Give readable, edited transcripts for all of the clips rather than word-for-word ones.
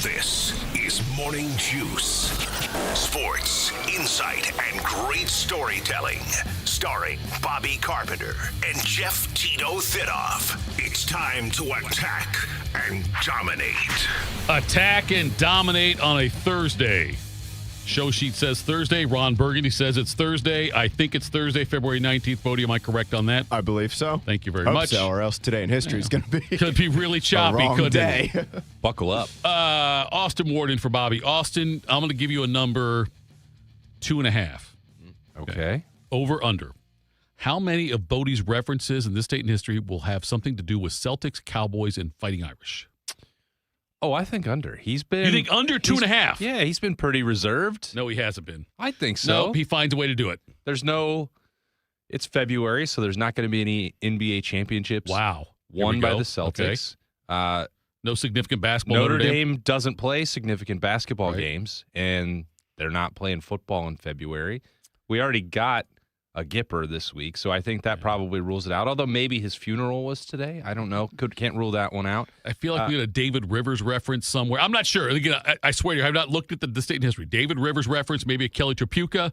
This is Morning Juice. Sports, insight, and great storytelling. Starring Bobby Carpenter and Jeff Tito Thitoff. It's time to attack and dominate. Attack and dominate on a Thursday. Show sheet says Thursday. Ron Burgundy says it's Thursday. I think it's Thursday, February 19th. Bodie, am I correct on that? I believe so. Thank you very Hope much. So, or else today in history is going to be could be really choppy. a wrong couldn't day. it? Buckle up. Austin Warden for Bobby. Austin, I'm going to give you a number 2.5. Okay. Over, under. How many of Bodie's references in this date in history will have something to do with Celtics, Cowboys, and Fighting Irish? Oh, I think under. He's been. You think under 2.5? Yeah, he's been pretty reserved. No, he hasn't been. I think so. No, he finds a way to do it. There's no. It's February, so there's not going to be any NBA championships. Wow. Here Won we by go. the Celtics. No significant basketball. Notre Dame doesn't play significant basketball games, and they're not playing football in February. We already got a Gipper this week, so I think that probably rules it out. Although maybe his funeral was today. I don't know. Can't rule that one out. I feel like we had a David Rivers reference somewhere. I'm not sure. Again, I swear to you, I have not looked at the state in history. David Rivers reference, maybe a Kelly Tripucka.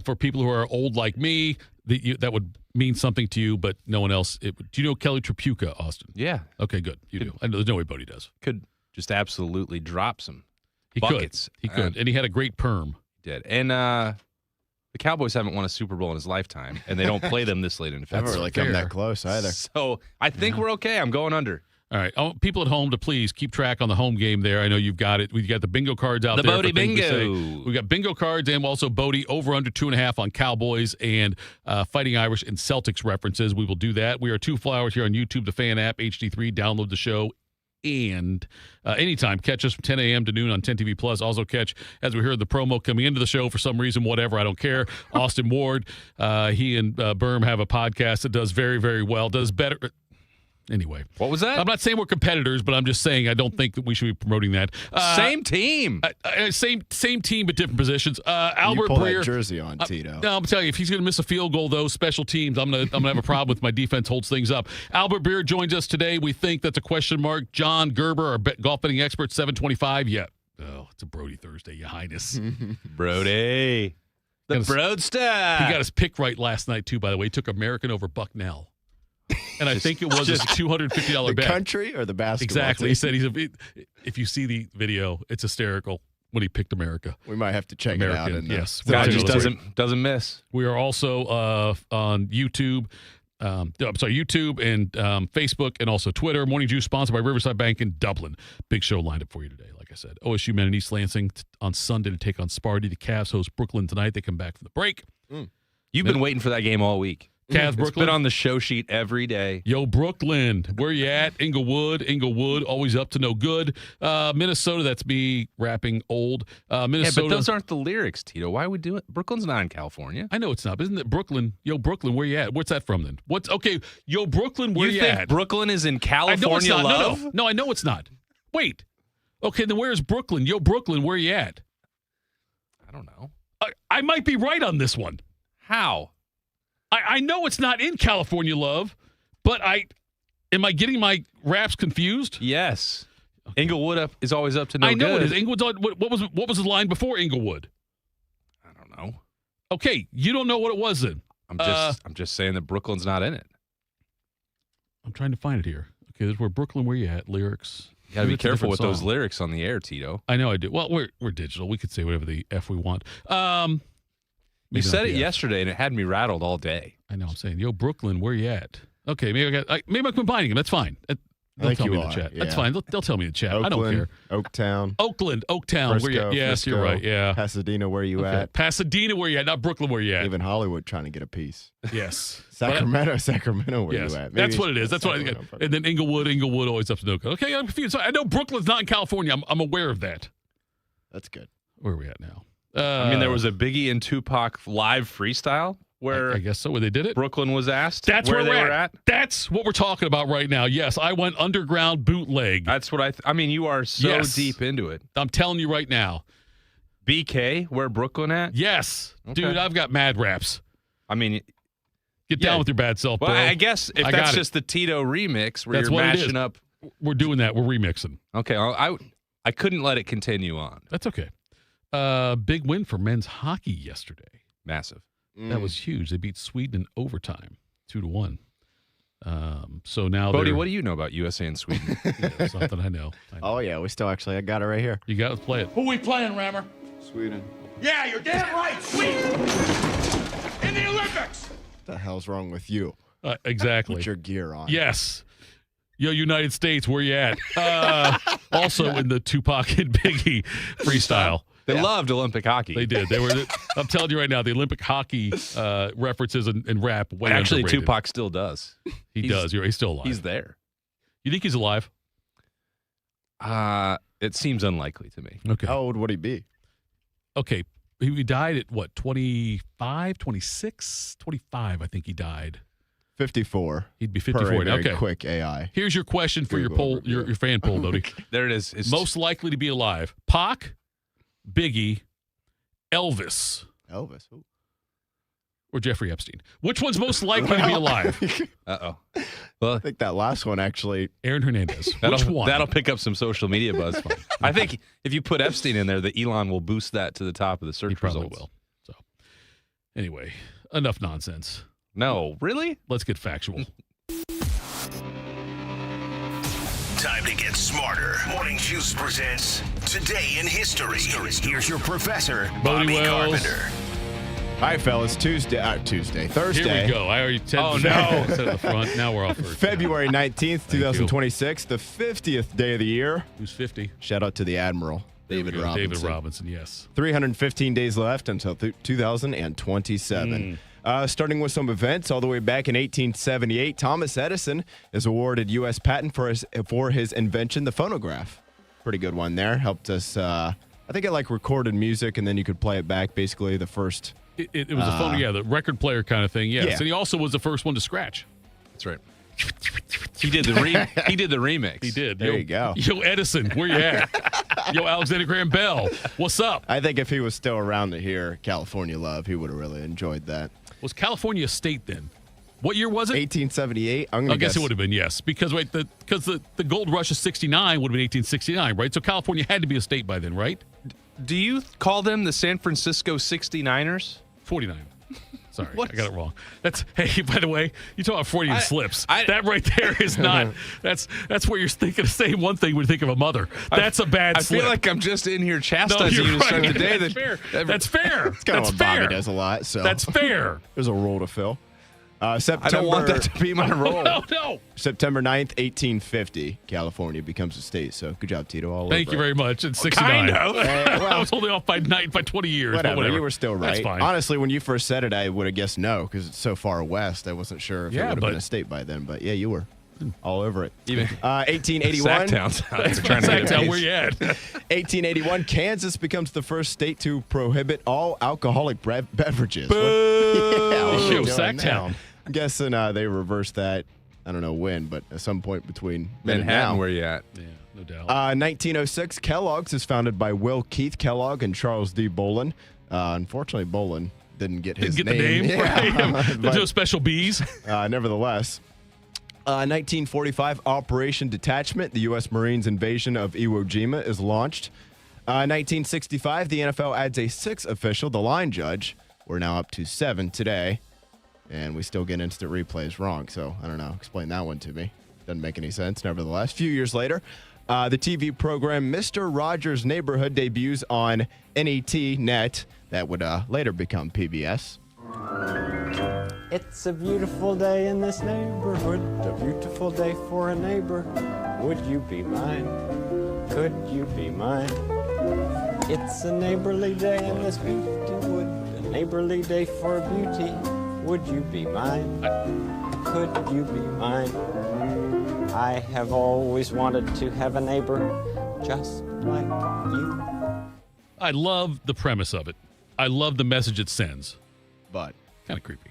For people who are old like me, that would mean something to you, but no one else. Do you know Kelly Tripucka, Austin? Yeah. Okay, good. You do. I know there's no way Bodie does. Could just absolutely drop some He buckets. He could. And he had a great perm. He did. And the Cowboys haven't won a Super Bowl in his lifetime, and they don't play them this late in the Never February. really come that close either. So I think we're okay. I'm going under. All right. I want people at home to please keep track on the home game there. I know you've got it. We've got the bingo cards out The there. Bodie for things to bingo. say. We've got bingo cards and also Bodie over under 2.5 on Cowboys and Fighting Irish and Celtics references. We will do that. We are 2 full hours here on YouTube, the Fan app, HD3. Download the show. And anytime, catch us from 10 a.m. to noon on 10 TV Plus. Also catch, as we heard the promo coming into the show for some reason, whatever, I don't care. Austin Ward, he and Berm have a podcast that does very, very well, does better. Anyway. What was that? I'm not saying we're competitors, but I'm just saying I don't think that we should be promoting that. Same team. Same team, but different positions. Albert You pull Breer. that jersey on, Tito. No, I'm telling you, if he's going to miss a field goal, though, special teams, I'm gonna have a problem with my defense holds things up. Albert Breer joins us today. We think that's a question mark. John Gerber, our golf betting expert, 725. Yeah. Oh, it's a Brody Thursday, Ya Highness. Brody. The Broadster. He got his pick right last night, too, by the way. He took American over Bucknell. And I think it was a $250 the bet. country or the basketball Exactly. team? He said if you see the video, it's hysterical when he picked America. We might have to check American, it out. yes. God just doesn't miss. We are also on YouTube. YouTube and Facebook and also Twitter. Morning Juice sponsored by Riverside Bank in Dublin. Big show lined up for you today, like I said. OSU men in East Lansing on Sunday to take on Sparty. The Cavs host Brooklyn tonight. They come back from the break. You've been waiting for that game all week. Cavs, It's Brooklyn. been on the show sheet every day. Yo, Brooklyn, where you at? Inglewood, always up to no good. Minnesota, that's me rapping old. Minnesota. Yeah, but those aren't the lyrics, Tito. Why would we do it? Brooklyn's not in California. I know it's not, but isn't it Brooklyn? Yo, Brooklyn, where you at? What's that from then? Okay, yo, Brooklyn, where you think at? Brooklyn is in California? I know it's not. Love? No, I know it's not. Wait. Okay, then where's Brooklyn? Yo, Brooklyn, where you at? I don't know. I might be right on this one. How? I know it's not in California, love, but am I getting my raps confused? Yes. Inglewood is always up to no good. I know it is. Inglewood's what was the line before Inglewood? I don't know. Okay, you don't know what it was then. I'm just saying that Brooklyn's not in it. I'm trying to find it here. Okay, there's where Brooklyn, where you at? Lyrics. You gotta be It's a careful different with those song. lyrics on the air, Tito. I know I do. Well, we're digital. We could say whatever the F we want. You Maybe said not it the F. yesterday, and it had me rattled all day. I know. I'm saying, yo, Brooklyn, where you at? Okay, maybe I'm combining them. That's fine. They'll think tell me you in the are, chat. yeah. That's fine. They'll tell me in the chat. Oakland, I don't care. Oaktown, where you Frisco, at? Yes, Frisco, you're right. Yeah. Pasadena, where you Okay. at? Pasadena, where you at? Not Brooklyn, where you at? Even Hollywood trying to get a piece. Yes. Sacramento, where Yes. you at? That's Maybe what it is. That's what I Sacramento. And then Inglewood, always up to no good. Okay, I'm confused. So I know Brooklyn's not in California. I'm aware of that. That's good. Where are we at now? I mean, there was a Biggie and Tupac live freestyle where I guess so. Where they did it. Brooklyn was asked That's where where they we're were at. That's what we're talking about right now. Yes, I went underground bootleg. That's what I mean, you are so Yes. deep into it. I'm telling you right now. BK, where Brooklyn at? Yes, Okay. dude, I've got mad raps. I mean, Get down with your bad self, well, bro. I guess if I that's got it. just the Tito remix where That's you're what it is. mashing up. We're doing that. We're remixing. Okay, I couldn't let it continue on. That's okay. Big win for men's hockey yesterday. Massive. That was huge. They beat Sweden in overtime, 2-1. So now, Bodie, what do you know about USA and Sweden? Something I know. Oh, yeah. We still I got it right here. You got to play it. Who we playing, Rammer? Sweden. Yeah, you're damn right, Sweden! In the Olympics! What the hell's wrong with you? Exactly. Put your gear on. Yes. Yo, United States, where you at? Also in the Tupac and Biggie freestyle. They loved Olympic hockey. They did. I'm telling you right now, the Olympic hockey references and rap way Actually, underrated. Tupac still does. He does. He's still alive. He's there. You think he's alive? It seems unlikely to me. Okay. How old would he be? Okay. He died at what, 25, 26? 25, I think he died. 54. He'd be Per 54. a very Okay. quick AI. Here's your question for your Google poll, your fan poll, Bodie. There it is. It's Most likely to be alive: Pac, Biggie, Elvis, Elvis. Ooh. or Jeffrey Epstein. Which one's most likely to be alive? Uh-oh. Well, I think that last one actually. Aaron Hernandez. Which one? That'll pick up some social media buzz. I think if you put Epstein in there, the Elon will boost that to the top of the search He probably results. will. So, anyway, enough nonsense. No, really? Let's get factual. Time to get smarter. Morning Juice presents Today in History. Here's your professor, Bodie Bobby Wells. Carpenter. Hi, fellas. Thursday. Here we go. I already said said at the front. Now we're off first. February 19th, you. 2026, the 50th day of the year. Who's 50? Shout out to the Admiral, David Robinson. David Robinson, yes. 315 days left until 2027. Starting with some events, all the way back in 1878, Thomas Edison is awarded U.S. patent for his invention, the phonograph. Pretty good one there. Helped us, I think it recorded music, and then you could play it back, basically the first. It was a phone, the record player kind of thing, yes. Yeah. And he also was the first one to scratch. That's right. He did the remix. He did. There you go. Yo, Edison, where you at? Yo, Alexander Graham Bell, what's up? I think if he was still around to hear California Love, he would have really enjoyed that. Was California a state then? What year was it? 1878. I'm I going to guess it would have been, yes. Because the gold rush of 69 would have been 1869, right? So California had to be a state by then, right? Do you call them the San Francisco 69ers? 49. Sorry, What? I got it wrong. That's, hey, by the way, you talk about Freudian slips. I- That right there is not, that's where you're thinking of saying one thing when you think of a mother. That's a bad I slip. feel like I'm just in here No, chastising you're you to start right. the day. That's fair. That's fair. It's kind That's of what Bobby fair. does a lot. So That's fair. There's a role to fill. September, I don't want that to be my role. No. September 9th, 1850, California becomes a state. So good job, Tito. All Thank over you it. very much. It's 69. Kind of. I was only off by 20 years. Whatever, But whatever. you were still right. That's fine. Honestly, when you first said it, I would have guessed no because it's so far west. I wasn't sure if it Yeah, would have but- been a state by then. But yeah, you were all over it. Even 1881. Sacktown. Trying to get a Sacktown, piece. where you at? 1881, Kansas becomes the first state to prohibit all alcoholic beverages. Boo! Yeah, what are we Yo, doing Sacktown. now? I'm guessing they reversed that. I don't know when, but at some point between then and Manhattan, now. where you at? Yeah, no doubt. 1906, Kellogg's is founded by Will Keith Kellogg and Charles D. Bolin. Unfortunately, Bolin didn't get his Didn't get the name. Yeah. Right? There's no special bees. Nevertheless. 1945, Operation Detachment, the U.S. Marines' invasion of Iwo Jima, is launched. 1965, the NFL adds a sixth official, the line judge. We're now up to 7 today, and we still get instant replays wrong. So, I don't know. Explain that one to me. Doesn't make any sense, nevertheless. A few years later, the TV program Mr. Rogers' Neighborhood debuts on NET. That would later become PBS. It's a beautiful day in this neighborhood, a beautiful day for a neighbor. Would you be mine? Could you be mine? It's a neighborly day in this beauty wood, a neighborly day for beauty. Would you be mine? Could you be mine? I have always wanted to have a neighbor just like you. I love the premise of it. I love the message it sends. But Kind of creepy.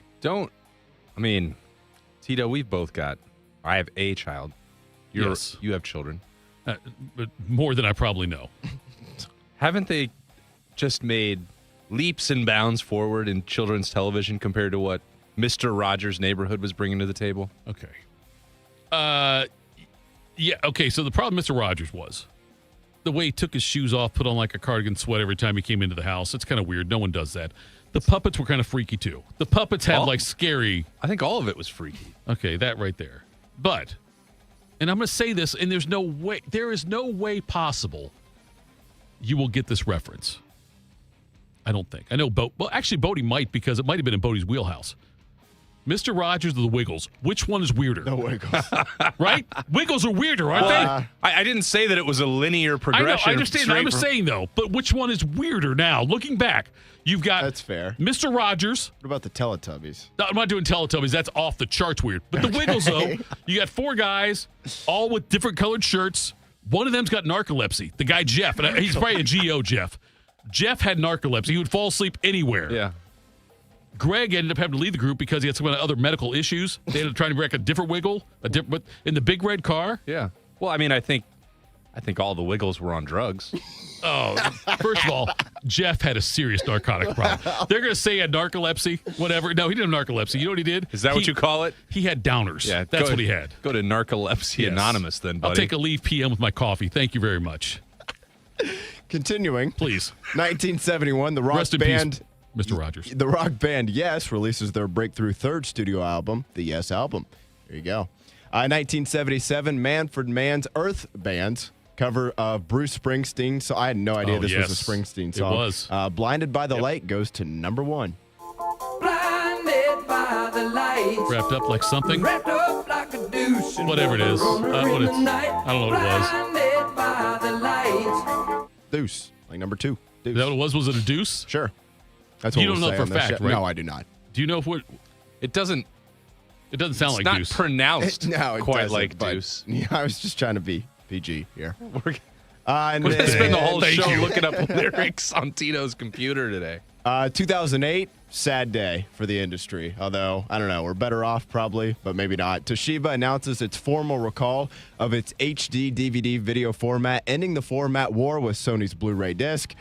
Tito, we've both got, I have a child. Yes. You have children. But more than I probably know. Haven't they just made leaps and bounds forward in children's television compared to what Mr. Rogers' Neighborhood was bringing to the table? Okay. Yeah, okay, so the problem Mr. Rogers was the way he took his shoes off, put on like a cardigan sweat every time he came into the house. It's kind of weird. No one does that. The puppets were kind of freaky, too. The puppets had like scary. I think all of it was freaky. Okay, that right there. But, and I'm going to say this, and there is no way possible you will get this reference. I don't think. I know actually Bodie might, because it might have been in Bodie's wheelhouse. Mr. Rogers or the Wiggles? Which one is weirder? The Wiggles. Right? Wiggles are weirder, aren't they? I didn't say that it was a linear progression. I understand. I'm just saying, though. But which one is weirder now? Looking back, you've got That's fair. Mr. Rogers. What about the Teletubbies? No, I'm not doing Teletubbies. That's off the charts weird. But the Wiggles, though, you got 4 guys, all with different colored shirts. One of them's got narcolepsy. The guy, Jeff. And he's probably a G.O. Jeff. Jeff had narcolepsy. He would fall asleep anywhere. Yeah. Greg ended up having to leave the group because he had some other medical issues. They ended up trying to wreck a different Wiggle, in the big red car. Yeah. Well, I mean, I think all the Wiggles were on drugs. Oh, first of all, Jeff had a serious narcotic problem. They're going to say he had narcolepsy, whatever. No, he didn't have narcolepsy. You know what he did? Is that what you call it? He had downers. Yeah, that's what he had. Go to Narcolepsy Anonymous then, buddy. I'll take a leave PM with my coffee. Thank you very much. Continuing. Please. 1971, the rock Rest in band... peace, Mr. Rogers. The rock band Yes releases their breakthrough 3rd studio album, the Yes Album. There you go. 1977, Manfred Mann's Earth Band's cover of Bruce Springsteen. So I had no idea this was a Springsteen song. It was. Blinded by the Light goes to number 1. Blinded by the lights. Wrapped up like something. Wrapped up like a deuce. Whatever it is. I don't know what it was. Blinded by the lights. Deuce, like number 2. Deuce. Is that what it was? Was it a deuce? Sure. That's what You don't we'll know say for on a this fact, show. right? No, I do not. Do you know if what? It doesn't sound like not deuce. pronounced No, it quite doesn't, like but- deuce. Yeah, I was just trying to be PG here. And We're going to spend the whole Thank show you. looking up lyrics on Tito's computer today. 2008, sad day for the industry. Although, I don't know, we're better off probably, but maybe not. Toshiba announces its formal recall of its HD DVD video format, ending the format war with Sony's Blu-ray disc.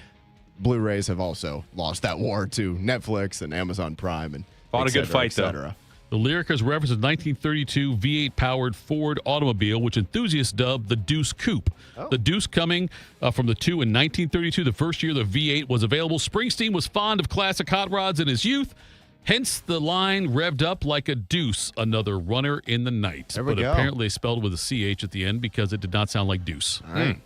Blu-rays have also lost that war to Netflix and Amazon Prime. And Fought a good fight, though. though. The lyric is referenced a 1932 V8-powered Ford automobile, which enthusiasts dubbed the Deuce Coupe. The Deuce coming from the 2 in 1932, the first year the V8 was available. Springsteen was fond of classic hot rods in his youth, hence the line revved up like a deuce, another runner in the night. There we but go. apparently they spelled it with a CH at the end because it did not sound like deuce. All right.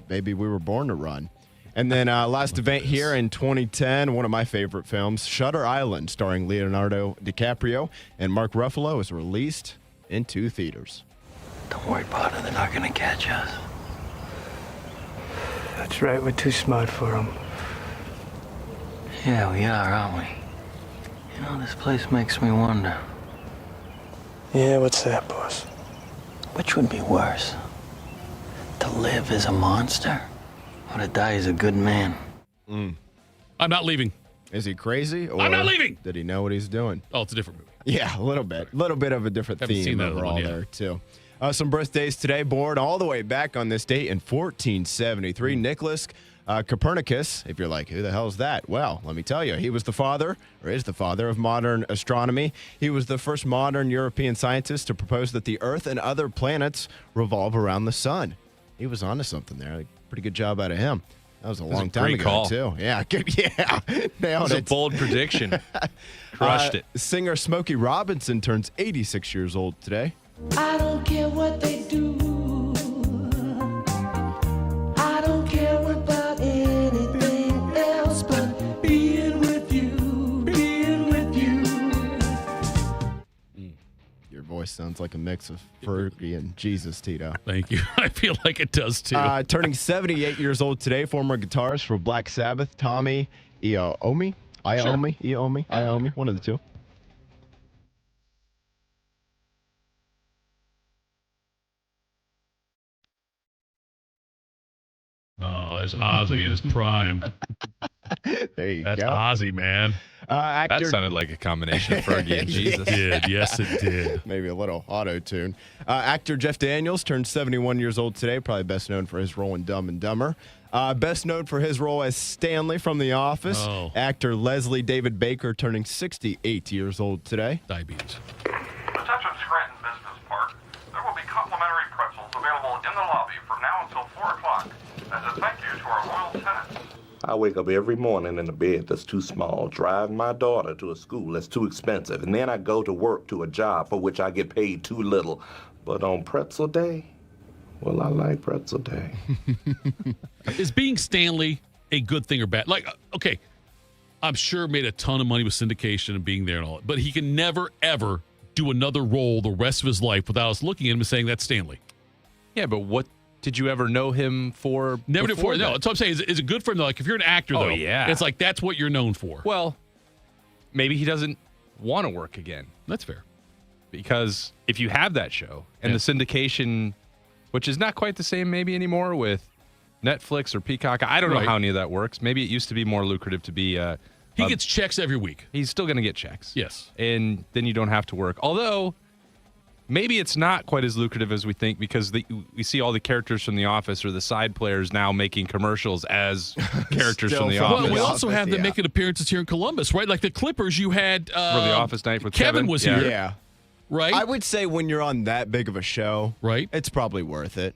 Maybe we were born to run. And then last event here in 2010, one of my favorite films, Shutter Island, starring Leonardo DiCaprio and Mark Ruffalo, is released into theaters. Don't worry about it. They're not going to catch us. That's right. We're too smart for them. Yeah, we are, aren't we? You know, this place makes me wonder. Yeah, what's that, boss? Which would be worse? To live as a monster? Or to die as a good man? I'm not leaving. Is he crazy? Or I'm not leaving. Did he know what he's doing? Oh, it's a different movie. Yeah, a little bit. A little bit of a different Haven't seen theme that other overall one yet. there, too. Some birthdays today, born all the way back on this date in 1473. Nicholas Copernicus, if you're like, who the hell is that? Well, let me tell you, he was the father, or is the father, of modern astronomy. He was the first modern European scientist to propose that the Earth and other planets revolve around the sun. He was onto something there. Like, pretty good job out of him. That was a long time great ago, call. too. Yeah, good. Yeah, That nailed was a it. bold prediction. Crushed it. Singer Smokey Robinson turns 86 years old today. I don't care what they do. I don't care about anything else but being with you, being with you. Your voice sounds like a mix of Fergie and Jesus, Tito. Thank you. I feel like it does, too. Turning 78 years old today, former guitarist for Black Sabbath, Tommy Iommi. Iommi, one of the two. Oh, there's Ozzy in his prime. There you That's go. Ozzy, man. That Actor, sounded like a combination of Fergie and Jesus. It did. Yes, it did. maybe a little auto-tune. Actor Jeff Daniels turned 71 years old today, probably best known for his role in Dumb and Dumber. Best known for his role as Stanley from The Office. Oh. Actor Leslie David Baker turning 68 years old today. Diabetes. Attention Scranton Business Park. There will be complimentary pretzels available in the lobby from now until 4 o'clock. As a thank I wake up every morning in a bed that's too small, drive my daughter to a school that's too expensive, and then I go to work to a job for which I get paid too little. But on pretzel day, well, I like pretzel day. Is being Stanley a good thing or bad? Like, okay, I'm sure made a ton of money with syndication and being there and all, but he can never, ever do another role the rest of his life without us looking at him and saying, that's Stanley. Yeah, but what did you ever know him for? Never before before. No, that's what I'm saying. Is it good for him? Like, if you're an actor, though, yeah. it's like that's what you're known for. Well, maybe he doesn't want to work again. That's fair. Because if you have that show and the syndication, which is not quite the same maybe anymore with Netflix or Peacock, I don't know how any of that works. Maybe it used to be more lucrative to be. He gets checks every week. He's still going to get checks. Yes. And then you don't have to work. Although, maybe it's not quite as lucrative as we think because we see all the characters from The Office or the side players now making commercials as characters from The Office. Well, we also have them making appearances here in Columbus, right? Like the Clippers, you had for The Office Night with Kevin was here. Yeah. Right? I would say when you're on that big of a show, right, it's probably worth it.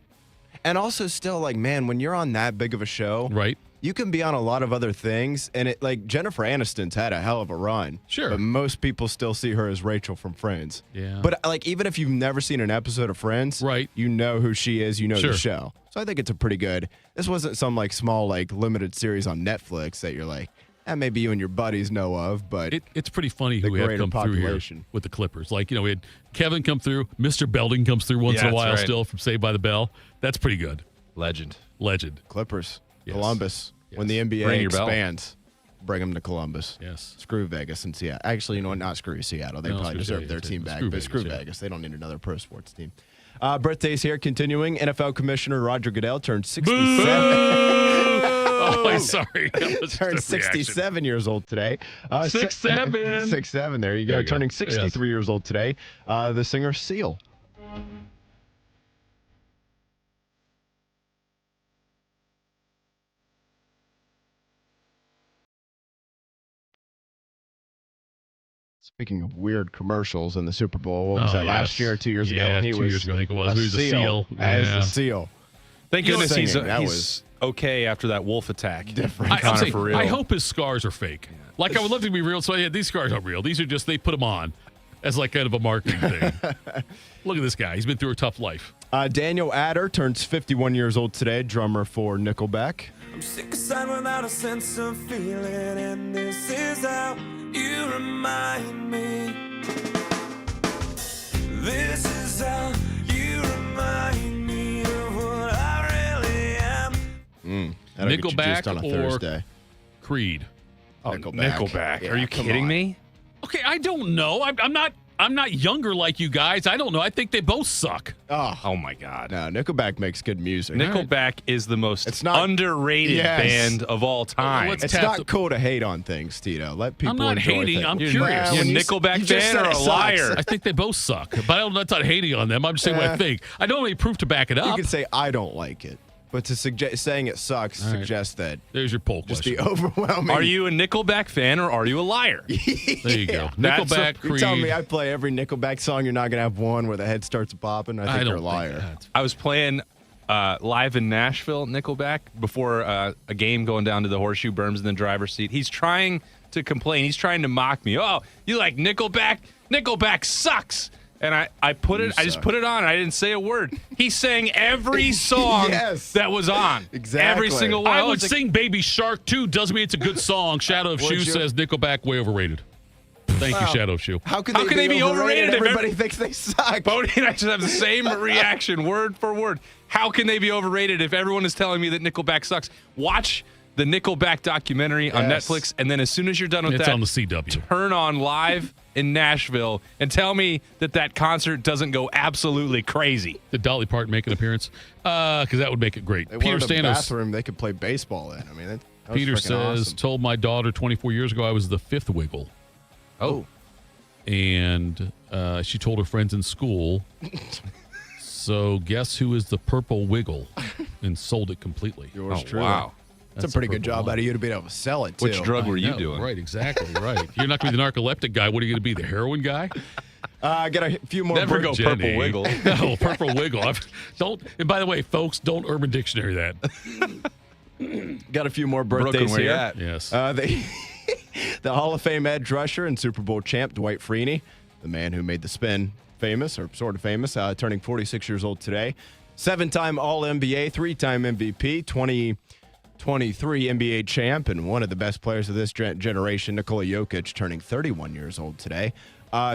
And also still, like, man, when you're on that big of a show, right, you can be on a lot of other things. And it, like, Jennifer Aniston's had a hell of a run. Sure. But most people still see her as Rachel from Friends. Yeah. But, like, even if you've never seen an episode of Friends, right, you know who she is, you know Sure. the show. So I think it's a pretty good. This wasn't some, like, small, like, limited series on Netflix that you're like, maybe you and your buddies know of, but it's pretty funny who we have come through here with the Clippers. Like, you know, we had Kevin come through, Mr. Belding comes through once in a while still from Saved by the Bell. That's pretty good. Legend. Clippers, Yes. Columbus. Yes. When the NBA Ring your bell. expands, bring them to Columbus. Yes. Screw Vegas and Seattle. Actually, you know what? Not screw Seattle. They No, probably screw deserve their Vegas, team yeah. back. Screw But Vegas, screw yeah. Vegas. They don't need another pro sports team. Birthdays here continuing. NFL Commissioner Roger Goodell turned 67. Oh, I'm sorry. Turned 67 years old today. 6'7". 6'7". There you go. There you go. Turning 63 years old today. The singer Seal. Speaking of weird commercials in the Super Bowl, what was that, last year or 2 years ago? Yeah, He 2 was years ago, I think it was. He was a seal. As Yeah. the seal. Thank You know goodness what he's I'm saying? That he's okay after that wolf attack. Different. I'm Connor saying, for real. I hope his scars are fake. Like, I would love to be real. So, yeah, these scars aren't real. These are just, they put them on as like kind of a marketing thing. Look at this guy. He's been through a tough life. Daniel Adder turns 51 years old today, drummer for Nickelback. I'm sick aside without a sense of feeling, and this is how you remind me. This is how you remind me of what I really am. That'll get you Nickelback juiced on a or Thursday. Creed? Oh, Nickelback. Yeah, Are you come kidding on. me? Okay, I don't know. I'm not younger like you guys. I don't know. I think they both suck. Oh my God. No, Nickelback makes good music. Nickelback is the most It's not- underrated Yes. band of all time. let's It's tap not the- cool to hate on things, Tito. Let people I'm not enjoy hating. things. I'm You're- curious. you're a when you- Nickelback you just fan said or it a sucks. liar? I think they both suck, but I'm not hating on them. I'm just saying what I think. I don't have any proof to back it You up. could say I don't like it, but to suggest saying it sucks All right. suggests that There's your poll just question. the overwhelming. Are you a Nickelback fan or are you a liar? There you go. That's Nickelback, You're Creed. telling me I play every Nickelback song, you're not gonna have one where the head starts popping? I think you're a liar. I was playing live in Nashville, Nickelback, before a game going down to the Horseshoe. Berm's in the driver's seat. He's trying to complain. He's trying to mock me. Oh, you like Nickelback? Nickelback sucks. And I just put it on. I didn't say a word. He sang every song Yes. that was on. Exactly. Every single one. I Oh, would it's like- sing Baby Shark too. Doesn't mean it's a good song. Shadow of Would Shoe you? says Nickelback way overrated. Thank you, Shadow of Shoe. How can they be overrated if Everybody every- thinks they suck. Bodie and I just have the same reaction, word for word. How can they be overrated if everyone is telling me that Nickelback sucks? Watch the Nickelback documentary on Yes. Netflix, and then as soon as you're done with It's that, on the CW. turn on Live in Nashville and tell me that concert doesn't go absolutely crazy. Did Dolly Parton make an appearance? Because that would make it great. They Peter wanted a Stanos. bathroom they could play baseball in. I mean, that was Peter freaking says, awesome. told my daughter 24 years ago I was the fifth wiggle. Oh. And she told her friends in school. So guess who is the purple wiggle? And sold it completely. Yours truly. Wow. That's a pretty good job out of you to be able to sell it, too. Which drug were I you know, doing? Right, exactly, right. You're not going to be the narcoleptic guy. What are you going to be, the heroin guy? I got a few more. Never go Jenny. purple wiggle. No, purple wiggle. Don't. And by the way, folks, don't Urban Dictionary that. Got a few more birthdays where you here. at? Yes. The Hall of Fame edge rusher and Super Bowl champ Dwight Freeney, the man who made the spin famous, or sort of famous, turning 46 years old today. 7-time All-NBA, 3-time MVP, 2023 NBA champ, and one of the best players of this generation, Nikola Jokic, turning 31 years old today.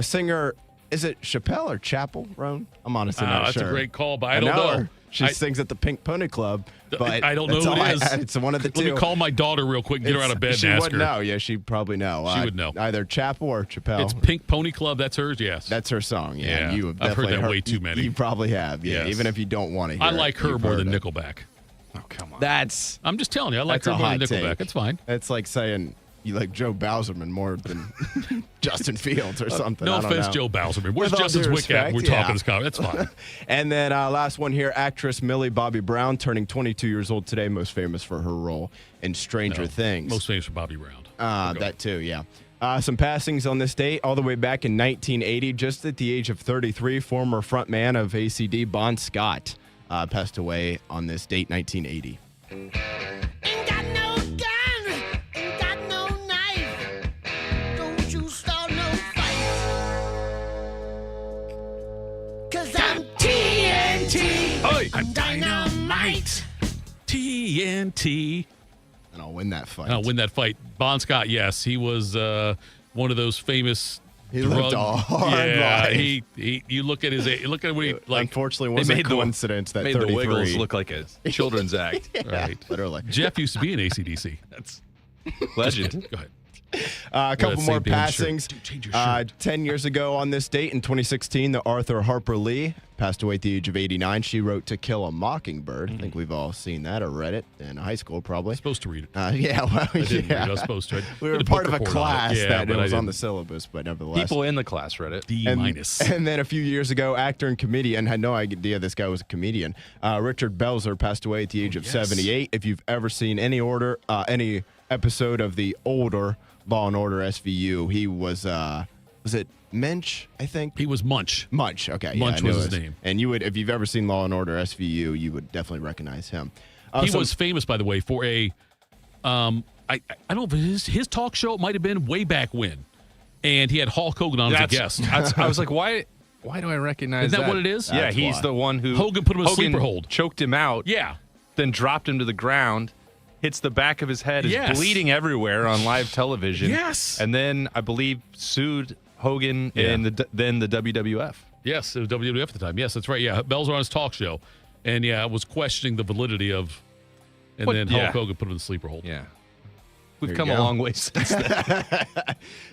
Singer, is it Chappelle or Chapel, Roan? I'm honestly not that's sure. a great call, but I don't know. She sings at the Pink Pony Club, but I don't know who it is. It's one of the two. Let me call my daughter real quick and get her out of bed and ask her. She would know. Yeah, she'd probably know. She would know. Either Chapel or Chappelle. It's Pink Pony Club. That's hers, yes. That's her song, Yeah, You have I've heard definitely that way too many. You probably have, yeah. Yes. Even if you don't want to hear I like it, her you've more heard than it. Nickelback. Oh, come on. I'm just telling you, I like That's her a more than hot Nickelback. take. It's fine. It's like saying you like Joe Bowserman more than Justin Fields or something. No I don't offense, know. Joe Bowserman. Where's With all Justin's due wick at? respect, We're talking this comment. That's fine. And then last one here, actress Millie Bobby Brown, turning 22 years old today, most famous for her role in Stranger Things. Most famous for Bobby Brown. That too, yeah. Some passings on this date, all the way back in 1980, just at the age of 33, former frontman of ACD, Bon Scott, passed away on this date, 1980. Ain't got no gun, ain't got no knife. Don't you start no fight. 'Cause I'm TNT. I'm dynamite. TNT. And I'll win that fight. I'll win that fight. Bon Scott, yes. He was one of those famous He drug. lived a hard yeah, life. he you look at his look at what he like. Unfortunately, it wasn't a coincidence that made 33. the Wiggles look like a children's act. Right. Literally. Jeff used to be in ACDC. That's Legend. go ahead. A couple that more same damn shirt. passings. Dude, change your shirt. 10 years ago on this date in 2016, the Arthur Harper Lee passed away at the age of 89. She wrote To Kill a Mockingbird. I think we've all seen that or read it in high school, probably. Supposed to read it. Yeah, well, I didn't read it. yeah. I was supposed to. We were Did part book of a report on it. class Yeah, that but it I was on didn't. the syllabus, but nevertheless. People in the class read it. D minus. And then a few years ago, actor and comedian, had no idea this guy was a comedian. Richard Belzer passed away at the age of 78. If you've ever seen any episode of the older Law and Order SVU, he was it Mensch, I think? He was Munch. Munch, okay. Munch I knew was it his name. And you would, if you've ever seen Law and Order SVU, you would definitely recognize him. He was famous, by the way, for a I don't know if his talk show might have been way back when, and he had Hulk Hogan on as a guest. I was like, why do I recognize Isn't that what it is? Yeah, That's he's why. the one who Hogan put him in a sleeper hold. choked him out. Yeah. Then dropped him to the ground, hits the back of his head, is Yes. bleeding everywhere on live television. Yes. And then I believe sued Hogan and then the WWF. Yes, it was WWF at the time. Yes, that's right. Yeah, Belzer on his talk show, and was questioning the validity of, and What- then yeah. Hulk Hogan put him in the sleeper hold. Yeah. We've There come you a go. long way since then.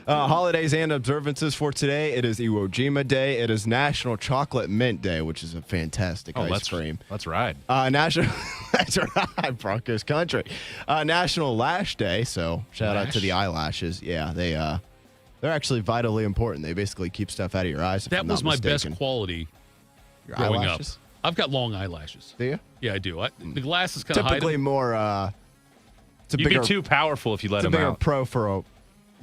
Holidays and observances for today. It is Iwo Jima Day. It is National Chocolate Mint Day, which is a fantastic ice cream. Let's ride. National That's right, Broncos country. National Lash Day. So shout out to the eyelashes. Yeah, they're actually vitally important. They basically keep stuff out of your eyes. If That I'm was not my mistaken. best quality Your growing eyelashes? up. I've got long eyelashes. Do you? Yeah, I do. The glasses kind of hide Typically them. more. It's a You'd bigger, be too powerful if you let it's a him bigger out. pro for a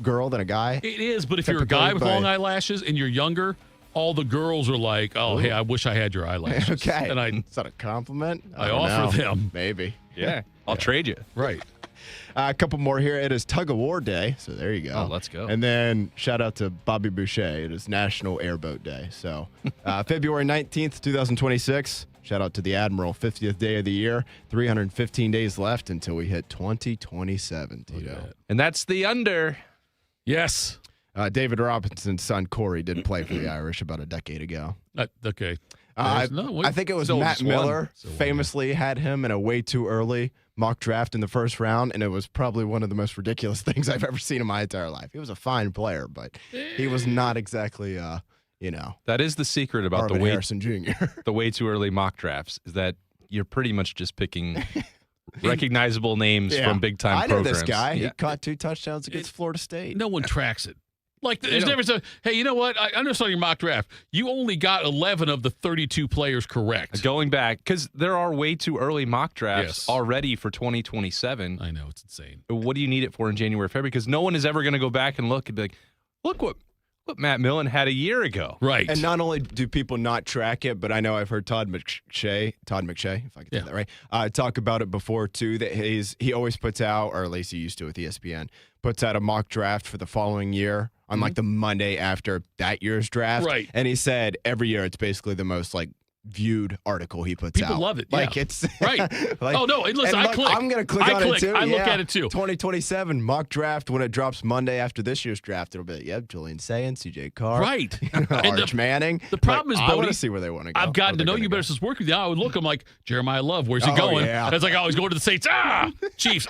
girl than a guy. It is, but if you're a Typically, guy with but- long eyelashes and you're younger, all the girls are like, "Oh, hey, I wish I had your eyelashes." Okay. and I Is that a compliment? I don't offer know. them. Maybe. Yeah, I'll trade you. right. A couple more here. It is Tug of War Day, so there you go. Oh, let's go. And then shout out to Bobby Boucher. It is National Airboat Day. So February 19th, 2026. Shout out to the Admiral, 50th day of the year. 315 days left until we hit 2027, Tito. And that's the under. Yes. David Robinson's son, Corey, did play for the Irish about a decade ago. Okay. I Wait. think it was Still Matt just won. Miller famously had him in a way too early mock draft in the first round, and it was probably one of the most ridiculous things I've ever seen in my entire life. He was a fine player, but he was not exactly, That is the secret about Marvin the way Harrison Jr. the way too early mock drafts is that you're pretty much just picking recognizable names from big time I know programs. this guy. He Yeah. caught 2 touchdowns against Florida State. No one tracks it. Like, there's don't- never so, hey, you know what? I understand your mock draft. You only got 11 of the 32 players correct. Going back, because there are way too early mock drafts Yes. already for 2027. I know, it's insane. What do you need it for in January, February? Because no one is ever going to go back and look and be like, look what Matt Millen had a year ago. Right. And not only do people not track it, but I know I've heard Todd McShay, if I can say that right, talk about it before too, that he always puts out, or at least he used to with ESPN, puts out a mock draft for the following year on like the Monday after that year's draft. Right. And he said every year it's basically the most like viewed article he puts out. People love it. Like yeah. it's right. like, Oh no, and listen, and I click. I'm gonna click on it too. I look at it too. 2027 mock draft when it drops Monday after this year's draft. It'll be like, yep, Julian Sayans, CJ Carr, Right. Arch Manning. The problem is, I Bodie, want to see where they want to go. I've gotten to know you better since working with you. I would look. I'm like Jeremiah Love. Where's he Oh, going? yeah. And it's like, oh, he's going to the Saints. Chiefs.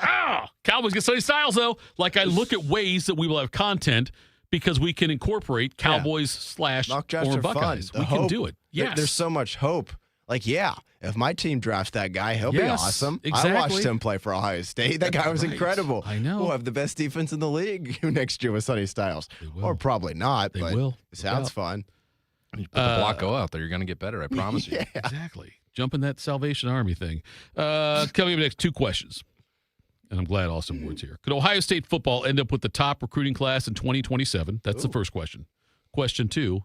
Cowboys get Sonny Styles though. Like I look at ways that we will have content because we can incorporate Cowboys / mock drafts or are Buckeyes. fun. We can do it. Yes. There's so much hope. Like, yeah, if my team drafts that guy, he'll be Yes, awesome. exactly. I watched him play for Ohio State. That guy was Right. incredible. I know. We'll have the best defense in the league next year with Sonny Styles. will. Or probably not, They but will. it sounds No fun. You put the Blanco out there, you're going to get better, I promise you. Exactly. Jump in that Salvation Army thing. Coming up next, 2 questions. And I'm glad Austin Ward's here. Could Ohio State football end up with the top recruiting class in 2027? That's the first question. Question 2,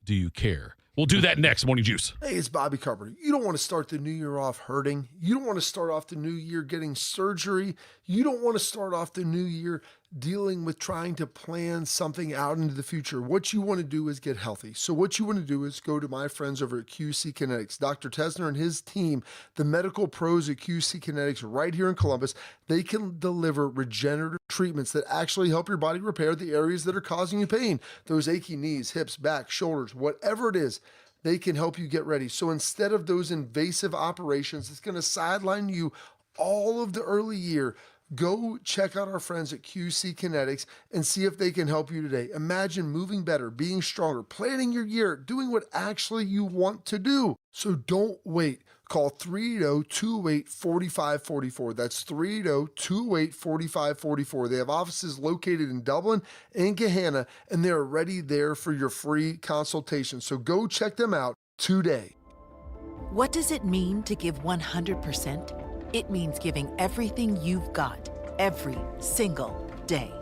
do you care? We'll do that next. Morning Juice. Hey, it's Bobby Carpenter. You don't want to start the new year off hurting. You don't want to start off the new year getting surgery. You don't want to start off the new year dealing with trying to plan something out into the future. What you want to do is get healthy. So what you want to do is go to my friends over at QC Kinetics. Dr. Tesner and his team, the medical pros at QC Kinetics right here in Columbus, they can deliver regenerative treatments that actually help your body repair the areas that are causing you pain. Those achy knees, hips, back, shoulders, whatever it is, they can help you get ready. So instead of those invasive operations, it's going to sideline you all of the early year. Go check out our friends at QC Kinetics and see if they can help you today. Imagine moving better, being stronger, planning your year, doing what actually you want to do. So don't wait. Call 380-208-4544. That's 380-208-4544. They have offices located in Dublin and Gahanna, and they're ready there for your free consultation. So go check them out today. What does it mean to give 100%? It means giving everything you've got, every single day.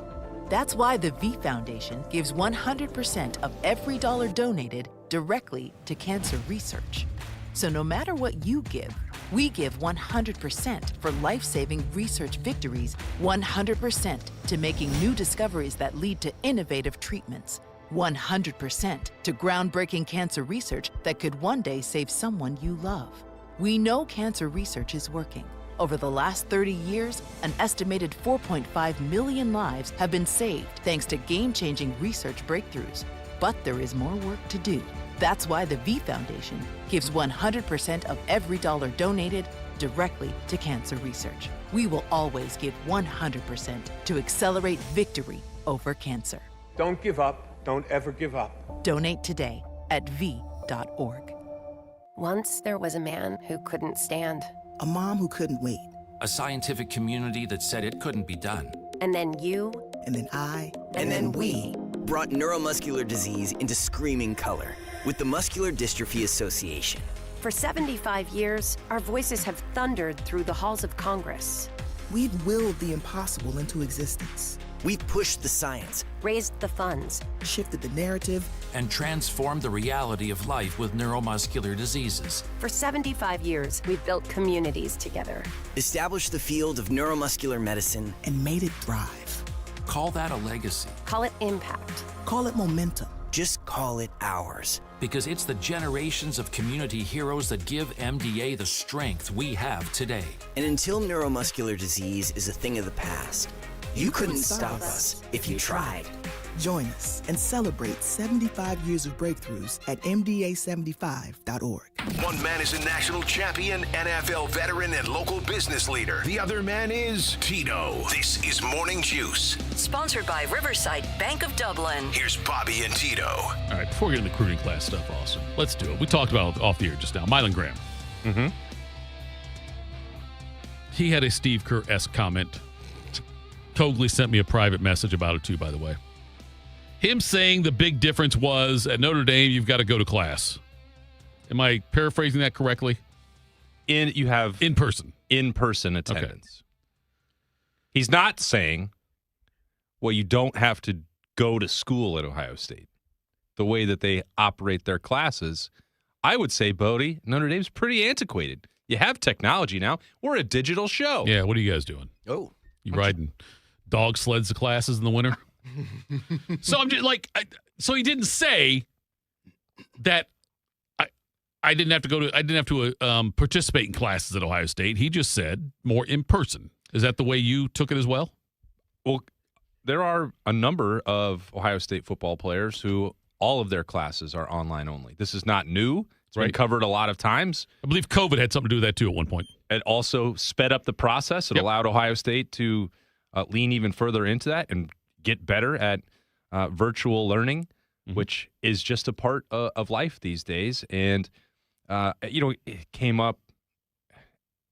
That's why the V Foundation gives 100% of every dollar donated directly to cancer research. So no matter what you give, we give 100% for life-saving research victories, 100% to making new discoveries that lead to innovative treatments, 100% to groundbreaking cancer research that could one day save someone you love. We know cancer research is working. Over the last 30 years, an estimated 4.5 million lives have been saved thanks to game-changing research breakthroughs. But there is more work to do. That's why the V Foundation gives 100% of every dollar donated directly to cancer research. We will always give 100% to accelerate victory over cancer. Don't give up. Don't ever give up. Donate today at v.org. Once there was a man who couldn't stand. A mom who couldn't wait. A scientific community that said it couldn't be done. And then you. And then I. And then we brought neuromuscular disease into screaming color with the Muscular Dystrophy Association. For 75 years, our voices have thundered through the halls of Congress. We've willed the impossible into existence. We've pushed the science, raised the funds, shifted the narrative, and transformed the reality of life with neuromuscular diseases. For 75 years, we've built communities together, established the field of neuromuscular medicine, and made it thrive. Call that a legacy. Call it impact. Call it momentum. Just call it ours. Because it's the generations of community heroes that give MDA the strength we have today. And until neuromuscular disease is a thing of the past, you couldn't stop us if you tried. Join us and celebrate 75 years of breakthroughs at MDA75.org. One man is a national champion, NFL veteran, and local business leader. The other man is Tito. This is Morning Juice. Sponsored by Riverside Bank of Dublin. Here's Bobby and Tito. All right, before we get into the recruiting class stuff, Austin, let's do it. We talked about it off the air just now. Mylan Graham. Mm-hmm. He had a Steve Kerr-esque comment. Cogley sent me a private message about it too, by the way. Him saying the big difference was at Notre Dame, you've got to go to class. Am I paraphrasing that correctly? You have in person attendance. Okay. He's not saying, well, you don't have to go to school at Ohio State. the way that they operate their classes, I would say, Bodie, Notre Dame's pretty antiquated. You have technology now. We're a digital show. Yeah, what are you guys doing? Oh. You riding dog sleds to classes in the winter? So I'm just like, so he didn't say that I didn't have to participate in classes at Ohio State. He just said more in person. Is that the way you took it as well? Well, there are a number of Ohio State football players who all of their classes are online only. This is not new. It's been covered a lot of times. I believe COVID had something to do with that too at one point. It also sped up the process. It allowed Ohio State to lean even further into that and get better at virtual learning, which is just a part of life these days. And, it came up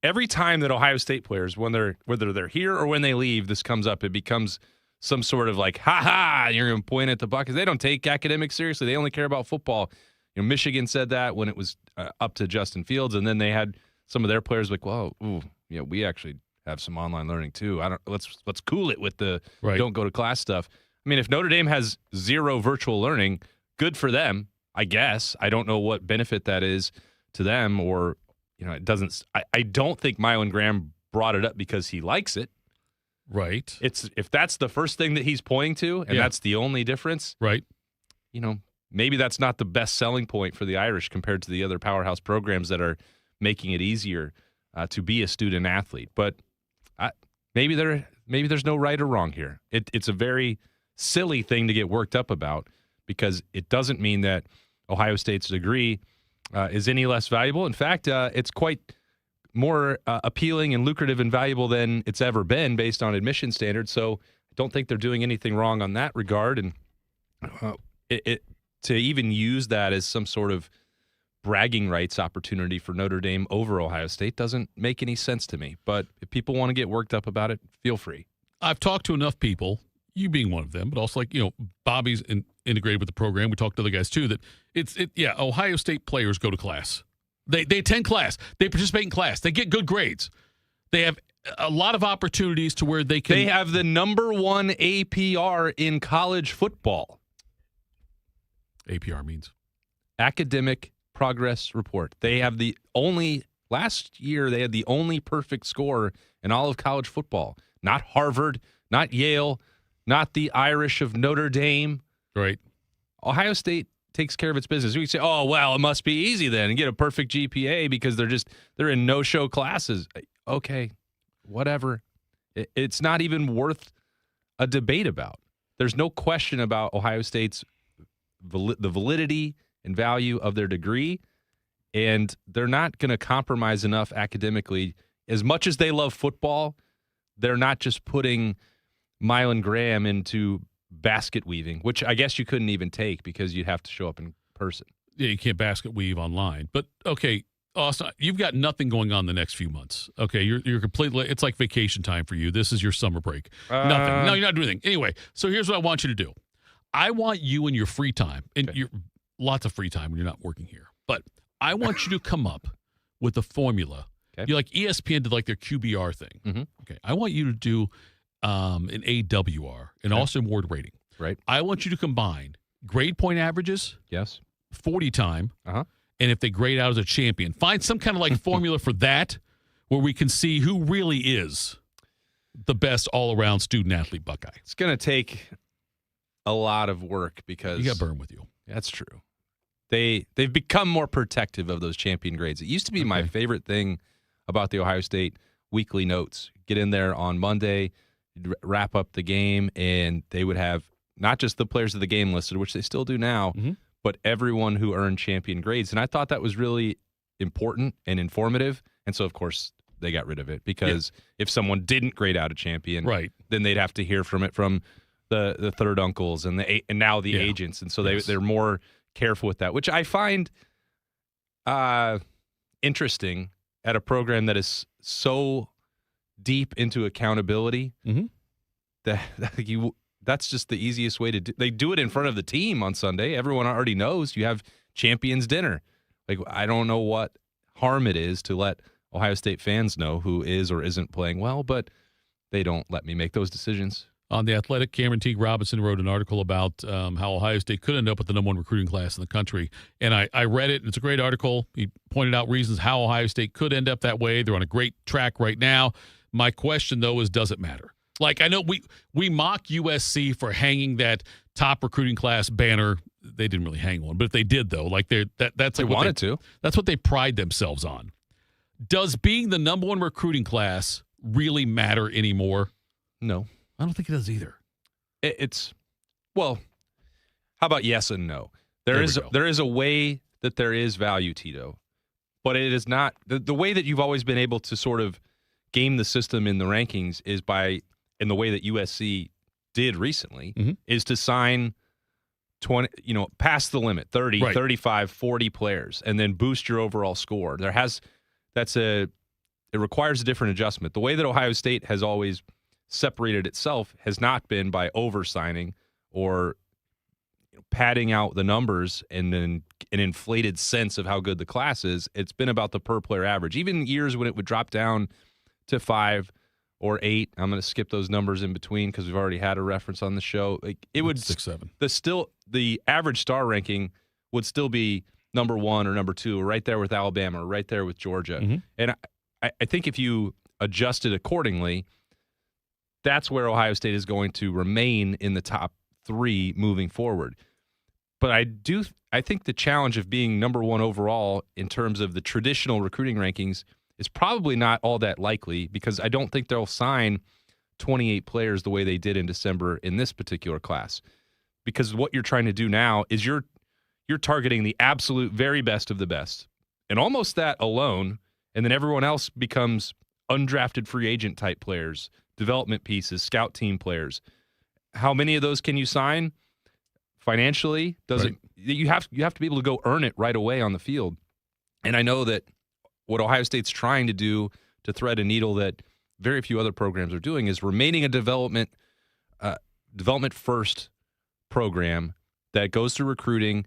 every time that Ohio State players, whether they're here or when they leave, this comes up. It becomes some sort of like, ha-ha, you're going to point at the Buckeyes. They don't take academics seriously. They only care about football. Michigan said that when it was up to Justin Fields, and then they had some of their players like, well, we actually have some online learning too. Let's cool it with the don't go to class stuff. I mean, if Notre Dame has zero virtual learning, good for them, I guess. I don't know what benefit that is to them, or it doesn't. I don't think Mylan Graham brought it up because he likes it. Right. If that's the first thing that he's pointing to, and that's the only difference. Right. Maybe that's not the best selling point for the Irish compared to the other powerhouse programs that are making it easier to be a student athlete. But maybe there's no right or wrong here. It's a very silly thing to get worked up about, because it doesn't mean that Ohio State's degree is any less valuable. In fact, it's quite more appealing and lucrative and valuable than it's ever been based on admission standards. So I don't think they're doing anything wrong on that regard. And to even use that as some sort of bragging rights opportunity for Notre Dame over Ohio State doesn't make any sense to me. But if people want to get worked up about it, feel free. I've talked to enough people, you being one of them, but also Bobby's integrated with the program. We talked to other guys too, that Ohio State players go to class. They attend class. They participate in class. They get good grades. They have a lot of opportunities to where they can. They have the number one APR in college football. APR means academic progress report. They have last year they had the only perfect score in all of college football. Not Harvard, not Yale, not the Irish of Notre Dame. Right. Ohio State takes care of its business. We can say, oh, well, it must be easy then and get a perfect GPA because they're in no-show classes. Okay, whatever. It's not even worth a debate about. There's no question about Ohio State's the validity and value of their degree, and they're not going to compromise enough academically. As much as they love football, they're not just putting Mylan Graham into basket weaving, which I guess you couldn't even take because you'd have to show up in person. Yeah, you can't basket weave online. But, okay, Austin, you've got nothing going on the next few months. Okay, you're completely – it's like vacation time for you. This is your summer break. Nothing. No, you're not doing anything. Anyway, so here's what I want you to do. I want you in your free time, and you're lots of free time when you're not working here, but I want you to come up with a formula. You like ESPN did like their QBR thing. Mm-hmm. Okay, I want you to do an AWR, an Austin Ward rating. Right. I want you to combine grade point averages. Yes. 40 time. And if they grade out as a champion, find some kind of like formula for that, where we can see who really is the best all-around student athlete Buckeye. It's going to take a lot of work because you got Burn with you. That's true. They've become more protective of those champion grades. It used to be my favorite thing about the Ohio State weekly notes. Get in there on Monday, wrap up the game, and they would have not just the players of the game listed, which they still do now, but everyone who earned champion grades. And I thought that was really important and informative. And so, of course, they got rid of it because if someone didn't grade out a champion, then they'd have to hear from the third uncles and now the agents. And so they're more careful with that, which I find interesting at a program that is so deep into accountability that's just the easiest way to do. They do it in front of the team on Sunday. Everyone already knows you have champions dinner. Like, I don't know what harm it is to let Ohio State fans know who is or isn't playing well, but they don't let me make those decisions. On The Athletic, Cameron Teague Robinson wrote an article about how Ohio State could end up with the number one recruiting class in the country. And I read it, and it's a great article. He pointed out reasons how Ohio State could end up that way. They're on a great track right now. My question, though, is does it matter? Like, I know we mock USC for hanging that top recruiting class banner. They didn't really hang one, but if they did, though, like that's they like wanted to. That's what they pride themselves on. Does being the number one recruiting class really matter anymore? No. I don't think it does either. It's how about yes and no? There is a way that there is value, Tito, but it is not the way that you've always been able to sort of game the system in the rankings is in the way that USC did recently is to sign 20, past the limit, 30, right. 35, 40 players, and then boost your overall score. It requires a different adjustment. The way that Ohio State has always separated itself has not been by over-signing or padding out the numbers and then an inflated sense of how good the class is. It's been about the per-player average. Even years when it would drop down to 5 or 8, I'm going to skip those numbers in between because we've already had a reference on the show. It would 6, 7. The average star ranking would still be number 1 or number 2, or right there with Alabama, or right there with Georgia. And I think if you adjust it accordingly, that's where Ohio State is going to remain in the top 3 moving forward. But I think the challenge of being number 1 overall in terms of the traditional recruiting rankings is probably not all that likely, because I don't think they'll sign 28 players the way they did in December in this particular class. Because what you're trying to do now is you're targeting the absolute very best of the best, and almost that alone, and then everyone else becomes undrafted free agent type players, development pieces, scout team players. How many of those can you sign? Financially, you have to be able to go earn it right away on the field. And I know that what Ohio State's trying to do to thread a needle that very few other programs are doing is remaining a development first program that goes through recruiting,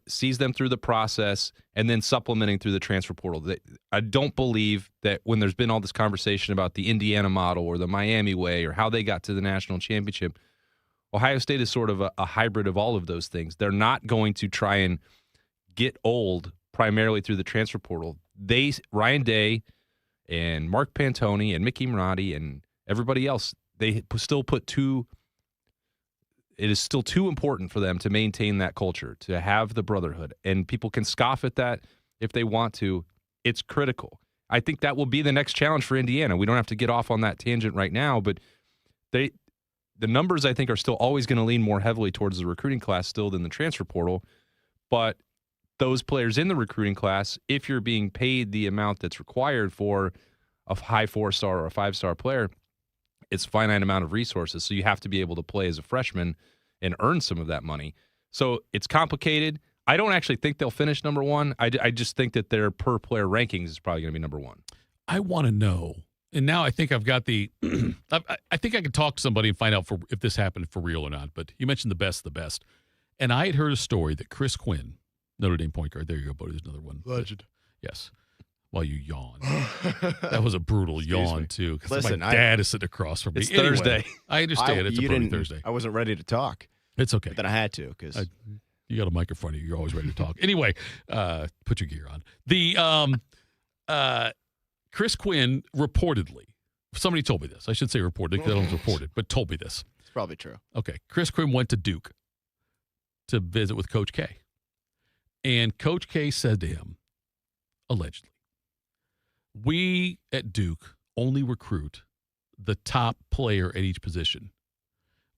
sees them through the process, and then supplementing through the transfer portal. I don't believe that when there's been all this conversation about the Indiana model or the Miami way or how they got to the national championship, Ohio State is sort of a hybrid of all of those things. They're not going to try and get old primarily through the transfer portal. Ryan Day and Mark Pantoni and Mickey Marotti and everybody else, they still it is still too important for them to maintain that culture, to have the brotherhood. And people can scoff at that if they want to. It's critical. I think that will be the next challenge for Indiana. We don't have to get off on that tangent right now, but the numbers, I think, are still always going to lean more heavily towards the recruiting class still than the transfer portal. But those players in the recruiting class, if you're being paid the amount that's required for a high 4-star or a 5-star player, it's a finite amount of resources. So you have to be able to play as a freshman and earn some of that money. So it's complicated. I don't actually think they'll finish number 1. I just think that their per player rankings is probably going to be number 1. I want to know, and now I think I've got the I think I could talk to somebody and find out if this happened for real or not. But you mentioned the best. And I had heard a story that Chris Quinn, Notre Dame point guard, there you go, buddy, there's another one. Legend. Yes. While you yawn. That was a brutal yawn, too, because Listen, my dad is sitting across from me. It's Thursday. I understand. It's a perfect Thursday. I wasn't ready to talk. It's okay. But then I had to because you got a mic in front of you. You're always ready to talk. Anyway, put your gear on. The Chris Quinn reportedly, somebody told me this. I should say reported because I don't report it, but told me this. It's probably true. Okay. Chris Quinn went to Duke to visit with Coach K. And Coach K said to him, allegedly, we at Duke only recruit the top player at each position.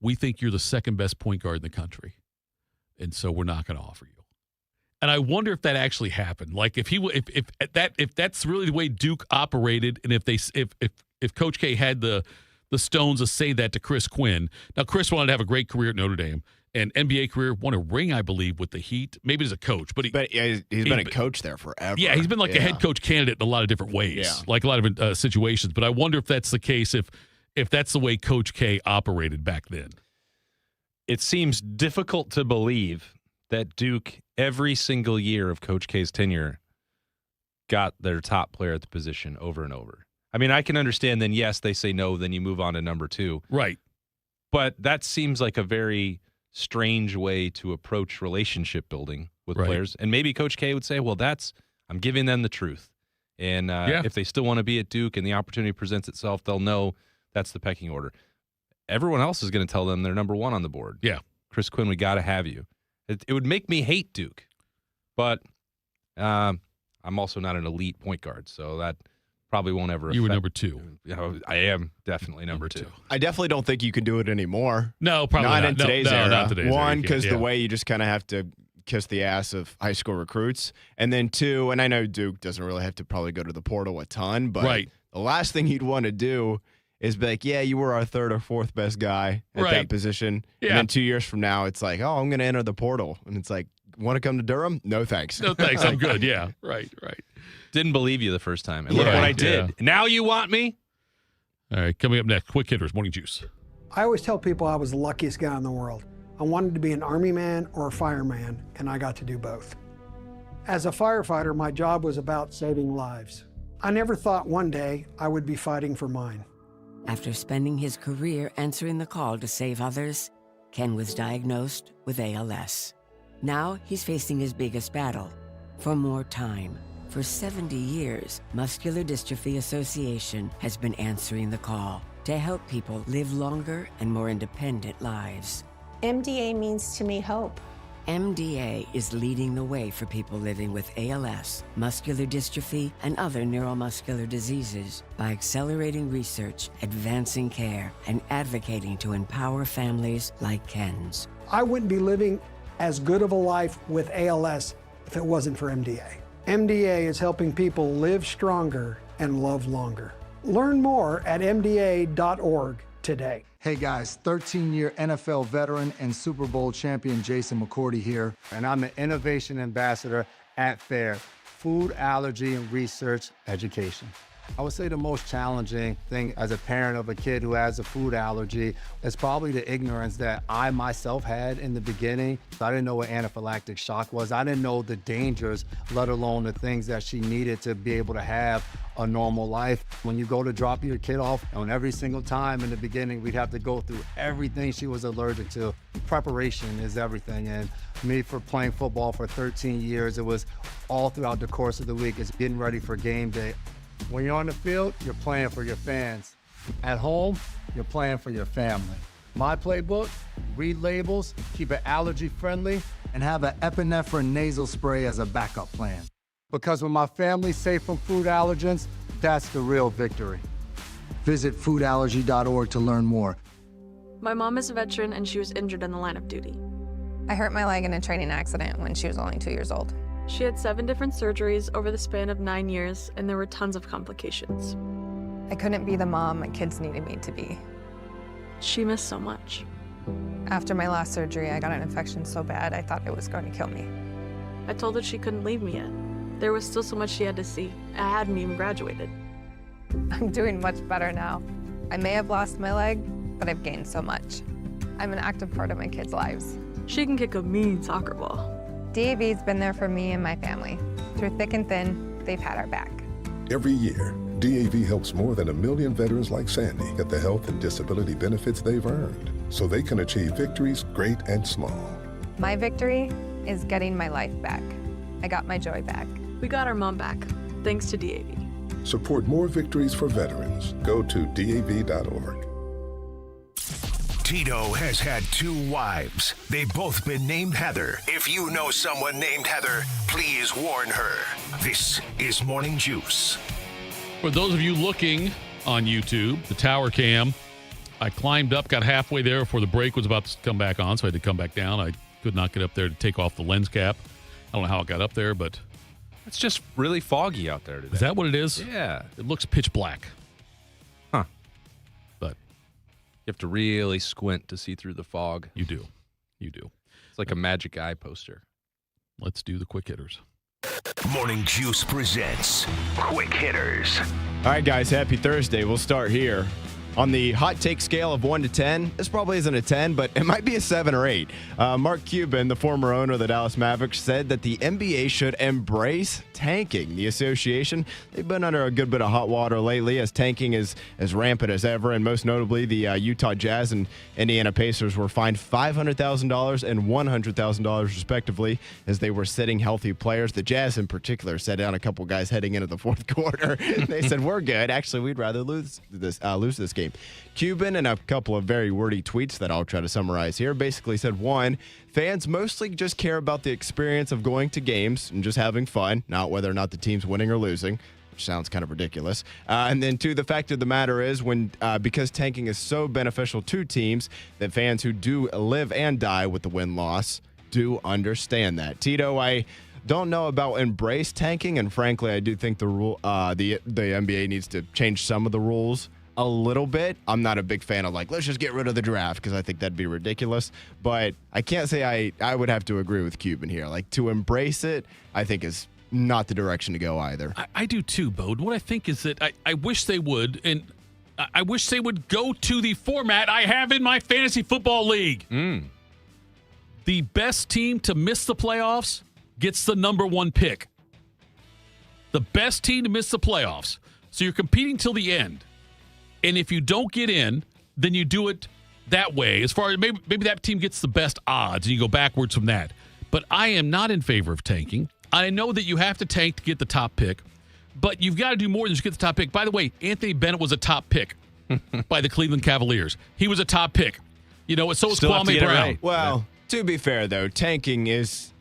We think you're the second best point guard in the country, and so we're not going to offer you. And I wonder if that actually happened. Like if that's really the way Duke operated, and if Coach K had the stones to say that to Chris Quinn. Now Chris wanted to have a great career at Notre Dame. An NBA career, won a ring, I believe, with the Heat. Maybe as a coach, but he's been a coach there forever. Yeah, he's been like a head coach candidate in a lot of different ways, like a lot of situations. But I wonder if that's the case, if that's the way Coach K operated back then. It seems difficult to believe that Duke, every single year of Coach K's tenure, got their top player at the position over and over. I mean, I can understand then, yes, they say no, then you move on to number 2. Right. But that seems like a very strange way to approach relationship building with players. And maybe Coach K would say, well, I'm giving them the truth. And if they still want to be at Duke and the opportunity presents itself, they'll know that's the pecking order. Everyone else is going to tell them they're number one on the board. Yeah. Chris Quinn, we got to have you. It would make me hate Duke. But I'm also not an elite point guard, so that probably won't ever affect. You were number 2. I am definitely number 2. I definitely don't think you can do it anymore. No, probably not. Not in today's era. Not today's One, era. because the way you just kind of have to kiss the ass of high school recruits. And then 2, and I know Duke doesn't really have to probably go to the portal a ton, but the last thing you'd want to do is be like, yeah, you were our 3rd or 4th best guy at that position. Yeah. And then 2 years from now, it's like, oh, I'm going to enter the portal. And it's like, want to come to Durham? No, thanks. No, thanks. I'm good. Yeah. Right. Didn't believe you the first time. And look what I did. Yeah. Now you want me? All right. Coming up next, Quick Hitters, Morning Juice. I always tell people I was the luckiest guy in the world. I wanted to be an Army man or a fireman, and I got to do both. As a firefighter, my job was about saving lives. I never thought one day I would be fighting for mine. After spending his career answering the call to save others, Ken was diagnosed with ALS. Now he's facing his biggest battle, for more time. For 70 years, Muscular Dystrophy Association has been answering the call to help people live longer and more independent lives. MDA means to me hope. MDA is leading the way for people living with ALS, muscular dystrophy, and other neuromuscular diseases by accelerating research, advancing care, and advocating to empower families like Ken's. I wouldn't be living as good of a life with ALS if it wasn't for MDA. MDA is helping people live stronger and love longer. Learn more at mda.org today. Hey guys, 13-year NFL veteran and Super Bowl champion Jason McCourty here, and I'm the Innovation Ambassador at FAIR, Food Allergy and Research Education. I would say the most challenging thing as a parent of a kid who has a food allergy is probably the ignorance that I myself had in the beginning. I didn't know what anaphylactic shock was. I didn't know the dangers, let alone the things that she needed to be able to have a normal life. When you go to drop your kid off, and every single time in the beginning, we'd have to go through everything she was allergic to. Preparation is everything. And me, for playing football for 13 years, it was all throughout the course of the week. It's getting ready for game day. When you're on the field, you're playing for your fans. At home, you're playing for your family. My playbook, read labels, keep it allergy friendly, and have an epinephrine nasal spray as a backup plan. Because when my family's safe from food allergens, that's the real victory. Visit foodallergy.org to learn more. My mom is a veteran and she was injured in the line of duty. I hurt my leg in a training accident when she was only 2 years old. She had 7 different surgeries over the span of 9 years, and there were tons of complications. I couldn't be the mom my kids needed me to be. She missed so much. After my last surgery, I got an infection so bad I thought it was going to kill me. I told her she couldn't leave me yet. There was still so much she had to see. I hadn't even graduated. I'm doing much better now. I may have lost my leg, but I've gained so much. I'm an active part of my kids' lives. She can kick a mean soccer ball. DAV's been there for me and my family. Through thick and thin, they've had our back. Every year, DAV helps more than 1 million veterans like Sandy get the health and disability benefits they've earned, so they can achieve victories great and small. My victory is getting my life back. I got my joy back. We got our mom back, thanks to DAV. Support more victories for veterans. Go to DAV.org. Tito has had 2 wives. They've both been named Heather. If you know someone named Heather, please warn her. This is Morning Juice. For those of you looking on YouTube, the tower cam, I climbed up, got halfway there before the break was about to come back on, so I had to come back down. I could not get up there to take off the lens cap. I don't know how it got up there, but... It's just really foggy out there today. Is that what it is? Yeah. It looks pitch black. Huh. But you have to really squint to see through the fog. You do. You do. It's like a magic eye poster. Let's do the quick hitters. Morning Juice presents Quick Hitters. All right, guys, happy Thursday. We'll start here. On the hot take scale of 1 to 10, this probably isn't a 10, but it might be a 7 or 8. Mark Cuban, the former owner of the Dallas Mavericks, said that the NBA should embrace tanking. The association, they've been under a good bit of hot water lately as tanking is as rampant as ever, and most notably the Utah Jazz and Indiana Pacers were fined $500,000 and $100,000 respectively as they were sitting healthy players. The Jazz in particular sat down a couple guys heading into the fourth quarter. They said, we're good. Actually, we'd rather lose this game. Cuban, in a couple of very wordy tweets that I'll try to summarize here, basically said, 1, fans mostly just care about the experience of going to games and just having fun, not whether or not the team's winning or losing, which sounds kind of ridiculous. And then 2, the fact of the matter is because tanking is so beneficial to teams that fans who do live and die with the win-loss do understand that. Tito, I don't know about embrace tanking, and frankly, I do think the NBA needs to change some of the rules a little bit. I'm not a big fan of let's just get rid of the draft because I think that'd be ridiculous. But I can't say I would have to agree with Cuban here. To embrace it, I think is not the direction to go either. I do too, Bode. What I think is that I wish they would, and I wish they would go to the format I have in my fantasy football league. The best team to miss the playoffs gets the number 1 pick. The best team to miss the playoffs. So you're competing till the end. And if you don't get in, then you do it that way. As far as maybe that team gets the best odds, and you go backwards from that. But I am not in favor of tanking. I know that you have to tank to get the top pick, but you've got to do more than just get the top pick. By the way, Anthony Bennett was a top pick by the Cleveland Cavaliers. He was a top pick. So is Kwame Brown. Right. Well, to be fair, though, tanking is...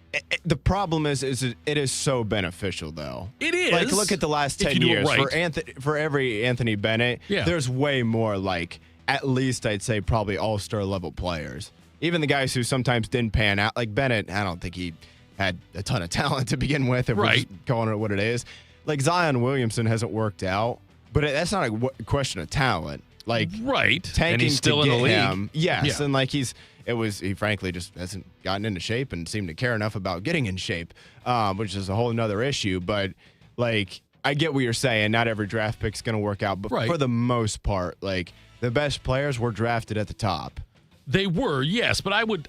the problem is it is so beneficial, though. It is. Look at the last 10 years. Right. For every Anthony Bennett, there's way more, at least I'd say probably all-star level players. Even the guys who sometimes didn't pan out. Like Bennett, I don't think he had a ton of talent to begin with, if we're just calling it what it is. Zion Williamson hasn't worked out, but that's not a question of talent. Tanking and he's still in the league. Him, yes, and he frankly just hasn't gotten into shape and seemed to care enough about getting in shape, which is a whole nother issue. But I get what you're saying. Not every draft pick's going to work out, but for the most part, the best players were drafted at the top. They were, yes, but I would,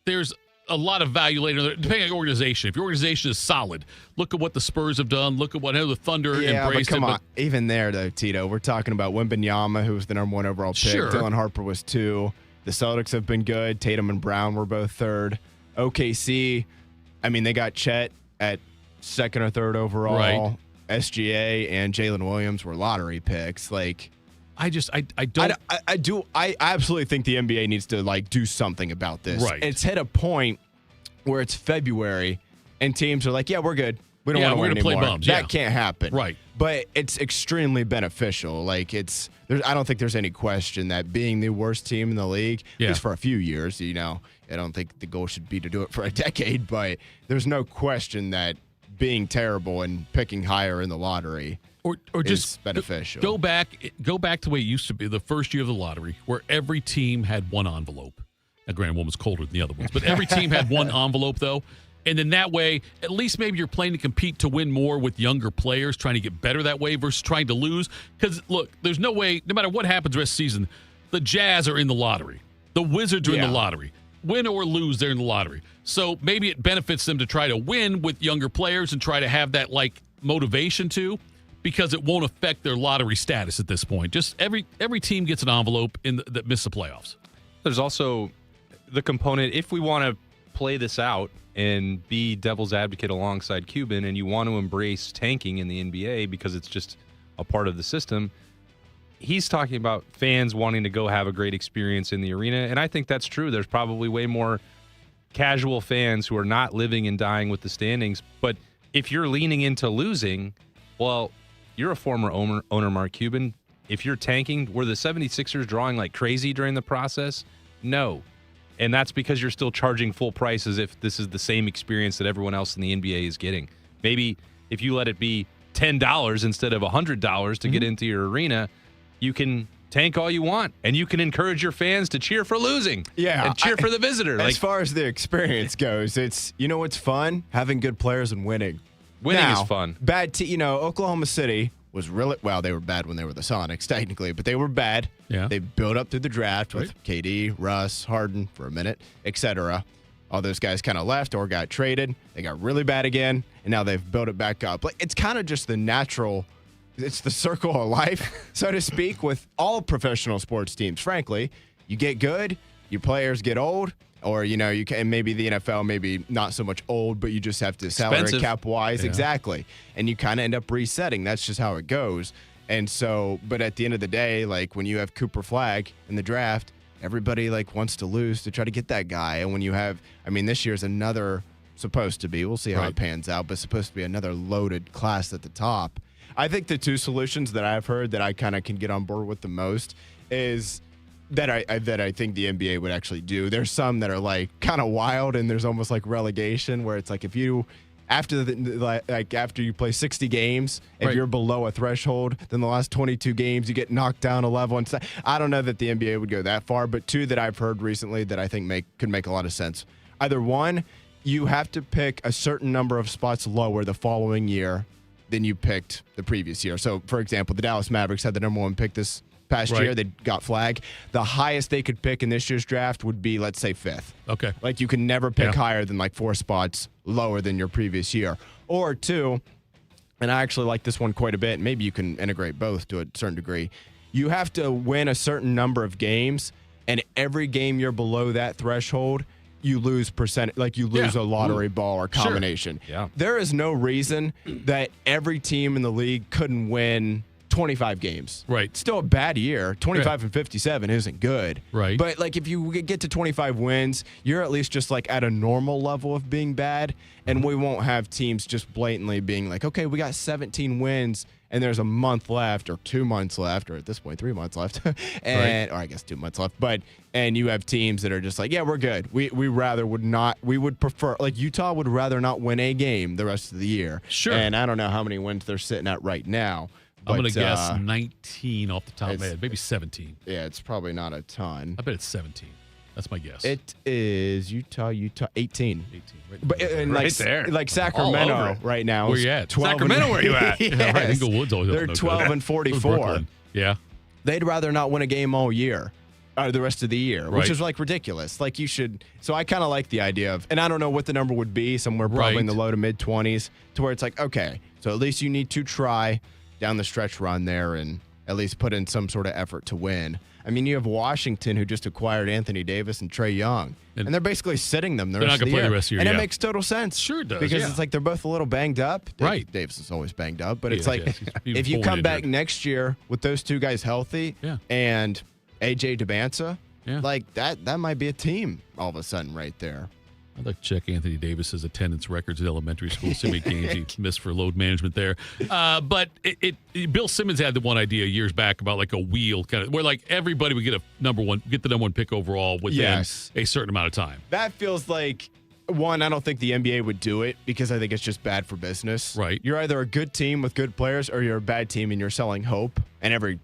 there's a lot of value later, depending on the organization. If your organization is solid, look at what the Spurs have done. Look at what the Thunder embraced. But come on. Even there, though, Tito, we're talking about Wembanyama, who was the number 1 overall pick. Sure. Dylan Harper was 2. The Celtics have been good. Tatum and Brown were both 3rd. OKC, they got Chet at 2nd or 3rd overall. Right. SGA and Jalen Williams were lottery picks. I absolutely think the NBA needs to do something about this. Right. It's hit a point where it's February and teams are yeah, we're good. We don't want to win anymore. Play bums. That can't happen. Right. But it's extremely beneficial. I don't think there's any question that being the worst team in the league, at least for a few years, I don't think the goal should be to do it for a decade, but there's no question that being terrible and picking higher in the lottery or just beneficial. Go back to the way it used to be the first year of the lottery, where every team had 1 envelope. Now, granted, one was colder than the other ones, but every team had 1 envelope, though. And then that way, at least maybe you're playing to compete to win more with younger players, trying to get better that way versus trying to lose. Because, look, there's no way, no matter what happens the rest of the season, the Jazz are in the lottery. The Wizards are in the lottery. Win or lose, they're in the lottery. So maybe it benefits them to try to win with younger players and try to have that, motivation too, because it won't affect their lottery status at this point. Just every team gets an envelope that miss the playoffs. There's also the component, if we want to play this out and be devil's advocate alongside Cuban, and you want to embrace tanking in the NBA because it's just a part of the system, he's talking about fans wanting to go have a great experience in the arena, and I think that's true. There's probably way more casual fans who are not living and dying with the standings, but if you're leaning into losing, well, you're a former owner, Mark Cuban. If you're tanking, were the 76ers drawing like crazy during the process? No. And that's because you're still charging full price as if this is the same experience that everyone else in the NBA is getting. Maybe if you let it be $10 instead of $100 to get into your arena, you can tank all you want, and you can encourage your fans to cheer for losing. Yeah. And cheer for the visitor. As far as the experience goes, it's, what's fun? Having good players and winning. Winning is fun. Oklahoma City was really well. They were bad when they were the Sonics, technically, but they were bad. Yeah. They built up through the draft with KD, Russ, Harden for a minute, etc. All those guys kind of left or got traded. They got really bad again, and now they've built it back up. Like, it's kind of just the natural. It's the circle of life, so to speak, with all professional sports teams. Frankly, you get good, your players get old, or you can maybe the NFL, maybe not so much old, but you just have to salary cap wise, exactly, and you kind of end up resetting. That's just how it goes. And so, but at the end of the day, like when you have Cooper Flagg in the draft, everybody like wants to lose to try to get that guy. And when you have, this year's another supposed to be. We'll see how it pans out, but supposed to be another loaded class at the top. I think the two solutions that I've heard that I kind of can get on board with the most is that I think the NBA would actually do. There's some that are like kind of wild, and there's almost like relegation where it's like if you after you play 60 games, if you're below a threshold, then the last 22 games you get knocked down a level. And I don't know that the NBA would go that far, but two that I've heard recently that I think could make a lot of sense. Either one, you have to pick a certain number of spots lower the following year than you picked the previous year. So, for example, the Dallas Mavericks had the number one pick this past year. They got Flagg. The highest they could pick in this year's draft would be, let's say, 5th. Okay. Like, you can never pick higher than, like, 4 spots lower than your previous year. Or 2, and I actually like this one quite a bit. Maybe you can integrate both to a certain degree. You have to win a certain number of games, and every game you're below that threshold, you lose a lottery ball or combination. Sure. Yeah. There is no reason that every team in the league couldn't win 25 games. Right. Still a bad year. 25 and 57 isn't good. Right. But like if you get to 25 wins, you're at least just like at a normal level of being bad, and we won't have teams just blatantly being like, okay, we got 17 wins and there's a month left or 2 months left, or at this point 3 months left, and or I guess 2 months left. And you have teams that are just like, yeah, we're good. We would prefer, like Utah would rather not win a game the rest of the year. Sure. And I don't know how many wins they're sitting at right now. I'm going to guess 19 off the top of my head, maybe 17. Yeah, it's probably not a ton. I bet it's 17. That's my guess. It is Utah 18. 18. But and right there. Like Sacramento right now. Where you at? 12 Sacramento, where you at? Yes. Yeah, right. Inglewood's always They're 12 and 44. Yeah. They'd rather not win a game all year. The rest of the year, which Right. is like ridiculous. Like you should. So I kind of like the idea of, and I don't know what the number would be, somewhere probably in the low to mid 20s, to where it's like, okay, so at least you need to try down the stretch run there and at least put in some sort of effort to win. I mean, you have Washington, who just acquired Anthony Davis and Trae Young, and they're basically sitting them the rest of the year. And it makes total sense. Sure it does. Because it's like they're both a little banged up. Right. Davis is always banged up, but He it's is, like yes. He's if you pulling come into back it. next year with those two guys healthy and AJ Debanza, like that might be a team all of a sudden right there. I'd like to check Anthony Davis's attendance records at elementary school. See how many games he missed for load management there. But Bill Simmons had the one idea years back about like a wheel kind of where like everybody would get the number one pick overall within a certain amount of time. That feels like one. I don't think the NBA would do it because I think it's just bad for business. Right. You're either a good team with good players or you're a bad team and you're selling hope. And every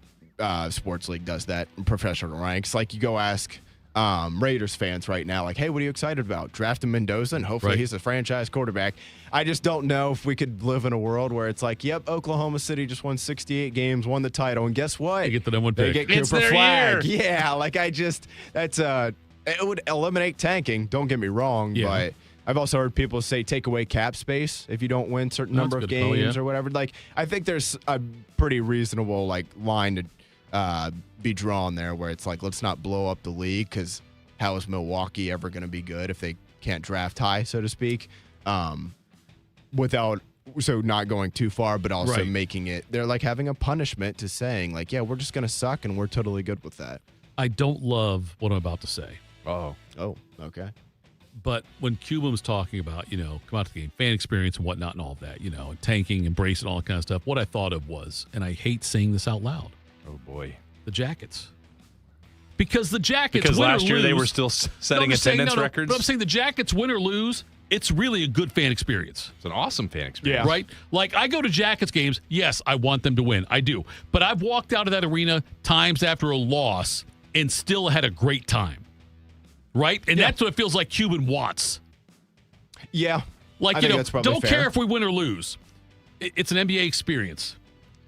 sports league does that in professional ranks. Like you go ask Raiders fans right now, like, hey, what are you excited about? Drafting Mendoza and hopefully he's a franchise quarterback. I just don't know if we could live in a world where it's like, yep, Oklahoma City just won 68 games, won the title, and guess what? You get the number one They pick. get It's Cooper their Flagg. year. Yeah, like it would eliminate tanking. Don't get me wrong, but I've also heard people say take away cap space if you don't win certain number of games or whatever. Like I think there's a pretty reasonable like line to be drawn there where it's like, let's not blow up the league because how is Milwaukee ever going to be good if they can't draft high, so to speak, without not going too far, but also making it, they're like having a punishment to saying like, yeah, we're just going to suck and we're totally good with that. I don't love what I'm about to say. Oh, okay. But when Cuban was talking about, come out to the game, fan experience and whatnot and all of that, and tanking, embrace and all that kind of stuff, what I thought of was, and I hate saying this out loud. Oh, boy. The Jackets. Because the Jackets, because win or last year lose, they were still setting attendance records. But I'm saying the Jackets, win or lose, it's really a good fan experience. It's an awesome fan experience. Right? Like, I go to Jackets games. Yes, I want them to win. I do. But I've walked out of that arena times after a loss and still had a great time. Right? And that's what it feels like Cuban wants. Yeah. Like, I think that's probably don't fair. care if we win or lose. It's an NBA experience.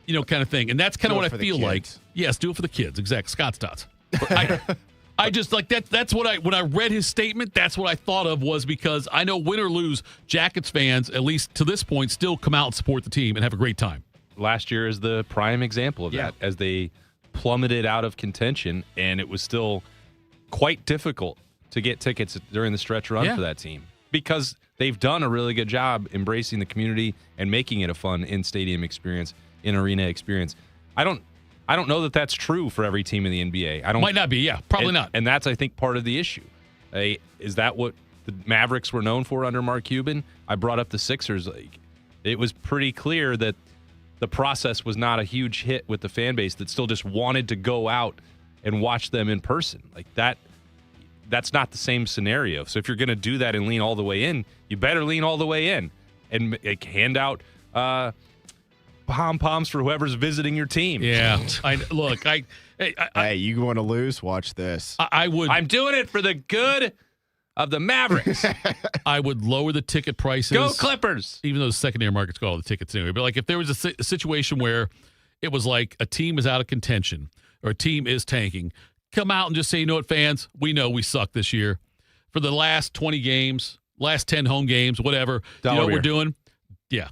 kind of thing. And that's kind of what I feel like. Yes, do it for the kids. Exactly. Scott's dots. I just like that. That's what when I read his statement, that's what I thought of, was because I know win or lose, Jackets fans, at least to this point, still come out and support the team and have a great time. Last year is the prime example of that, as they plummeted out of contention, and it was still quite difficult to get tickets during the stretch run for that team, because they've done a really good job embracing the community and making it a fun in-stadium experience, in-arena experience. I don't know that that's true for every team in the NBA. Might not be, probably not. And that's, I think, part of the issue. Is that what the Mavericks were known for under Mark Cuban? I brought up the Sixers. It was pretty clear that the process was not a huge hit with the fan base that still just wanted to go out and watch them in person. Like that's not the same scenario. So if you're going to do that and lean all the way in, you better lean all the way in and hand out pom-poms for whoever's visiting your team. Yeah. Hey, you want to lose? Watch this. I'm doing it for the good of the Mavericks. I would lower the ticket prices. Go Clippers! Even though the secondary market's got all the tickets anyway. But like if there was a situation where it was like a team is out of contention or a team is tanking, come out and just say, you know what, fans, we know we suck this year. For the last 20 games, last 10 home games, whatever, you know what we're doing? Yeah.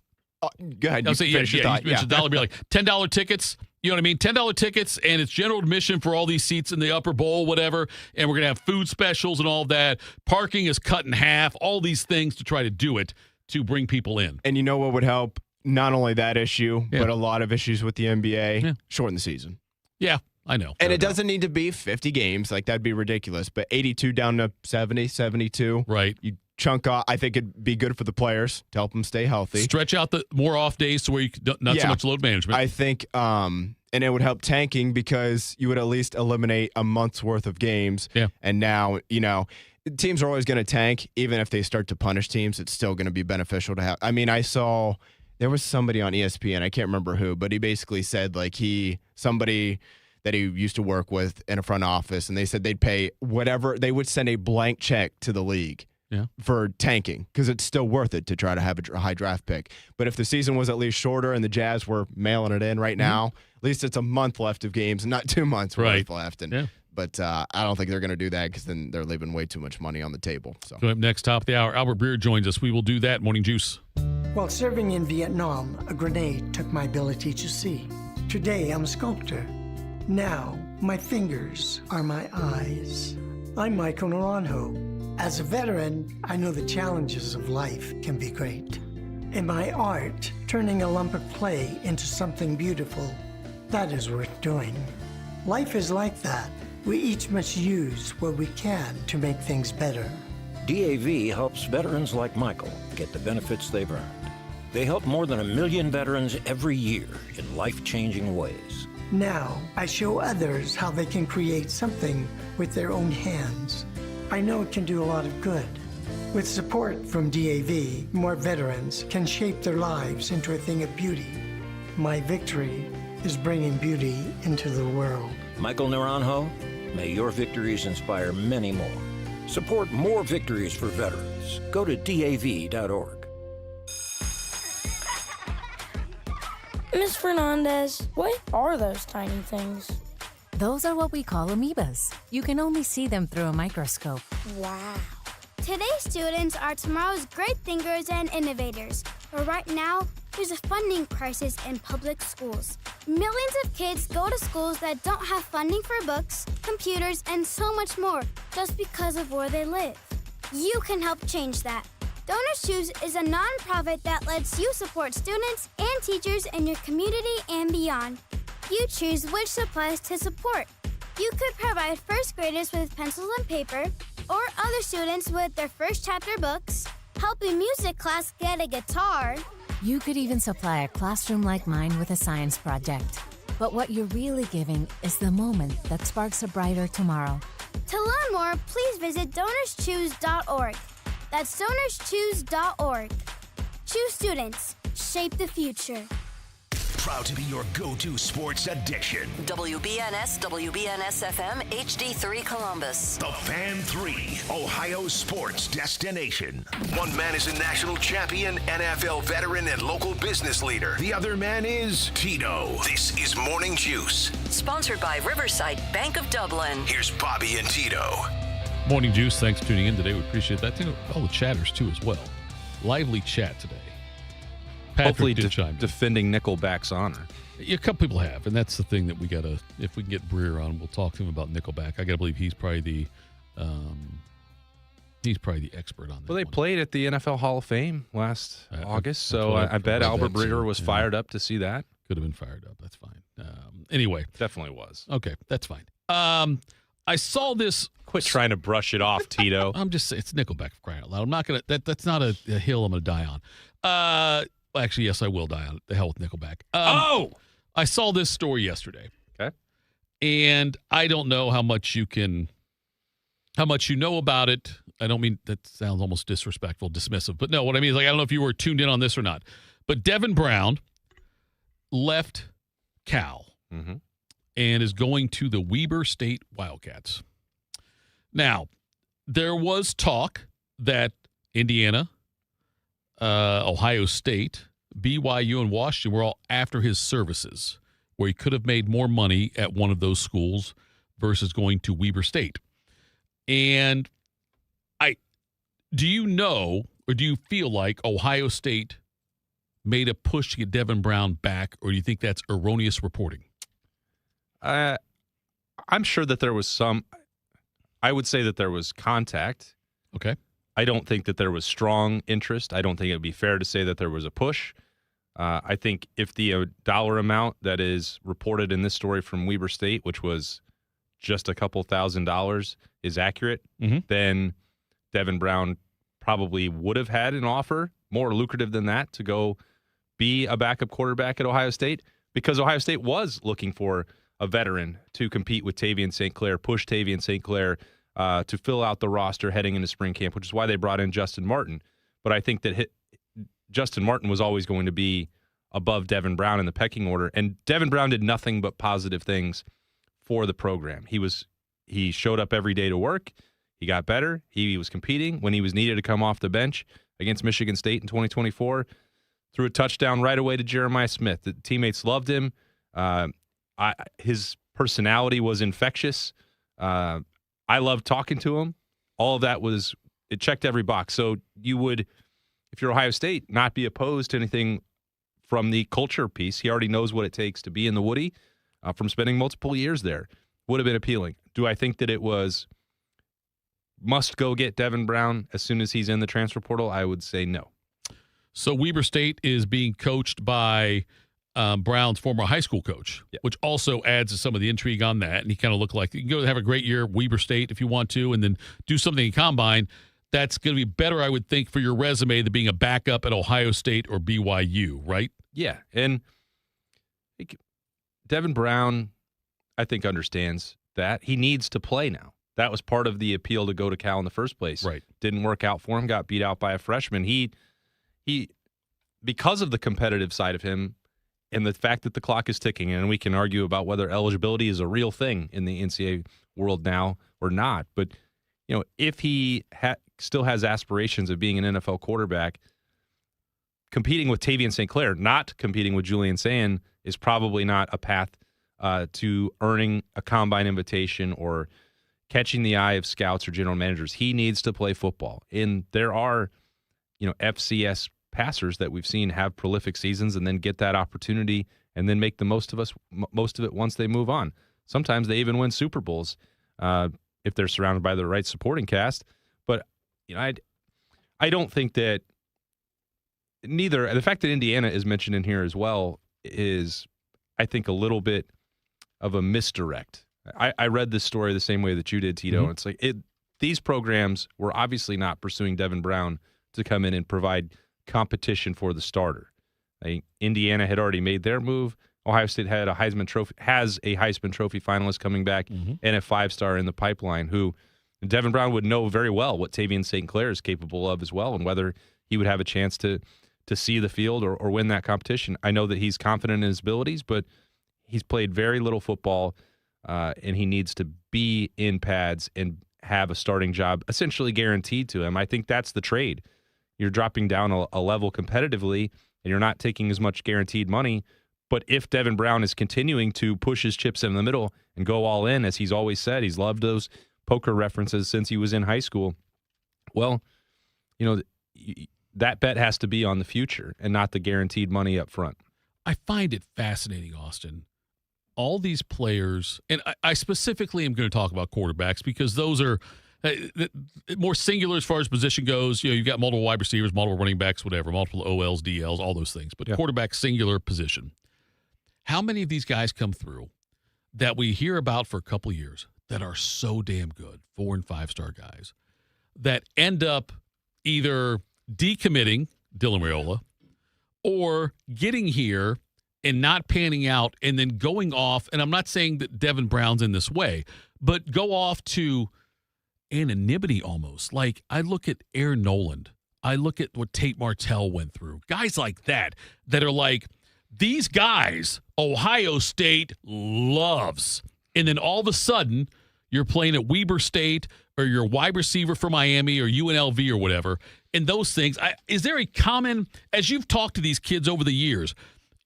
Go ahead. You mentioned dollar beer, like $10 tickets. You know what I mean? $10 tickets, and it's general admission for all these seats in the upper bowl, whatever. And we're going to have food specials and all of that. Parking is cut in half. All these things to try to do it to bring people in. And you know what would help? Not only that issue, but a lot of issues with the NBA. Yeah. Shorten the season. Yeah, I know. And it doesn't need to be 50 games. Like, that'd be ridiculous. But 82 down to 70, 72. Right. You chunk off. I think it'd be good for the players to help them stay healthy. Stretch out the more off days to where you not so much load management. I think, and it would help tanking because you would at least eliminate a month's worth of games. Yeah. And now, teams are always going to tank. Even if they start to punish teams, it's still going to be beneficial to have. I mean, I saw there was somebody on ESPN, I can't remember who, but he basically said like somebody that he used to work with in a front office, and they said they'd pay whatever, they would send a blank check to the league. Yeah. For tanking, because it's still worth it to try to have a high draft pick. But if the season was at least shorter and the Jazz were mailing it in right now, at least it's a month left of games and not 2 months worth left. But I don't think they're going to do that because then they're leaving way too much money on the table. So up next, top of the hour, Albert Breer joins us. We will do that. Morning Juice. While serving in Vietnam, a grenade took my ability to see. Today, I'm a sculptor. Now, my fingers are my eyes. I'm Michael Naranjo. As a veteran, I know the challenges of life can be great. In my art, turning a lump of clay into something beautiful, that is worth doing. Life is like that. We each must use what we can to make things better. DAV helps veterans like Michael get the benefits they've earned. They help more than 1 million veterans every year in life-changing ways. Now, I show others how they can create something with their own hands. I know it can do a lot of good. With support from DAV, more veterans can shape their lives into a thing of beauty. My victory is bringing beauty into the world. Michael Naranjo, may your victories inspire many more. Support more victories for veterans. Go to DAV.org. Miss Fernandez, what are those tiny things? Those are what we call amoebas. You can only see them through a microscope. Wow. Today's students are tomorrow's great thinkers and innovators. But right now, there's a funding crisis in public schools. Millions of kids go to schools that don't have funding for books, computers, and so much more just because of where they live. You can help change that. Donors Choose is a nonprofit that lets you support students and teachers in your community and beyond. You choose which supplies to support. You could provide first graders with pencils and paper, or other students with their first chapter books, help a music class get a guitar. You could even supply a classroom like mine with a science project. But what you're really giving is the moment that sparks a brighter tomorrow. To learn more, please visit DonorsChoose.org. That's DonorsChoose.org. Choose students. Shape the future. Proud to be your go-to sports addiction. WBNS, WBNS FM, HD3 Columbus. The Fan 3, Ohio sports destination. One man is a national champion, NFL veteran, and local business leader. The other man is Tito. This is Morning Juice. Sponsored by Riverside Bank of Dublin. Here's Bobby and Tito. Morning Juice, thanks for tuning in today. We appreciate that. All the chatters, too, as well. Lively chat today. Hopefully defending Nickelback's honor. A couple people have, and that's the thing that we got to, if we can get Breer on, we'll talk to him about Nickelback. I got to believe he's probably the expert on that. Well, they played at the NFL Hall of Fame last August, so I bet Albert Breer was fired up to see that. Could have been fired up. That's fine. Anyway. Definitely was. Okay, that's fine. I saw this. Quit trying to brush it off, Tito. I'm just saying, it's Nickelback for crying out loud. I'm not going to, that's not a hill I'm going to die on. Actually, yes, I will die on it. The hell with Nickelback. I saw this story yesterday. Okay. And I don't know how much you know about it. I don't mean, that sounds almost disrespectful, dismissive. But no, what I mean is, like, I don't know if you were tuned in on this or not. But Devin Brown left Cal and is going to the Weber State Wildcats. Now, there was talk that Indiana, Ohio State, BYU, and Washington were all after his services, where he could have made more money at one of those schools versus going to Weber State. And do you know, or do you feel like Ohio State made a push to get Devin Brown back, or do you think that's erroneous reporting? I'm sure that there was I would say that there was contact. Okay. I don't think that there was strong interest. I don't think it would be fair to say that there was a push. I think if the dollar amount that is reported in this story from Weber State, which was just a couple $1,000s, is accurate, then Devin Brown probably would have had an offer more lucrative than that to go be a backup quarterback at Ohio State, because Ohio State was looking for a veteran to compete with Tavian St. Clair, push Tavian St. Clair to fill out the roster heading into spring camp, which is why they brought in Justin Martin. But I think that Justin Martin was always going to be above Devin Brown in the pecking order, and Devin Brown did nothing but positive things for the program. He showed up every day to work. He got better. He was competing when he was needed to come off the bench against Michigan State in 2024. Threw a touchdown right away to Jeremiah Smith. The teammates loved him. His personality was infectious. I loved talking to him. All of that it checked every box. So you would, if you're Ohio State, not be opposed to anything from the culture piece. He already knows what it takes to be in the Woody from spending multiple years there. Would have been appealing. Do I think that it was must go get Devin Brown as soon as he's in the transfer portal? I would say no. So Weber State is being coached by Brown's former high school coach, which also adds to some of the intrigue on that. And he kind of looked like you can go have a great year at Weber State if you want to, and then do something in Combine. That's going to be better, I would think, for your resume than being a backup at Ohio State or BYU, right? Yeah, and Devin Brown, I think, understands that. He needs to play now. That was part of the appeal to go to Cal in the first place. Right. Didn't work out for him, got beat out by a freshman. He because of the competitive side of him and the fact that the clock is ticking, and we can argue about whether eligibility is a real thing in the NCAA world now or not, but if he still has aspirations of being an NFL quarterback, competing with Tavian St. Clair, not competing with Julian Sand, is probably not a path to earning a combine invitation or catching the eye of scouts or general managers. He needs to play football. And there are, FCS passers that we've seen have prolific seasons and then get that opportunity and then make the most of it once they move on. Sometimes they even win Super Bowls if they're surrounded by the right supporting cast. But I don't think that the fact that Indiana is mentioned in here as well is, I think, a little bit of a misdirect. I read this story the same way that you did, Tito. It's like these programs were obviously not pursuing Devin Brown to come in and provide competition for the starter. Indiana had already made their move. Ohio State has a Heisman Trophy finalist coming back and a 5-star in the pipeline who Devin Brown would know very well what Tavian St. Clair is capable of as well, and whether he would have a chance to to see the field or win that competition. I know that he's confident in his abilities, but he's played very little football, and he needs to be in pads and have a starting job essentially guaranteed to him. I think that's the trade. You're dropping down a level competitively, and you're not taking as much guaranteed money. But if Devin Brown is continuing to push his chips in the middle and go all in, as he's always said, he's loved those poker references since he was in high school, well, that bet has to be on the future and not the guaranteed money up front. I find it fascinating, Austin. All these players, and I specifically am going to talk about quarterbacks because those are more singular as far as position goes. You've got multiple wide receivers, multiple running backs, whatever, multiple OLs, DLs, all those things. But quarterback, singular position. How many of these guys come through that we hear about for a couple of years that are so damn good, 4- and 5-star guys, that end up either decommitting, Dylan Raiola, or getting here and not panning out and then going off, and I'm not saying that Devin Brown's in this way, but go off to anonymity almost. Like, I look at Aaron Noland. I look at what Tate Martell went through. Guys like that are like, these guys Ohio State loves. And then all of a sudden, you're playing at Weber State or you're wide receiver for Miami or UNLV or whatever. And those things, is there a common, as you've talked to these kids over the years,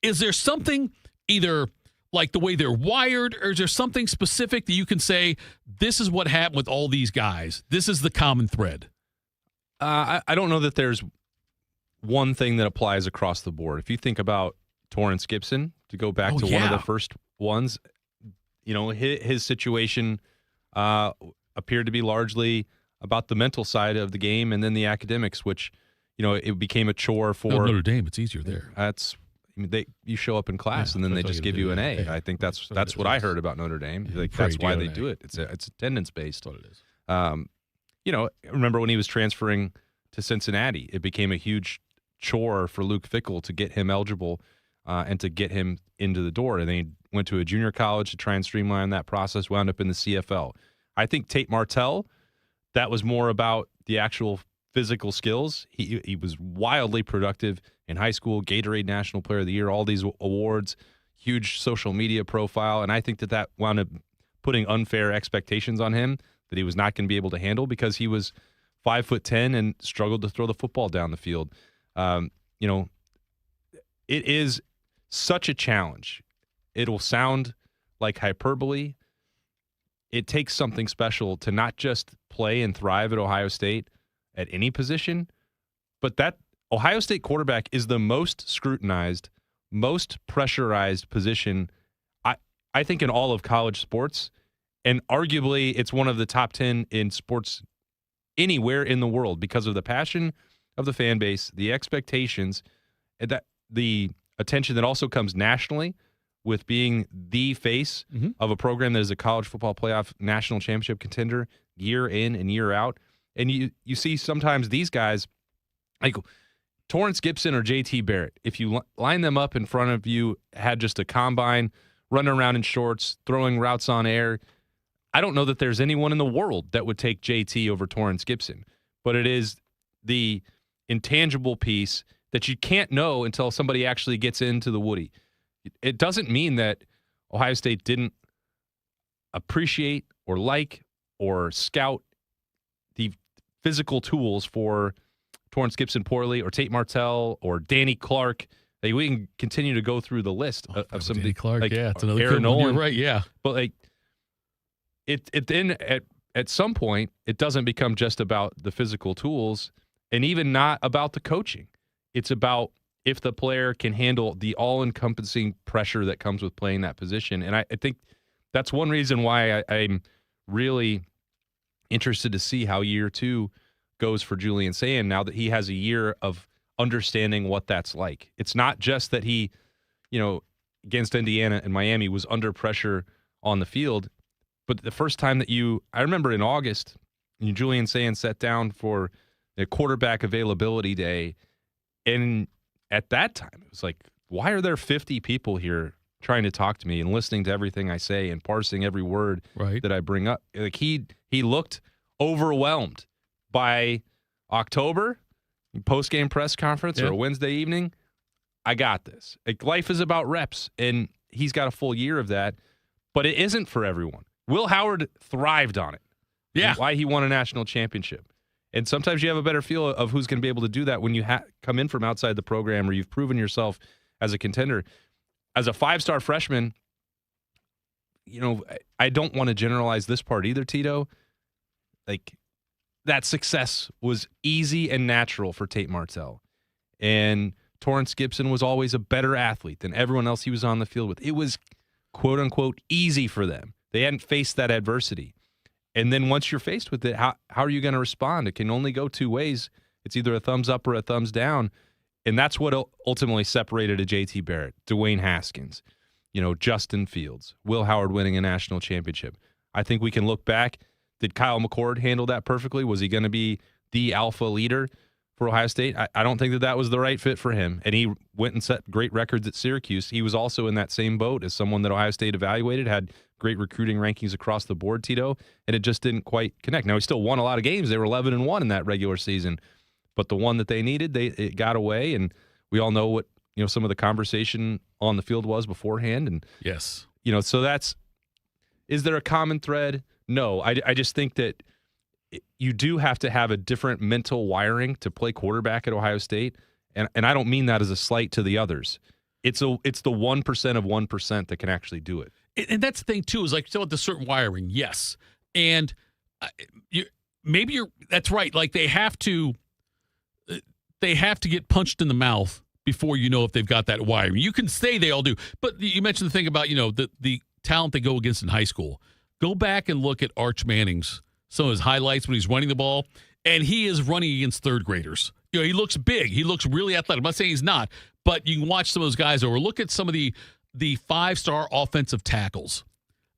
is there something either like the way they're wired, or is there something specific that you can say, this is what happened with all these guys? This is the common thread. I don't know that there's one thing that applies across the board. If you think about Torrance Gibson, to go back to one of the first ones, his situation appeared to be largely about the mental side of the game and then the academics, which, it became a chore for Notre Dame. It's easier there. You show up in class and then they just give you an A. I think that's what I heard about Notre Dame. That's why they do it. It's attendance based. That's what it is. Remember when he was transferring to Cincinnati, it became a huge chore for Luke Fickell to get him eligible and to get him into the door. And then he went to a junior college to try and streamline that process, wound up in the CFL. I think Tate Martell, that was more about the actual physical skills. He was wildly productive in high school, Gatorade National Player of the Year, all these awards, huge social media profile. And I think that wound up putting unfair expectations on him that he was not going to be able to handle because he was 5'10" and struggled to throw the football down the field. It is such a challenge. It'll sound like hyperbole. It takes something special to not just play and thrive at Ohio State at any position, but that Ohio State quarterback is the most scrutinized, most pressurized position, I think, in all of college sports. And arguably, it's one of the top 10 in sports anywhere in the world because of the passion of the fan base, the expectations, and that the attention that also comes nationally with being the face of a program that is a college football playoff national championship contender year in and year out. And you see sometimes these guys, like Torrance Gibson or JT Barrett, if you line them up in front of you, had just a combine, running around in shorts, throwing routes on air, I don't know that there's anyone in the world that would take JT over Torrance Gibson. But it is the intangible piece that you can't know until somebody actually gets into the Woody. It doesn't mean that Ohio State didn't appreciate or like or scout the physical tools for Torrance Gibson poorly, or Tate Martell, or Danny Clark. Like, we can continue to go through the list of some Danny Clark. like It's another Aaron good one. Nolan. You're right. Yeah, but like it then at some point it doesn't become just about the physical tools, and even not about the coaching. It's about if the player can handle the all-encompassing pressure that comes with playing that position. And I think that's one reason why I'm really interested to see how year 2 goes for Julian Sand now that he has a year of understanding what that's like. It's not just that he, against Indiana and Miami was under pressure on the field, but the first time that I remember in August, Julian Sand sat down for the quarterback availability day, and at that time, it was like, why are there 50 people here trying to talk to me and listening to everything I say and parsing every word that I bring up? Like he looked overwhelmed. By October, post-game press conference or a Wednesday evening, I got this. Like, life is about reps, and he's got a full year of that, but it isn't for everyone. Will Howard thrived on it. Yeah. Why he won a national championship. And sometimes you have a better feel of who's going to be able to do that when you come in from outside the program or you've proven yourself as a contender. As a 5-star freshman, I don't want to generalize this part either, Tito. Like, that success was easy and natural for Tate Martell. And Torrance Gibson was always a better athlete than everyone else he was on the field with. It was, quote unquote, easy for them. They hadn't faced that adversity. And then once you're faced with it, how are you going to respond? It can only go two ways. It's either a thumbs up or a thumbs down. And that's what ultimately separated a J.T. Barrett, Dwayne Haskins, Justin Fields, Will Howard winning a national championship. I think we can look back. Did Kyle McCord handle that perfectly? Was he going to be the alpha leader for Ohio State? I don't think that was the right fit for him. And he went and set great records at Syracuse. He was also in that same boat as someone that Ohio State evaluated, had great recruiting rankings across the board, Tito, and it just didn't quite connect. Now, he still won a lot of games. They were 11-1 in that regular season. But the one that they needed, it got away, and we all know what some of the conversation on the field was beforehand. And yes, so is there a common thread? No, I just think that you do have to have a different mental wiring to play quarterback at Ohio State, and I don't mean that as a slight to the others. It's the 1% of 1% that can actually do it. And that's the thing too, is like, so with the certain wiring, yes, and that's right. Like, they have to get punched in the mouth before you know if they've got that wiring. You can say they all do, but you mentioned the thing about the talent they go against in high school. Go back and look at Arch Manning's some of his highlights when he's running the ball, and he is running against third graders. He looks big. He looks really athletic. I'm not saying he's not, but you can watch some of those guys, or look at some of the 5-star offensive tackles,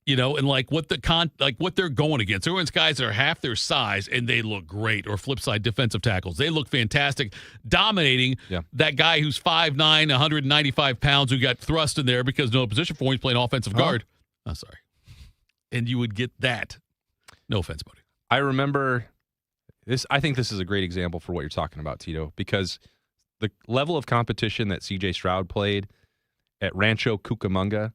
and like what they're going against. Everyone's guys that are half their size, and they look great. Or flip side, defensive tackles, they look fantastic, dominating that guy who's 5'9", 195 pounds, who got thrust in there because no position for him. He's playing offensive guard. Oh, sorry. And you would get that. No offense, buddy. I remember this. I think this is a great example for what you're talking about, Tito, because the level of competition that C.J. Stroud played at Rancho Cucamonga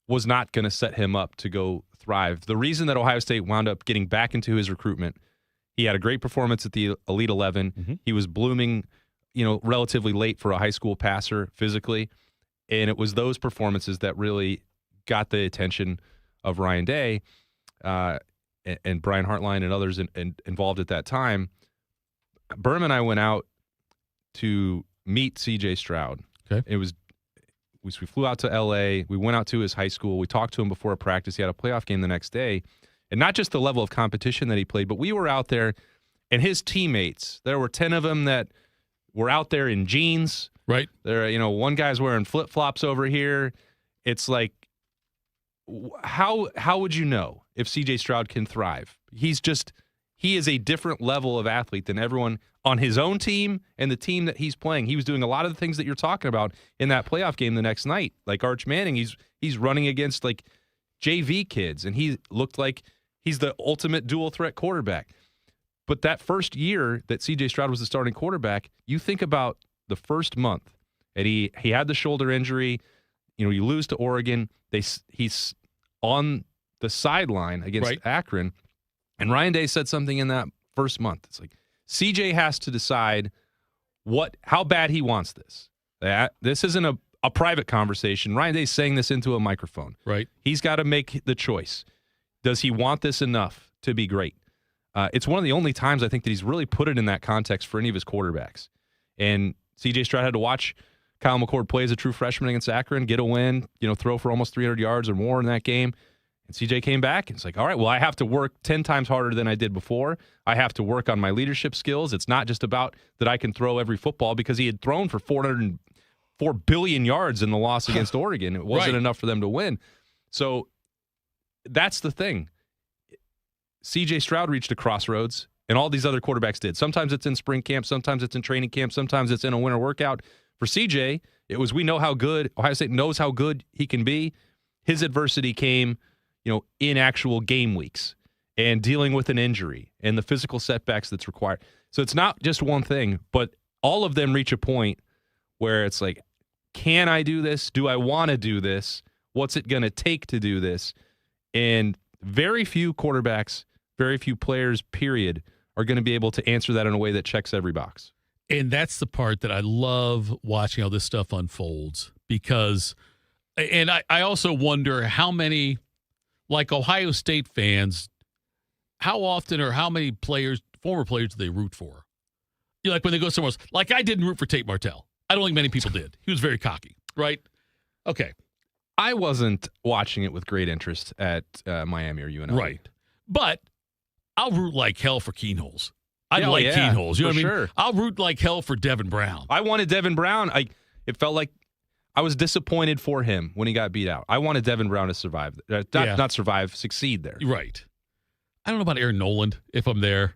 was not going to set him up to go thrive. The reason that Ohio State wound up getting back into his recruitment, he had a great performance at the Elite 11. Mm-hmm. He was blooming, relatively late for a high school passer physically, and it was those performances that really got the attention of Ryan Day and Brian Hartline and others involved at that time. Berman and I went out to meet C.J. Stroud. Okay. We flew out to L.A. We went out to his high school. We talked to him before a practice. He had a playoff game the next day. And not just the level of competition that he played, but we were out there, and his teammates, there were 10 of them that were out there in jeans. Right. There, one guy's wearing flip-flops over here. It's like, how would you know if C.J. Stroud can thrive? He is a different level of athlete than everyone on his own team and the team that he's playing. He was doing a lot of the things that you're talking about in that playoff game the next night. Like Arch Manning, he's running against like JV kids, and he looked like he's the ultimate dual threat quarterback. But that first year that C.J. Stroud was the starting quarterback, you think about the first month, and he had the shoulder injury. You lose to Oregon. He's on the sideline against Akron, and Ryan Day said something in that first month. It's like, CJ has to decide how bad he wants this. This isn't a private conversation. Ryan Day's saying this into a microphone. Right. He's got to make the choice. Does he want this enough to be great? It's one of the only times I think that he's really put it in that context for any of his quarterbacks. And C.J. Stroud had to watch Kyle McCord play as a true freshman against Akron, get a win, throw for almost 300 yards or more in that game. And CJ came back, and it's like, all right, well, I have to work 10 times harder than I did before. I have to work on my leadership skills. It's not just about that I can throw every football, because he had thrown for 404 billion yards in the loss against Oregon. It wasn't enough for them to win. So that's the thing. CJ Stroud reached a crossroads, and all these other quarterbacks did. Sometimes it's in spring camp. Sometimes it's in training camp. Sometimes it's in a winter workout. For CJ, it was, we know how good, Ohio State knows how good he can be. His adversity came, in actual game weeks. and dealing with an injury and the physical setbacks that's required. So it's not just one thing, but all of them reach a point where it's like, can I do this? Do I want to do this? What's it going to take to do this? And very few quarterbacks, very few players, period, are going to be able to answer that in a way that checks every box. And that's the part that I love watching how this stuff unfolds because, and I also wonder how many, like Ohio State fans, how often or how many players, former players, do they root for? Like when they go somewhere else. Like I didn't root for Tate Martell. I don't think many people did. He was very cocky, right? Okay. I wasn't watching it with great interest at Miami or UNLV. Right. But I'll root like hell for Keenholes. I like Keenholes. You know what I mean? Sure. I'll root like hell for Devin Brown. I wanted Devin Brown. It felt like I was disappointed for him when he got beat out. I wanted Devin Brown to survive. Not survive, succeed there. Right. I don't know about Aaron Noland if I'm there.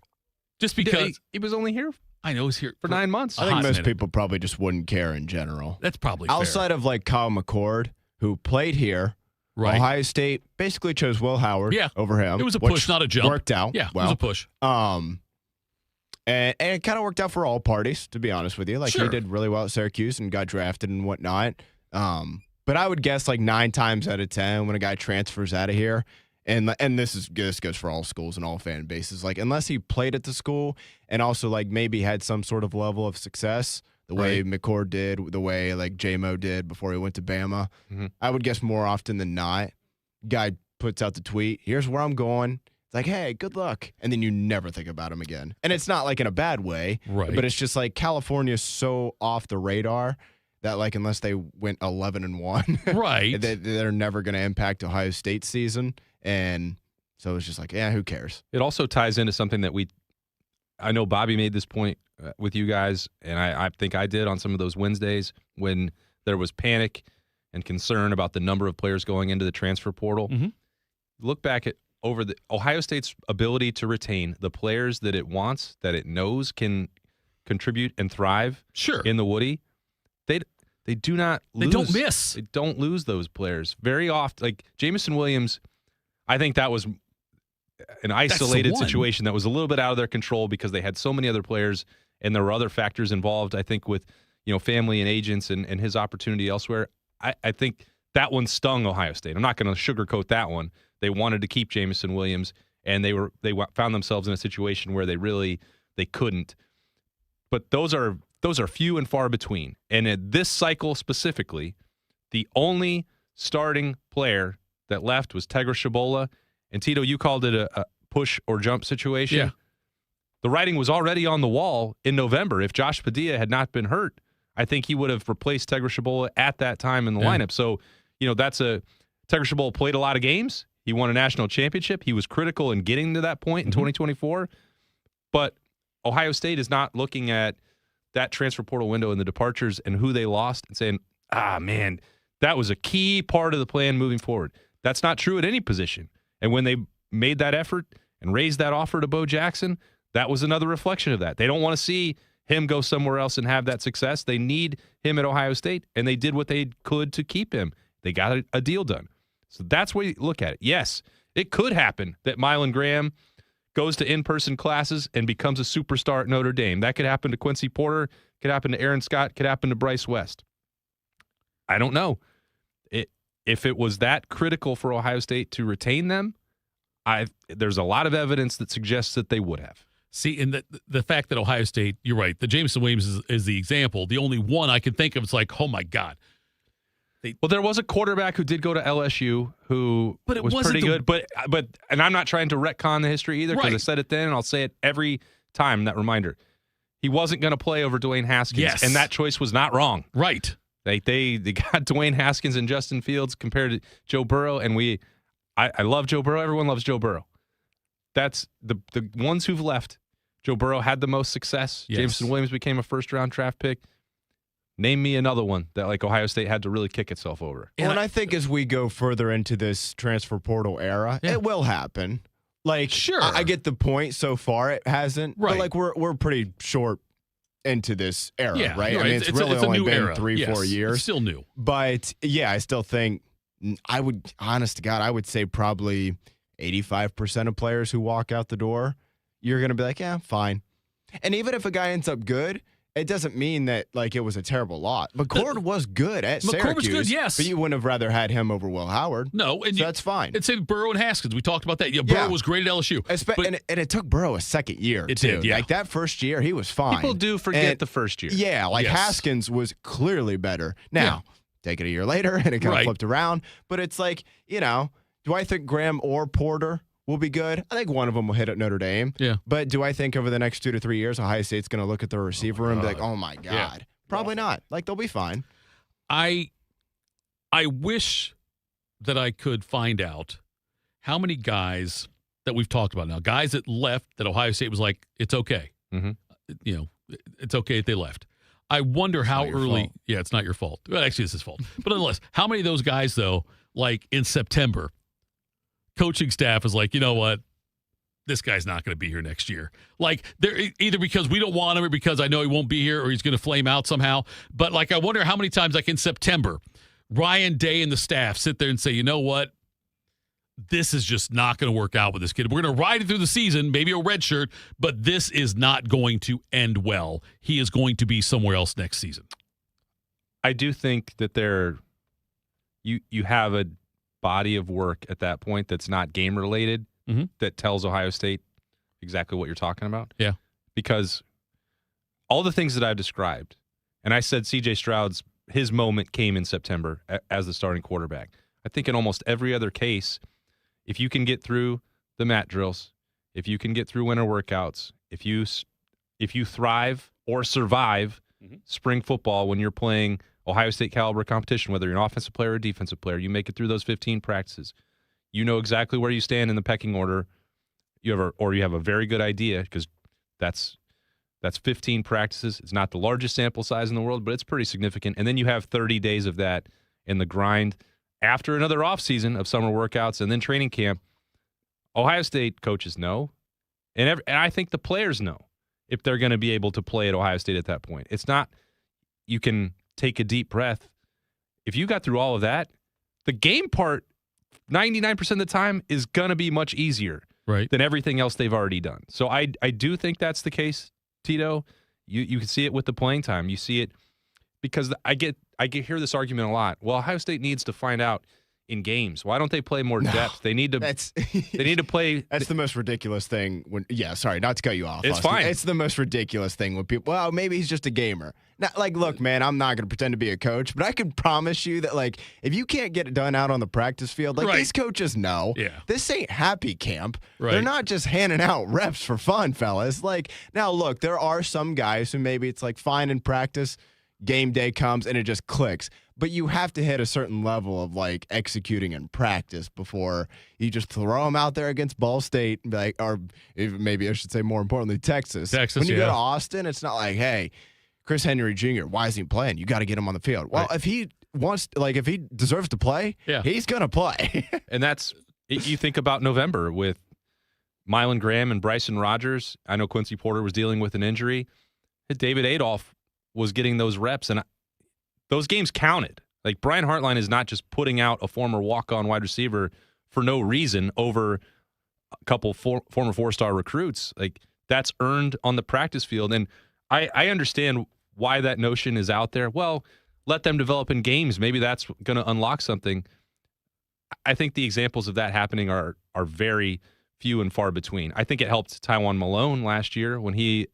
Just because. He was only here. I know he's here for 9 months. I think most people probably just wouldn't care in general. That's probably outside fair. of like Kyle McCord, who played here. Right. Ohio State basically chose Will Howard over him. It was a push, not a jump. Worked out. Yeah, well. It was a push. And it kind of worked out for all parties, to be honest with you. Like he did really well at Syracuse and got drafted and whatnot. But I would guess like 9 times out of 10 when a guy transfers out of here, and this goes for all schools and all fan bases. Like unless he played at the school and also like maybe had some sort of level of success, the way McCord did, the way like J-Mo did before he went to Bama, I would guess more often than not, guy puts out the tweet, here's where I'm going. It's like, hey, good luck. And then you never think about him again. And it's not like in a bad way, but it's just like California's so off the radar that like unless they went 11-1, right, they're never going to impact Ohio State's season. And so it's just like, yeah, who cares? It also ties into something that I know Bobby made this point with you guys, and I think I did on some of those Wednesdays when there was panic and concern about the number of players going into the transfer portal. Look back at over the Ohio State's ability to retain the players that it wants, that it knows can contribute and thrive in the Woody. They do not lose. They don't miss. They don't lose those players very often. Like Jamison Williams, I think that was an isolated situation that was a little bit out of their control because they had so many other players and there were other factors involved, I think, with family and agents and his opportunity elsewhere. I think that one stung Ohio State. I'm not going to sugarcoat that one. They wanted to keep Jamison Williams, and they found themselves in a situation where they couldn't. But those are few and far between. And in this cycle specifically, the only starting player that left was Tegra Shabola. And Tito, you called it a push or jump situation. Yeah. The writing was already on the wall in November. If Josh Padilla had not been hurt, I think he would have replaced Tegra Shabola at that time in the lineup. So, Tegra Shabola played a lot of games. He won a national championship. He was critical in getting to that point in 2024. But Ohio State is not looking at that transfer portal window and the departures and who they lost and saying, man, that was a key part of the plan moving forward. That's not true at any position. And when they made that effort and raised that offer to Bo Jackson, that was another reflection of that. They don't want to see him go somewhere else and have that success. They need him at Ohio State, and they did what they could to keep him. They got a deal done. So that's where you look at it. Yes, it could happen that Mylan Graham goes to in-person classes and becomes a superstar at Notre Dame. That could happen to Quincy Porter, could happen to Aaron Scott, could happen to Bryce West. I don't know. If it was that critical for Ohio State to retain them, there's a lot of evidence that suggests that they would have. See, and the fact that Ohio State, you're right, the Jamison Williams is the example. The only one I can think of is like, oh, my God. Well, there was a quarterback who did go to LSU who was pretty good. But and I'm not trying to retcon the history either because I said it then and I'll say it every time, that reminder. He wasn't going to play over Dwayne Haskins. Yes. And that choice was not wrong. Right. They got Dwayne Haskins and Justin Fields compared to Joe Burrow, and I love Joe Burrow. Everyone loves Joe Burrow. That's the ones who've left. Joe Burrow had the most success. Yes. Jameson Williams became a first-round draft pick. Name me another one that like Ohio State had to really kick itself over. Well, and I think as we go further into this transfer portal era, it will happen. Like, sure, I get the point. So far, it hasn't. Right. But like we're pretty short into this era, right? Right. I mean, it's really only been era. 3-4 years. It's still new. But yeah, I still think honest to God, I would say probably 85% of players who walk out the door, you're going to be like, yeah, fine. And even if a guy ends up good, it doesn't mean that like it was a terrible lot. McCord was good at Syracuse. McCord was good, yes. But you wouldn't have rather had him over Will Howard. No, and that's fine. And say Burrow and Haskins. We talked about that. Yeah, Burrow was great at LSU. And it took Burrow a second year, It too. did, yeah. Like that first year, he was fine. People do forget the first year. Yeah, like Yes. Haskins was clearly better. Now, take it a year later, and it kind of flipped around. But it's like, do I think Graham or Porter will be good? I think one of them will hit at Notre Dame. Yeah. But do I think over the next 2 to 3 years, Ohio State's going to look at their receiver room and be like, oh, my God. Yeah. Probably not. Like, they'll be fine. I wish that I could find out how many guys that we've talked about now, guys that left that Ohio State was like, it's okay. Mm-hmm. It's okay if they left. I wonder how early. fault. Yeah, it's not your fault. Well, actually, it's his fault. But nonetheless, how many of those guys, though, like in September, coaching staff is like, you know what? This guy's not going to be here next year. Like, they're either because we don't want him or because I know he won't be here or he's going to flame out somehow. But, like, I wonder how many times, like in September, Ryan Day and the staff sit there and say, you know what? This is just not going to work out with this kid. We're going to ride it through the season, maybe a red shirt, but this is not going to end well. He is going to be somewhere else next season. I do think that you have a body of work at that point that's not game related that tells Ohio State exactly what you're talking about. Yeah. Because all the things that I've described, and I said CJ Stroud's his moment came in September as the starting quarterback. I think in almost every other case, if you can get through the mat drills, if you can get through winter workouts, if you thrive or survive spring football when you're playing Ohio State caliber competition, whether you're an offensive player or a defensive player, you make it through those 15 practices. You know exactly where you stand in the pecking order. You have a very good idea because that's 15 practices. It's not the largest sample size in the world, but it's pretty significant. And then you have 30 days of that in the grind after another offseason of summer workouts and then training camp. Ohio State coaches know, and I think the players know if they're going to be able to play at Ohio State at that point. It's not you can take a deep breath. If you got through all of that, the game part 99% of the time is going to be much easier than everything else they've already done. So I do think that's the case, Tito. You can see it with the playing time. You see it because I hear this argument a lot. Well, Ohio State needs to find out in games. Why don't they play more depth? They need to. They need to play. That's the most ridiculous thing. Sorry, not to cut you off. It's Austin. fine. It's the most ridiculous thing when people. Well, maybe he's just a gamer. Not like, look, man, I'm not going to pretend to be a coach, but I can promise you that, like, if you can't get it done out on the practice field, like these coaches know, this ain't happy camp. They're not just handing out reps for fun, fellas. Like, now look, there are some guys who maybe it's like fine in practice, game day comes and it just clicks. But you have to hit a certain level of like executing in practice before you just throw them out there against Ball State, and be like, or even maybe I should say more importantly, Texas. When you go to Austin, it's not like, hey, Chris Henry Jr., why isn't he playing? You got to get him on the field. Well, if he wants, like, if he deserves to play, he's going to play. And that's, you think about November with Mylan Graham and Bryson Rogers. I know Quincy Porter was dealing with an injury. David Adolph was getting those reps, and those games counted. Like, Brian Hartline is not just putting out a former walk-on wide receiver for no reason over a couple former four-star recruits. Like, that's earned on the practice field. And I understand why that notion is out there. Well, let them develop in games. Maybe that's going to unlock something. I think the examples of that happening are very few and far between. I think it helped Tywan Malone last year when he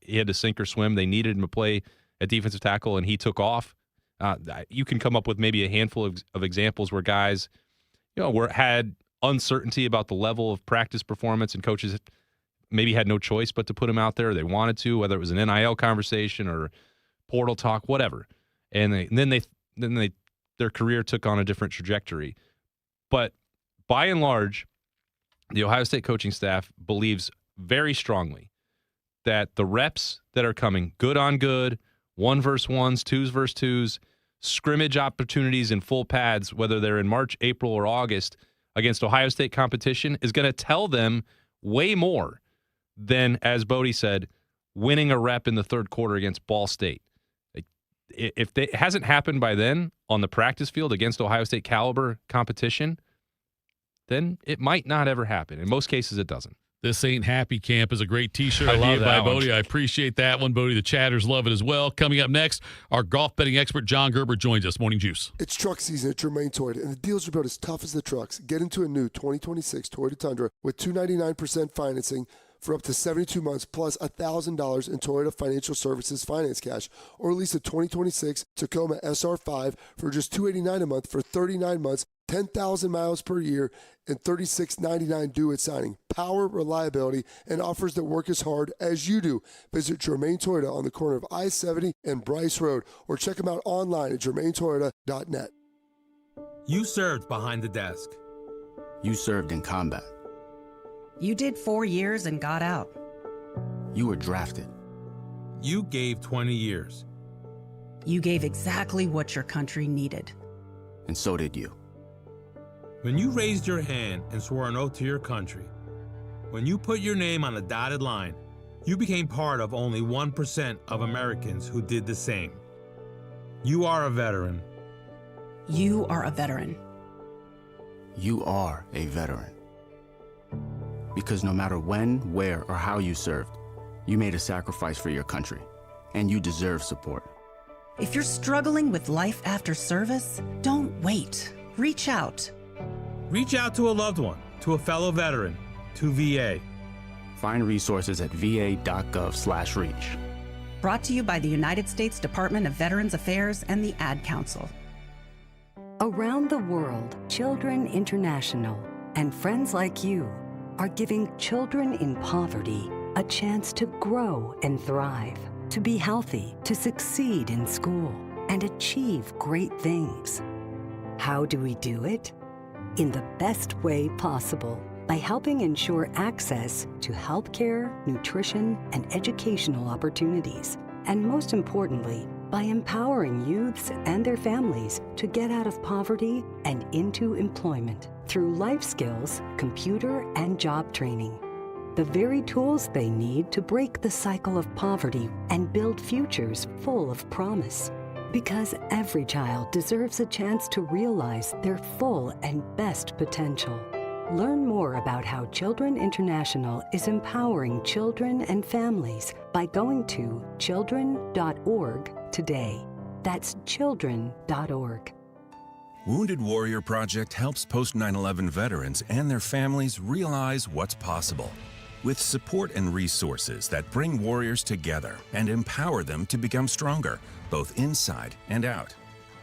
had to sink or swim. They needed him to play at defensive tackle, and he took off. You can come up with maybe a handful of examples where guys, had uncertainty about the level of practice performance, and coaches maybe had no choice but to put him out there. Or they wanted to, whether it was an NIL conversation or portal talk, whatever. And then their career took on a different trajectory. But by and large, the Ohio State coaching staff believes very strongly that the reps that are coming, good on good, 1 versus 1s, 2s versus 2s, scrimmage opportunities in full pads, whether they're in March, April, or August, against Ohio State competition is going to tell them way more than, as Bodie said, winning a rep in the third quarter against Ball State. Like, if it hasn't happened by then on the practice field against Ohio State caliber competition, then it might not ever happen. In most cases, it doesn't. This Ain't Happy Camp is a great T-shirt I love idea by that one. Bodie. I appreciate that one, Bodie. The chatters love it as well. Coming up next, our golf betting expert, John Gerber, joins us. Morning Juice. It's truck season at Germain Toyota, and the deals are about as tough as the trucks. Get into a new 2026 Toyota Tundra with $299% financing for up to 72 months plus $1,000 in Toyota Financial Services finance cash, or lease a 2026 Tacoma SR5 for just $289 a month for 39 months, 10,000 miles per year, and $36.99 due at signing. Power, reliability, and offers that work as hard as you do. Visit Germain Toyota on the corner of I-70 and Bryce Road, or check them out online at germaintoyota.net. You served behind the desk. You served in combat. You did 4 years and got out. You were drafted. You gave 20 years. You gave exactly what your country needed. And so did you. When you raised your hand and swore an oath to your country, when you put your name on a dotted line, you became part of only 1% of Americans who did the same. You are a veteran. You are a veteran. You are a veteran. Because no matter when, where, or how you served, you made a sacrifice for your country, and you deserve support. If you're struggling with life after service, don't wait. Reach out. Reach out to a loved one, to a fellow veteran, to VA. Find resources at va.gov/reach. Brought to you by the United States Department of Veterans Affairs and the Ad Council. Around the world, Children International and friends like you are giving children in poverty a chance to grow and thrive, to be healthy, to succeed in school, and achieve great things. How do we do it? In the best way possible, by helping ensure access to healthcare, nutrition, and educational opportunities. And most importantly, by empowering youths and their families to get out of poverty and into employment through life skills, computer, and job training. The very tools they need to break the cycle of poverty and build futures full of promise. Because every child deserves a chance to realize their full and best potential. Learn more about how Children International is empowering children and families by going to children.org today. That's children.org. Wounded Warrior Project helps post 9/11 veterans and their families realize what's possible. With support and resources that bring warriors together and empower them to become stronger, both inside and out.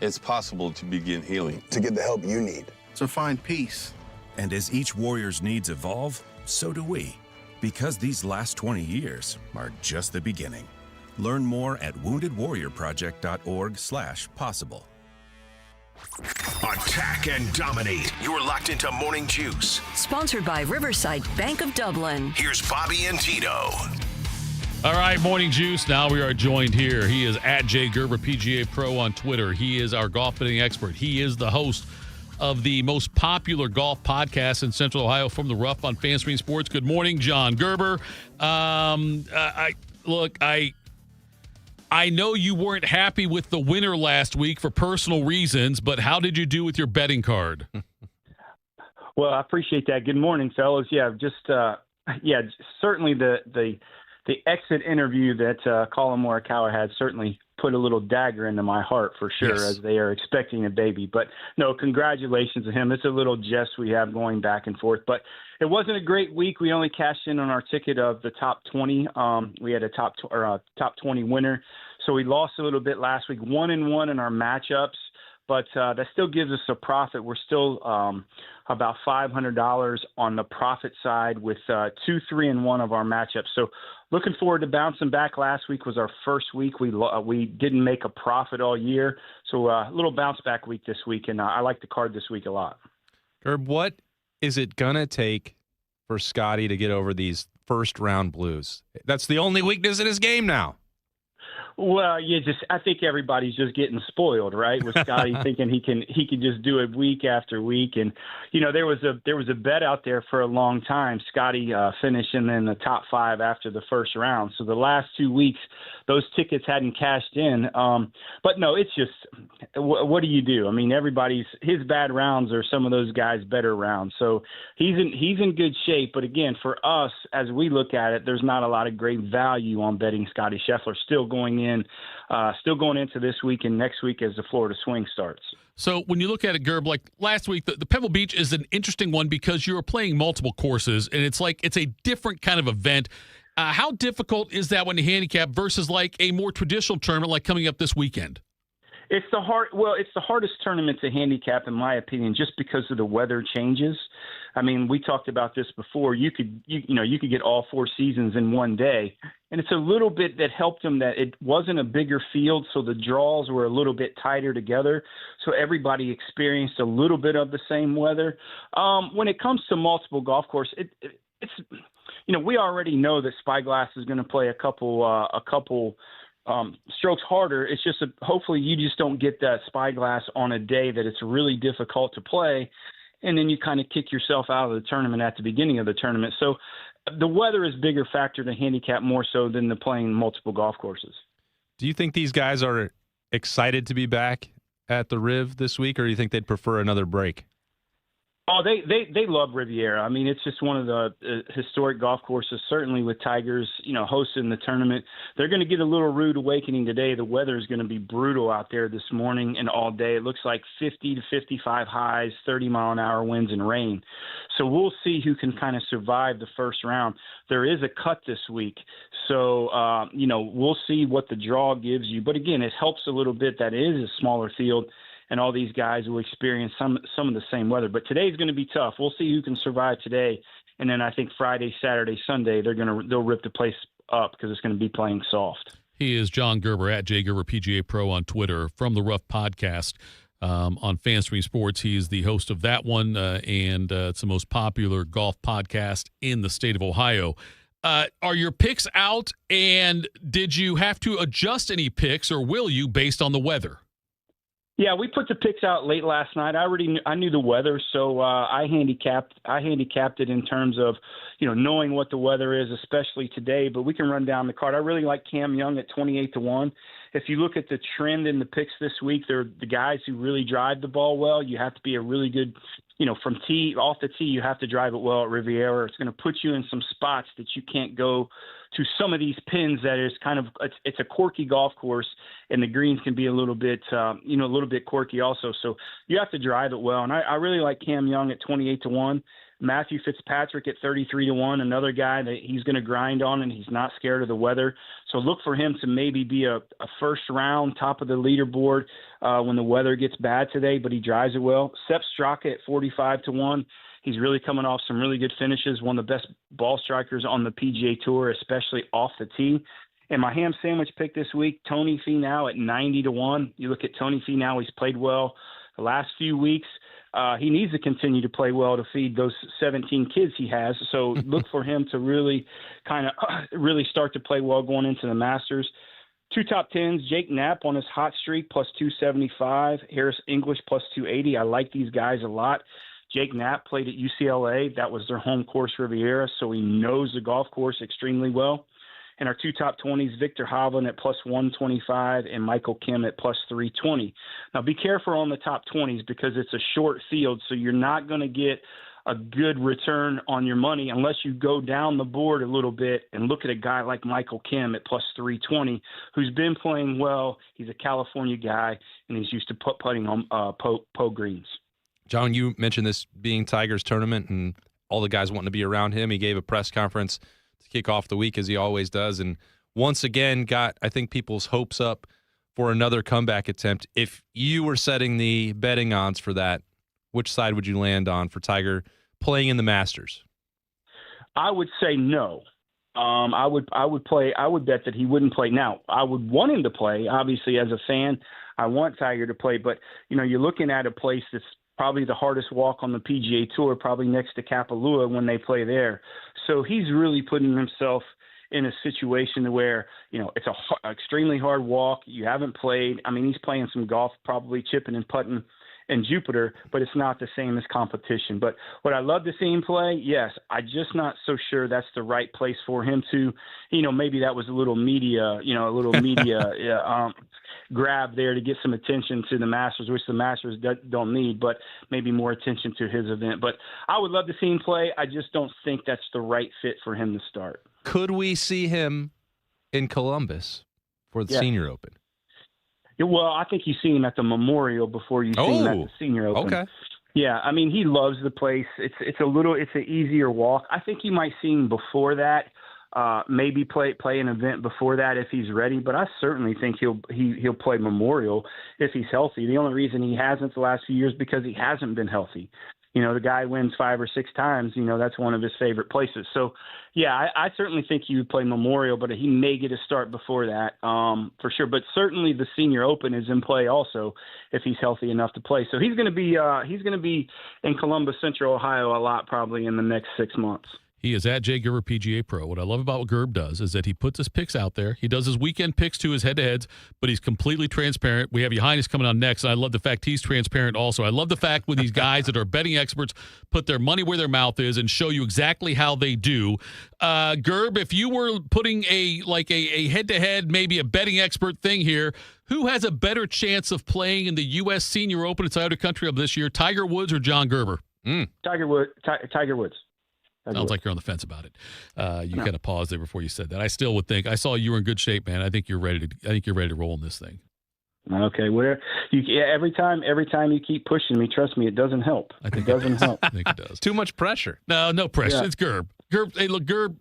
It's possible to begin healing, to get the help you need, to find peace. And as each warrior's needs evolve, so do we. Because these last 20 years are just the beginning. Learn more at woundedwarriorproject.org/possible. Attack and dominate. You're locked into Morning Juice. Sponsored by Riverside Bank of Dublin. Here's Bobby and Tito. All right, Morning Juice. Now we are joined here. He is at J Gerber PGA Pro on Twitter. He is our golf betting expert. He is the host of the most popular golf podcast in Central Ohio, From the Rough on FanStream Sports. Good morning, John Gerber. I know you weren't happy with the winner last week for personal reasons, but how did you do with your betting card? Well, I appreciate that. Good morning, fellas. Yeah, certainly the exit interview that Colin Morikawa had certainly put a little dagger into my heart for sure, yes, as they are expecting a baby. But no, congratulations to him. It's a little jest we have going back and forth. But it wasn't a great week. We only cashed in on our ticket of the top 20. We had a top 20 winner. So we lost a little bit last week, 1-1 in our matchups. But that still gives us a profit. We're still about $500 on the profit side with 2-3-1 of our matchups. So looking forward to bouncing back. Last week was our first week. We didn't make a profit all year. So a little bounce back week this week. And I like the card this week a lot. Herb, what is it going to take for Scotty to get over these first round blues? That's the only weakness in his game now. Well, I think everybody's just getting spoiled, right? With Scotty thinking he can just do it week after week, and there was a bet out there for a long time. Scotty finishing in the top 5 after the first round. So the last 2 weeks, those tickets hadn't cashed in. But no, it's just what do you do? I mean, his bad rounds are some of those guys' better rounds. So he's in good shape. But again, for us, as we look at it, there's not a lot of great value on betting Scotty Scheffler. Still going into this week and next week as the Florida Swing starts. So when you look at it, Gerb, like last week, the Pebble Beach is an interesting one because you're playing multiple courses, and it's a different kind of event. How difficult is that when you handicap versus like a more traditional tournament like coming up this weekend? It's the hardest tournament to handicap, in my opinion, just because of the weather changes. I mean, we talked about this before. You could get all 4 seasons in one day, and it's a little bit that helped them that it wasn't a bigger field, so the draws were a little bit tighter together, so everybody experienced a little bit of the same weather. When it comes to multiple golf course, it's we already know that Spyglass is going to play a couple strokes harder. It's just hopefully you just don't get that Spyglass on a day that it's really difficult to play, and then you kind of kick yourself out of the tournament at the beginning of the tournament. So the weather is a bigger factor to handicap more so than the playing multiple golf courses. Do you think these guys are excited to be back at the Riv this week, or do you think they'd prefer another break? Oh, they love Riviera. I mean, it's just one of the historic golf courses, certainly with Tigers, hosting the tournament. They're going to get a little rude awakening today. The weather is going to be brutal out there this morning and all day. It looks like 50 to 55 highs, 30-mile-an-hour winds and rain. So we'll see who can kind of survive the first round. There is a cut this week. So, we'll see what the draw gives you. But, again, it helps a little bit that it is a smaller field, and all these guys will experience some of the same weather. But today's going to be tough. We'll see who can survive today. And then I think Friday, Saturday, Sunday, they'll rip the place up because it's going to be playing soft. He is John Gerber at J Gerber PGA Pro on Twitter from the Rough Podcast on FanStream Sports. He is the host of that one, and it's the most popular golf podcast in the state of Ohio. Are your picks out, and did you have to adjust any picks, or will you, based on the weather? Yeah, we put the picks out late last night. I knew the weather, so I handicapped it in terms of, knowing what the weather is, especially today. But we can run down the card. I really like Cam Young at 28-1. If you look at the trend in the picks this week, they're the guys who really drive the ball well. You have to be a really good, from tee off the tee, you have to drive it well at Riviera. It's going to put you in some spots that you can't go to some of these pins that is kind of it's a quirky golf course, and the greens can be a little bit quirky also. So you have to drive it well. And I really like Cam Young at 28-1. Matthew Fitzpatrick at 33-1, another guy that he's going to grind on, and he's not scared of the weather. So look for him to maybe be a first round top of the leaderboard when the weather gets bad today, but he drives it well. Sepp Straka at 45-1. He's really coming off some really good finishes, one of the best ball strikers on the PGA Tour, especially off the tee. And my ham sandwich pick this week, Tony Finau at 90-1. You look at Tony Finau, he's played well the last few weeks. He needs to continue to play well to feed those 17 kids he has. So look for him to really really start to play well going into the Masters. 2 top 10s, Jake Knapp on his hot streak, plus 275. Harris English, plus 280. I like these guys a lot. Jake Knapp played at UCLA. That was their home course, Riviera, so he knows the golf course extremely well. And our 2 top 20s, Victor Hovland at plus 125 and Michael Kim at plus 320. Now, be careful on the top 20s because it's a short field, so you're not going to get a good return on your money unless you go down the board a little bit and look at a guy like Michael Kim at plus 320 who's been playing well. He's a California guy, and he's used to putting on Poe greens. John, you mentioned this being Tiger's tournament and all the guys wanting to be around him. He gave a press conference to kick off the week, as he always does, and once again got, I think, people's hopes up for another comeback attempt. If you were setting the betting odds for that, which side would you land on for Tiger playing in the Masters? I would say no. I would bet that he wouldn't play. Now, I would want him to play. Obviously, as a fan, I want Tiger to play. But, you're looking at a place that's probably the hardest walk on the PGA Tour, probably next to Kapalua when they play there. So he's really putting himself in a situation where, it's a extremely hard walk. You haven't played. I mean, he's playing some golf, probably chipping and putting in Jupiter, but it's not the same as competition. But would I love to see him play? Yes. I'm just not so sure that's the right place for him to, maybe that was a little media grab there to get some attention to the Masters, which the Masters don't need, but maybe more attention to his event. But I would love to see him play. I just don't think that's the right fit for him to start. Could we see him in Columbus for the Senior Open? Well, I think you see him at the Memorial before you see him at the Senior Open. Okay. Yeah, I mean, he loves the place. It's an easier walk. I think you might see him before that. Maybe play an event before that if he's ready. But I certainly think he'll play Memorial if he's healthy. The only reason he hasn't the last few years because he hasn't been healthy. The guy wins 5 or 6 times. That's one of his favorite places. So, yeah, I certainly think he would play Memorial, but he may get a start before that for sure. But certainly the Senior Open is in play also if he's healthy enough to play. So he's going to be in Columbus, Central Ohio a lot probably in the next 6 months. He is at Jay Gerber PGA Pro. What I love about what Gerb does is that he puts his picks out there. He does his weekend picks to his head-to-heads, but he's completely transparent. We have Ya Highness coming on next, and I love the fact he's transparent also. I love the fact when these guys that are betting experts put their money where their mouth is and show you exactly how they do. Gerb, if you were putting a head-to-head, maybe a betting expert thing here, who has a better chance of playing in the U.S. Senior Open at Toyota Country of this year, Tiger Woods or John Gerber? Tiger Woods. Sounds like you're on the fence about it. You kind of paused there before you said that. I still would think. I saw you were in good shape, man. I think you're ready to roll in this thing. Okay, every time you keep pushing me, trust me, it doesn't help. It doesn't help. I think it does. Too much pressure. No pressure. Yeah. It's Gerb. Hey, look, Gerb.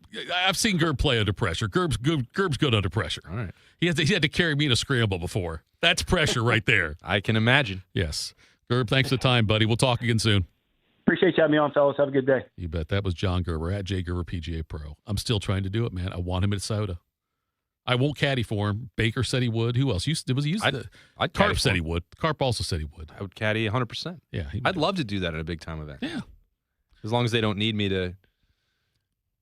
I've seen Gerb play under pressure. Gerb's good under pressure. All right. He had to carry me in a scramble before. That's pressure right there. I can imagine. Yes, Gerb. Thanks for the time, buddy. We'll talk again soon. Appreciate you having me on, fellas. Have a good day. You bet. That was John Gerber at Jay Gerber PGA Pro. I'm still trying to do it, man. I want him at Soda. I won't caddy for him. Baker said he would. Who else? Carp said he would. Carp also said he would. I would caddy 100%. Yeah. I'd love to do that at a big time event. Yeah. As long as they don't need me to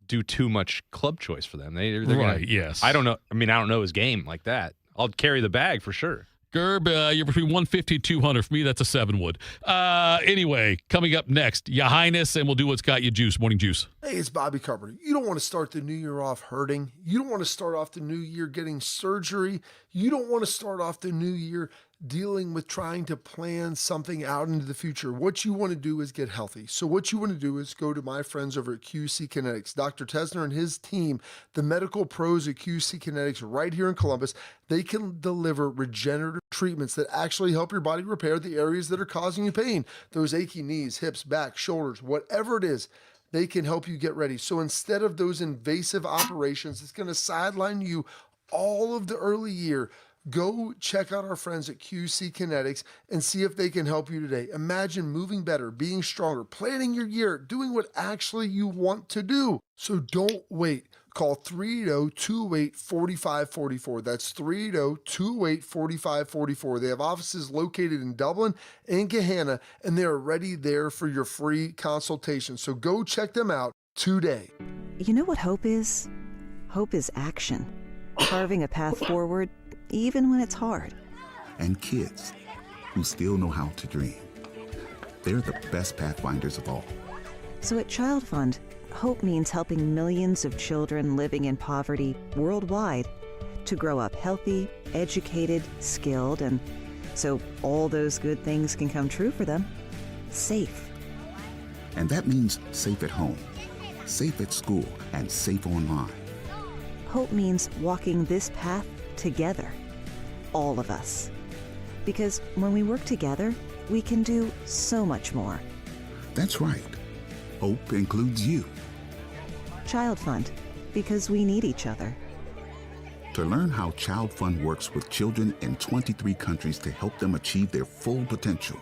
do too much club choice for them. They're right, yes. I don't know. I mean, I don't know his game like that. I'll carry the bag for sure. Gerb, you're between 150 and 200. For me, that's a 7 wood. Anyway, coming up next, Ya Highness, and we'll do what's got you juice. Morning juice. Hey, it's Bobby Carpenter. You don't want to start the new year off hurting. You don't want to start off the new year getting surgery. You don't want to start off the new year dealing with trying to plan something out into the future. What you want to do is get healthy. So what you want to do is go to my friends over at QC Kinetics. Dr. Tesner and his team, the medical pros at QC Kinetics right here in Columbus, they can deliver regenerative treatments that actually help your body repair the areas that are causing you pain. Those achy knees, hips, back, shoulders, whatever it is, they can help you get ready. So instead of those invasive operations, it's going to sideline you all of the early year. Go check out our friends at QC Kinetics and see if they can help you today. Imagine moving better, being stronger, planning your year, doing what actually you want to do. So don't wait. Call 380-208-4544. That's 380-208-4544. They have offices located in Dublin and Gahanna, and they are ready there for your free consultation. So go check them out today. You know what hope is? Hope is action. Carving a path forward, even when it's hard. And kids who still know how to dream. They're the best pathfinders of all. So at Child Fund, hope means helping millions of children living in poverty worldwide to grow up healthy, educated, skilled, and so all those good things can come true for them, safe. And that means safe at home, safe at school, and safe online. Hope means walking this path together, all of us. Because when we work together, we can do so much more. That's right. Hope includes you. Child Fund, because we need each other. To learn how Child Fund works with children in 23 countries to help them achieve their full potential,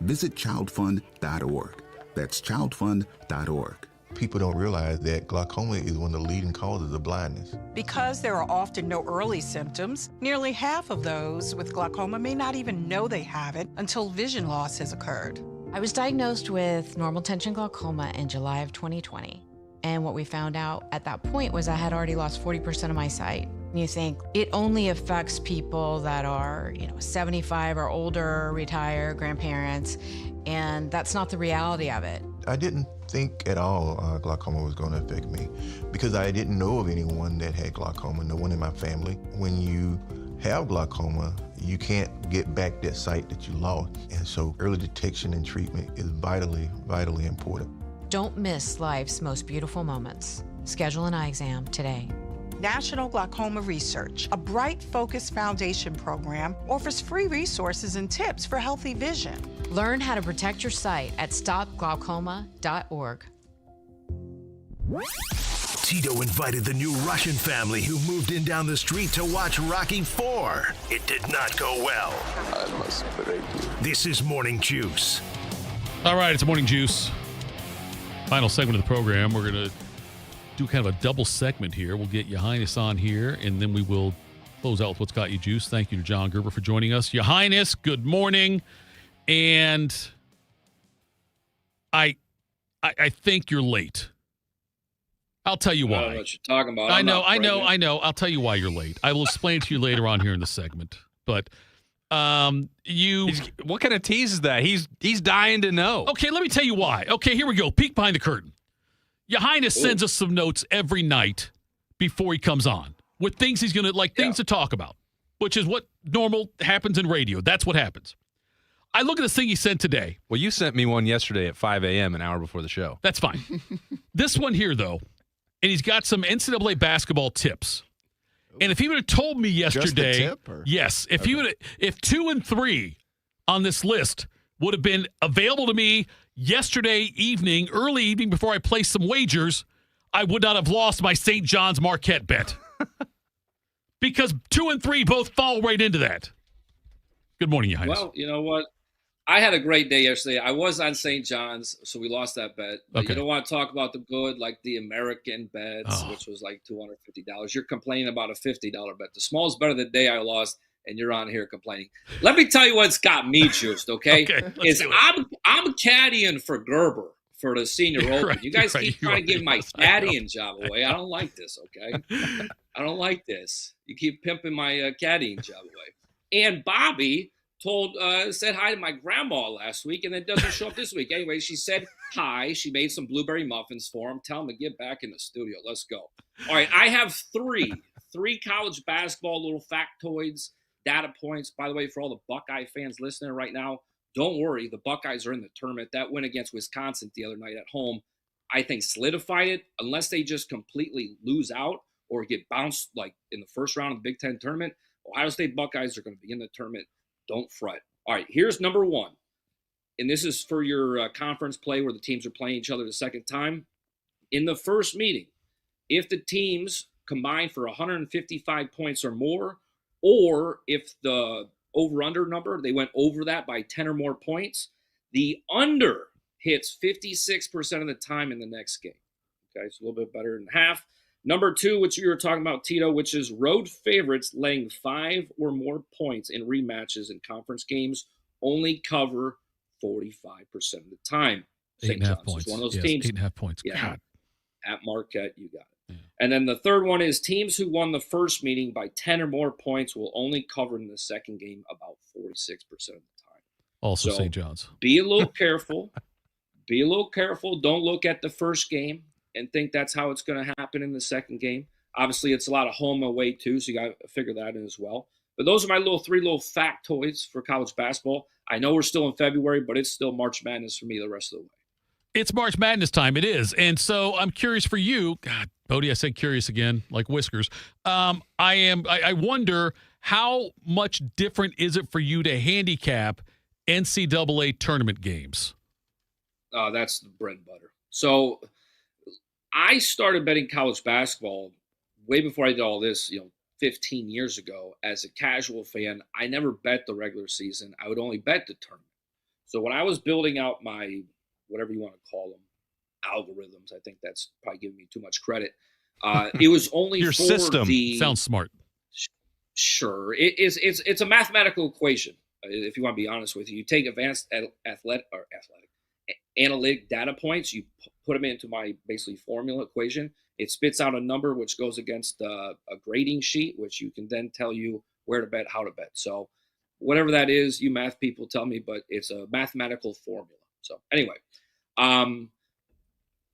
visit childfund.org. That's childfund.org. People don't realize that glaucoma is one of the leading causes of blindness. Because there are often no early symptoms, nearly half of those with glaucoma may not even know they have it until vision loss has occurred. I was diagnosed with normal tension glaucoma in July of 2020. And what we found out at that point was I had already lost 40% of my sight. You think it only affects people that are, 75 or older, retired, grandparents, and that's not the reality of it. I didn't think at all glaucoma was going to affect me because I didn't know of anyone that had glaucoma, no one in my family. When you have glaucoma, you can't get back that sight that you lost. And so early detection and treatment is vitally, vitally important. Don't miss life's most beautiful moments. Schedule an eye exam today. National Glaucoma Research, a Bright Focus Foundation program, offers free resources and tips for healthy vision. Learn how to protect your sight at stopglaucoma.org. Tito invited the new Russian family who moved in down the street to watch Rocky IV. It did not go well. I must break you. This is Morning Juice. All right, it's Morning Juice. Final segment of the program. We're going to do kind of a double segment here. We'll get Ya Highness on here, and then we will close out with What's Got You Juice. Thank you to John Gerber for joining us. Ya Highness, good morning. And I think you're late. I'll tell you why. I don't know what you're talking about. I know. I'll tell you why you're late. I will explain it to you later on here in the segment. But what kind of tease is that? He's dying to know. Okay, let me tell you why. Okay, here we go. Peek behind the curtain. Your Highness sends us some notes every night before he comes on with things he's going to things to talk about, which is what normal happens in radio. That's what happens. I look at this thing he sent today. Well, you sent me one yesterday at 5 a.m., an hour before the show. That's fine. This one here, though, and he's got some NCAA basketball tips. And if he would have told me yesterday, Just a tip, or? Yes, if 2 and 3 on this list would have been available to me yesterday evening, early evening, before I placed some wagers, I would not have lost my St. John's Marquette bet. Because 2 and 3 both fall right into that. Good morning, Ya Highness. Well, you know what? I had a great day yesterday. I was on St. John's, so we lost that bet. But you don't want to talk about the good, like the American bets, which was like $250. You're complaining about a $50 bet. The smallest bet of the day I lost, and you're on here complaining. Let me tell you what's got me juiced, okay? I'm caddying for Gerber for the Senior Open. Right, you guys keep trying to give my caddying job away. I don't like this, okay? I don't like this. You keep pimping my caddying job away. And Bobby said hi to my grandma last week and then doesn't show up this week. Anyway, she said hi. She made some blueberry muffins for him. Tell him to get back in the studio. Let's go. All right, I have three college basketball little factoids, data points. By the way, for all the Buckeye fans listening right now, don't worry. The Buckeyes are in the tournament. That win against Wisconsin the other night at home, I think solidified it, unless they just completely lose out or get bounced like in the first round of the Big Ten tournament. Ohio State Buckeyes are going to be in the tournament. Don't fret. All right, here's number one. And this is for your conference play where the teams are playing each other the second time. In the first meeting, if the teams combine for 155 points or more, or if the over-under number, they went over that by 10 or more points, the under hits 56% of the time in the next game. Okay, so a little bit better than half. Number two, which you were talking about, Tito, which is road favorites laying 5 or more points in rematches in conference games only cover 45% of the time. 8.5 points. One of those yes, teams. 8.5 points. Yeah, God. At Marquette, you got it. Yeah. And then the third one is teams who won the first meeting by 10 or more points will only cover in the second game about 46% of the time. Also so St. John's. Be a little careful. Be a little careful. Don't look at the first game and think that's how it's going to happen in the second game. Obviously, it's a lot of home away, too, so you got to figure that in as well. But those are my three little factoids for college basketball. I know we're still in February, but it's still March Madness for me the rest of the way. It's March Madness time. It is. And so I'm curious for you. God, Bodie, I said curious again, like whiskers. I wonder how much different is it for you to handicap NCAA tournament games? That's the bread and butter. So I started betting college basketball way before I did all this, 15 years ago. As a casual fan, I never bet the regular season. I would only bet the tournament. So when I was building out my, whatever you want to call them, algorithms, I think that's probably giving me too much credit. It was only your for system the sounds smart. Sure, it's a mathematical equation. If you want to be honest with you, you take advanced analytic data points. You put them into my basically formula equation. It spits out a number which goes against a grading sheet, which you can then tell you where to bet, how to bet. So whatever that is, you math people tell me, but it's a mathematical formula. So anyway, now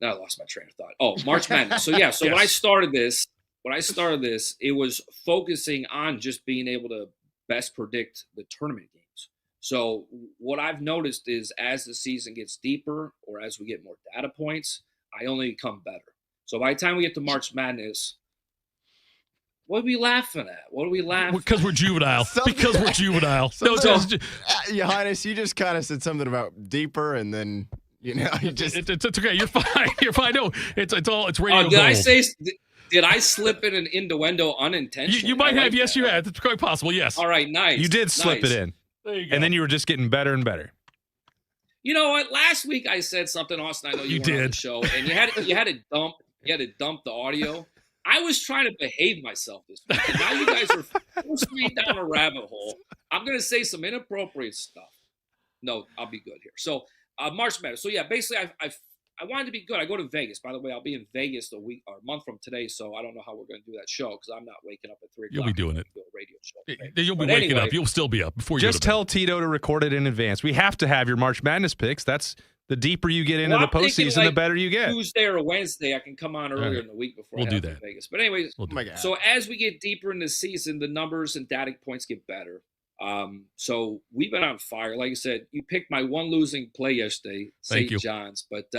I lost my train of thought. Oh, March Madness. So yeah, so Yes. when I started this, it was focusing on just being able to best predict the tournament games. So what I've noticed is as the season gets deeper or as we get more data points, I only become better. So by the time we get to March Madness, what are we laughing at? What are we laughing at? Because we're juvenile. Because we're juvenile. No, Your Highness, you just kind of said something about deeper, and then you just it's okay. You're fine. You're fine. No, it's radio did gold. I say? Did I slip in an innuendo unintentionally? You might I have. like Yes, that. you have. It's quite possible. Yes. All right, nice. You did slip nice. it in. There you go. And then you were just getting better and better. You know what? Last week I said something, Austin. I know you weren't on the did. show, and you had to dump the audio. I was trying to behave myself this week, and now you guys are forcing me down a rabbit hole. I'm going to say some inappropriate stuff. No, I'll be good here. So March Madness. So yeah, basically I wanted to be good. I go to Vegas. By the way, I'll be in Vegas a month from today, so I don't know how we're going to do that show because I'm not waking up at 3 o'clock. You'll be doing it. Do a radio show. You'll be But waking anyway, up. You'll still be up before you Just go to bed. tell Tito to record it in advance. We have to have your March Madness picks. That's the deeper you get into Well, the I'm thinking, postseason, the better you get. Tuesday or Wednesday, I can come on earlier in the week before We'll I do have to that. Vegas. But anyways, We'll do that. so as we get deeper in the season, the numbers and data points get better. So we've been on fire. Like I said, you picked my one losing play yesterday, Thank St. you. John's. But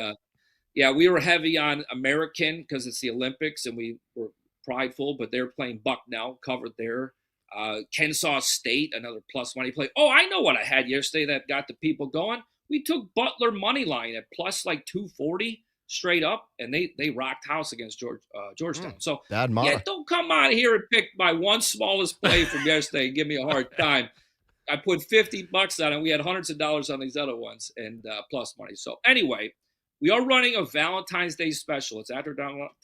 yeah, we were heavy on American because it's the Olympics, and we were prideful. But they're playing Bucknell, covered there. Kennesaw State, another plus money play. Oh, I know what I had yesterday that got the people going. We took Butler money line at plus like 240 straight up, and they rocked house against Georgetown. So yeah, don't come out here and pick my one smallest play from yesterday and give me a hard time. I put $50 on it. We had hundreds of dollars on these other ones and plus money. So anyway, we are running a Valentine's Day special. It's after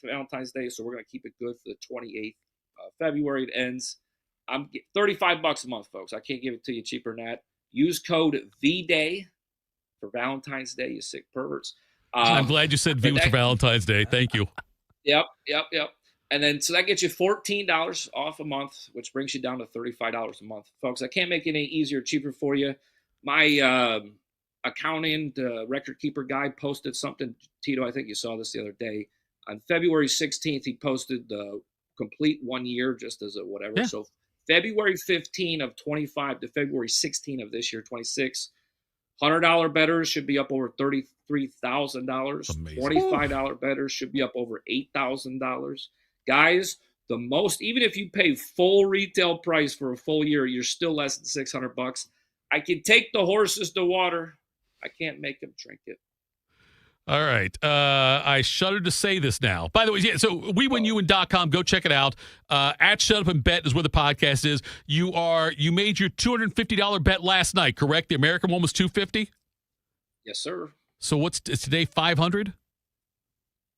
Valentine's Day, so we're going to keep it good for the 28th of February. It ends. I'm $35 a month, folks. I can't give it to you cheaper than that. Use code VDAY for Valentine's Day, you sick perverts. I'm glad you said V was for Valentine's Day. Thank you. Yep. And then, so that gets you $14 off a month, which brings you down to $35 a month. Folks, I can't make it any easier or cheaper for you. My accounting record keeper guy posted something. Tito, I think you saw this the other day. On February 16th, he posted the complete 1 year just as a whatever. Yeah. So February 15 of 25 to February 16 of this year, 26. $100 bettors should be up over $33,000. $25 bettors should be up over $8,000. Guys, the most, even if you pay full retail price for a full year, you're still less than $600. I can take the horses to water. I can't make them drink it. All right. I shudder to say this now. By the way, yeah, so WeWinYouWin.com. Go check it out. At Shut Up and Bet is where the podcast is. You made your $250 bet last night, correct? The American one was $250? Yes, sir. So is today $500?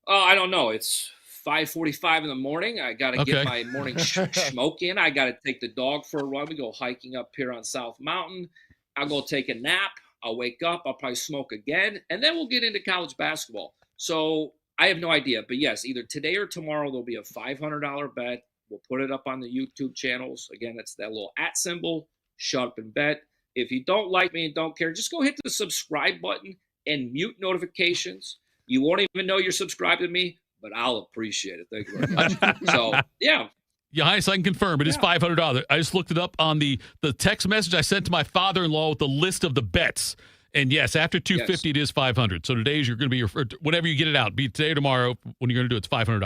Oh, I don't know. It's 5:45 in the morning. I got to get my morning smoke in. I got to take the dog for a run. We go hiking up here on South Mountain. I'll go take a nap. I'll wake up. I'll probably smoke again. And then we'll get into college basketball. So I have no idea. But yes, either today or tomorrow, there'll be a $500 bet. We'll put it up on the YouTube channels. Again, that's that little @ symbol, Shut Up and Bet. If you don't like me and don't care, just go hit the subscribe button and mute notifications. You won't even know you're subscribed to me, but I'll appreciate it. Thank you very much. So, yeah. Yeah, I can confirm. It is $500. I just looked it up on the text message I sent to my father-in-law with the list of the bets. And yes, after $250, it is $500. So today's you're going to be whenever you get it out, be it today or tomorrow, when you're going to do it, it's $500.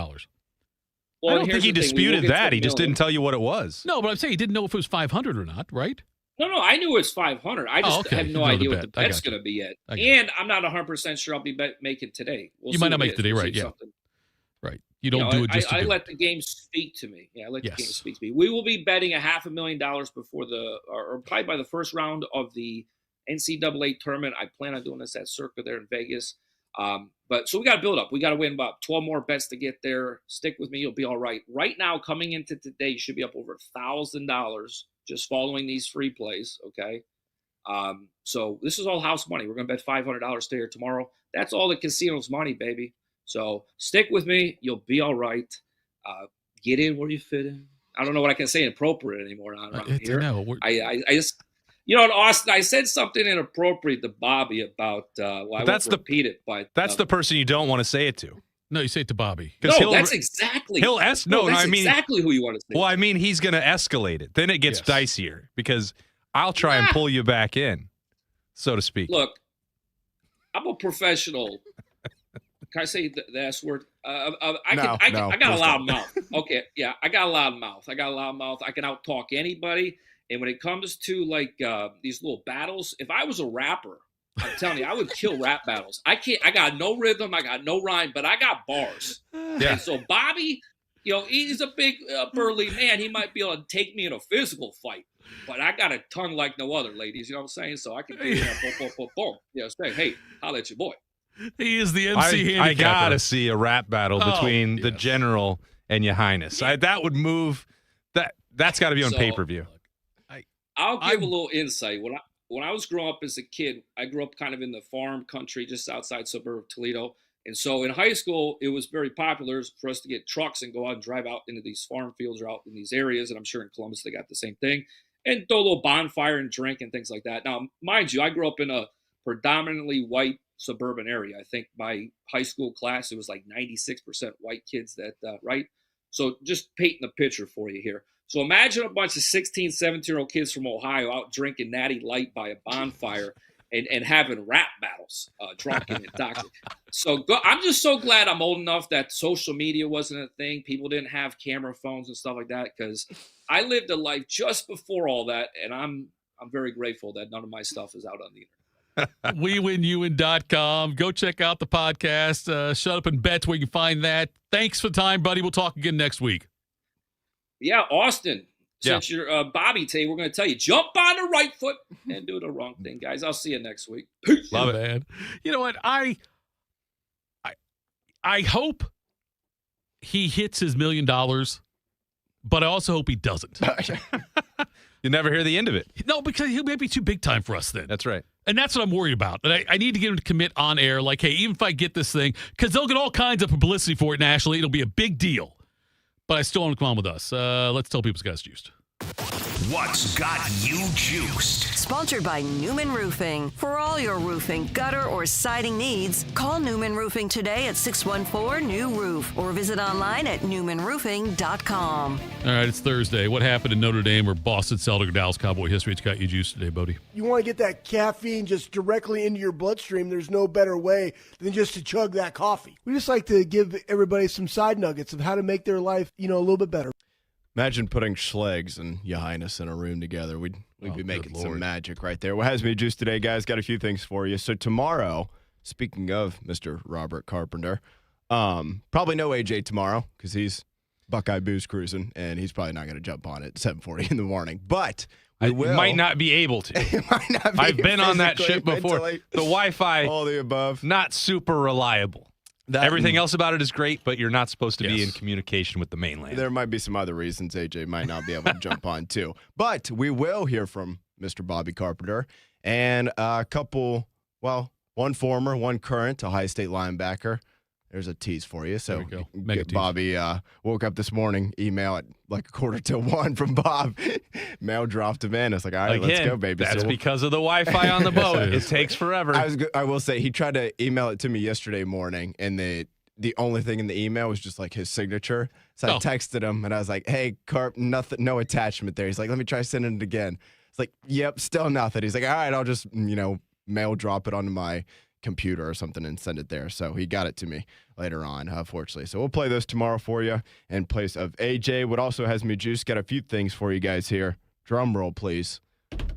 Well, I don't think he disputed that. He just didn't tell you what it was. No, but I'm saying he didn't know if it was $500 or not, right? No, I knew it was 500. I just have no idea what the bet's bet. going to be yet. And I'm not 100% sure I'll be making today. You might not make today, right? Yeah. Right. You don't do it just to I do let the game speak to me. Yeah, I let the game speak to me. We will be betting $500,000 before or probably by the first round of the NCAA tournament. I plan on doing this at Circa there in Vegas. But so we got to build up. We got to win about 12 more bets to get there. Stick with me. You'll be all right. Right now, coming into today, you should be up over $1,000 just following these free plays. Okay. So this is all house money. We're going to bet $500 today or tomorrow. That's all the casino's money, baby. So stick with me. You'll be all right. Get in where you fit in. I don't know what I can say inappropriate anymore around here. I just, in Austin, I said something inappropriate to Bobby about, I won't repeat it, but. That's the person you don't want to say it to. No, you say it to Bobby. No, that's exactly. That's exactly who you want to say. Well, I mean, he's going to escalate it. Then it gets dicier because I'll try and pull you back in, so to speak. Look, I'm a professional. Can I say the S word? I got a loud mouth. Okay, yeah, I got a loud mouth. I can out-talk anybody. And when it comes to these little battles, if I was a rapper, I'm telling you, I would kill rap battles. I got no rhythm. I got no rhyme, but I got bars. Yeah. And so Bobby, he's a big burly man. He might be able to take me in a physical fight, but I got a tongue like no other, ladies. You know what I'm saying? So I can do boom. Say, hey, holla at your boy. He is the MC I gotta see a rap battle between the General and Ya Highness. That would move. That's got to be on pay-per-view. I'll give a little insight. When I was growing up as a kid, I grew up kind of in the farm country, just outside suburb of Toledo. And so in high school, it was very popular for us to get trucks and go out and drive out into these farm fields or out in these areas. And I'm sure in Columbus, they got the same thing. And throw a little bonfire and drink and things like that. Now, mind you, I grew up in a predominantly white suburban area. I think my high school class, it was like 96% white kids right? So just painting the picture for you here. So imagine a bunch of 16, 17-year-old kids from Ohio out drinking Natty Light by a bonfire and having rap battles, drunk and intoxicated. So I'm just so glad I'm old enough that social media wasn't a thing. People didn't have camera phones and stuff like that because I lived a life just before all that, and I'm very grateful that none of my stuff is out on the internet. WeWinUwin.com. Go check out the podcast. Shut Up and Bet's where you can find that. Thanks for the time, buddy. We'll talk again next week. Yeah, Austin, since you're Bobby today, we're going to tell you, jump on the right foot and do the wrong thing, guys. I'll see you next week. Peace. Love it, man. You know what? I hope he hits his $1 million, but I also hope he doesn't. You never hear the end of it. No, because he may be too big time for us then. That's right. And that's what I'm worried about. And I need to get him to commit on air, like, hey, even if I get this thing, because they'll get all kinds of publicity for it nationally. It'll be a big deal. But I still want to come on with us. Let's tell people it's got us juiced. What's got you juiced? Sponsored by Newman Roofing. For all your roofing, gutter, or siding needs, call Newman Roofing today at 614-NEW-ROOF or visit online at newmanroofing.com. All right, it's Thursday. What happened in Notre Dame or Boston Celtic or Dallas Cowboy history? It's got you juiced today, Bodie. You want to get that caffeine just directly into your bloodstream. There's no better way than just to chug that coffee. We just like to give everybody some side nuggets of how to make their life, a little bit better. Imagine putting Schlegs and Ya Highness in a room together. We'd be making some magic right there. What has me juiced today, guys? Got a few things for you. So tomorrow, speaking of Mr. Robert Carpenter, probably no AJ tomorrow because he's Buckeye Booze cruising, and he's probably not going to jump on at 7:40 in the morning. But I might not be able to. I've been on that ship before. The Wi-Fi, all the above, not super reliable. Everything else about it is great, but you're not supposed to be in communication with the mainland. There might be some other reasons AJ might not be able to jump on, too. But we will hear from Mr. Bobby Carpenter and a couple, one former, one current Ohio State linebacker. There's a tease for you. So Bobby woke up this morning, email at like 1:45 from Bob. Mail dropped him in. It's like, all right, let's go, baby. That's because of the Wi-Fi on the boat. It takes forever. I will say he tried to email it to me yesterday morning, and the only thing in the email was just like his signature. So I texted him, and I was like, hey, Carp, nothing, no attachment there. He's like, let me try sending it again. It's like, yep, still nothing. He's like, all right, I'll just, mail drop it onto my computer or something and send it there. So he got it to me later on, fortunately. So we'll play those tomorrow for you in place of AJ. What also has me juiced, got a few things for you guys here. Drum roll, please.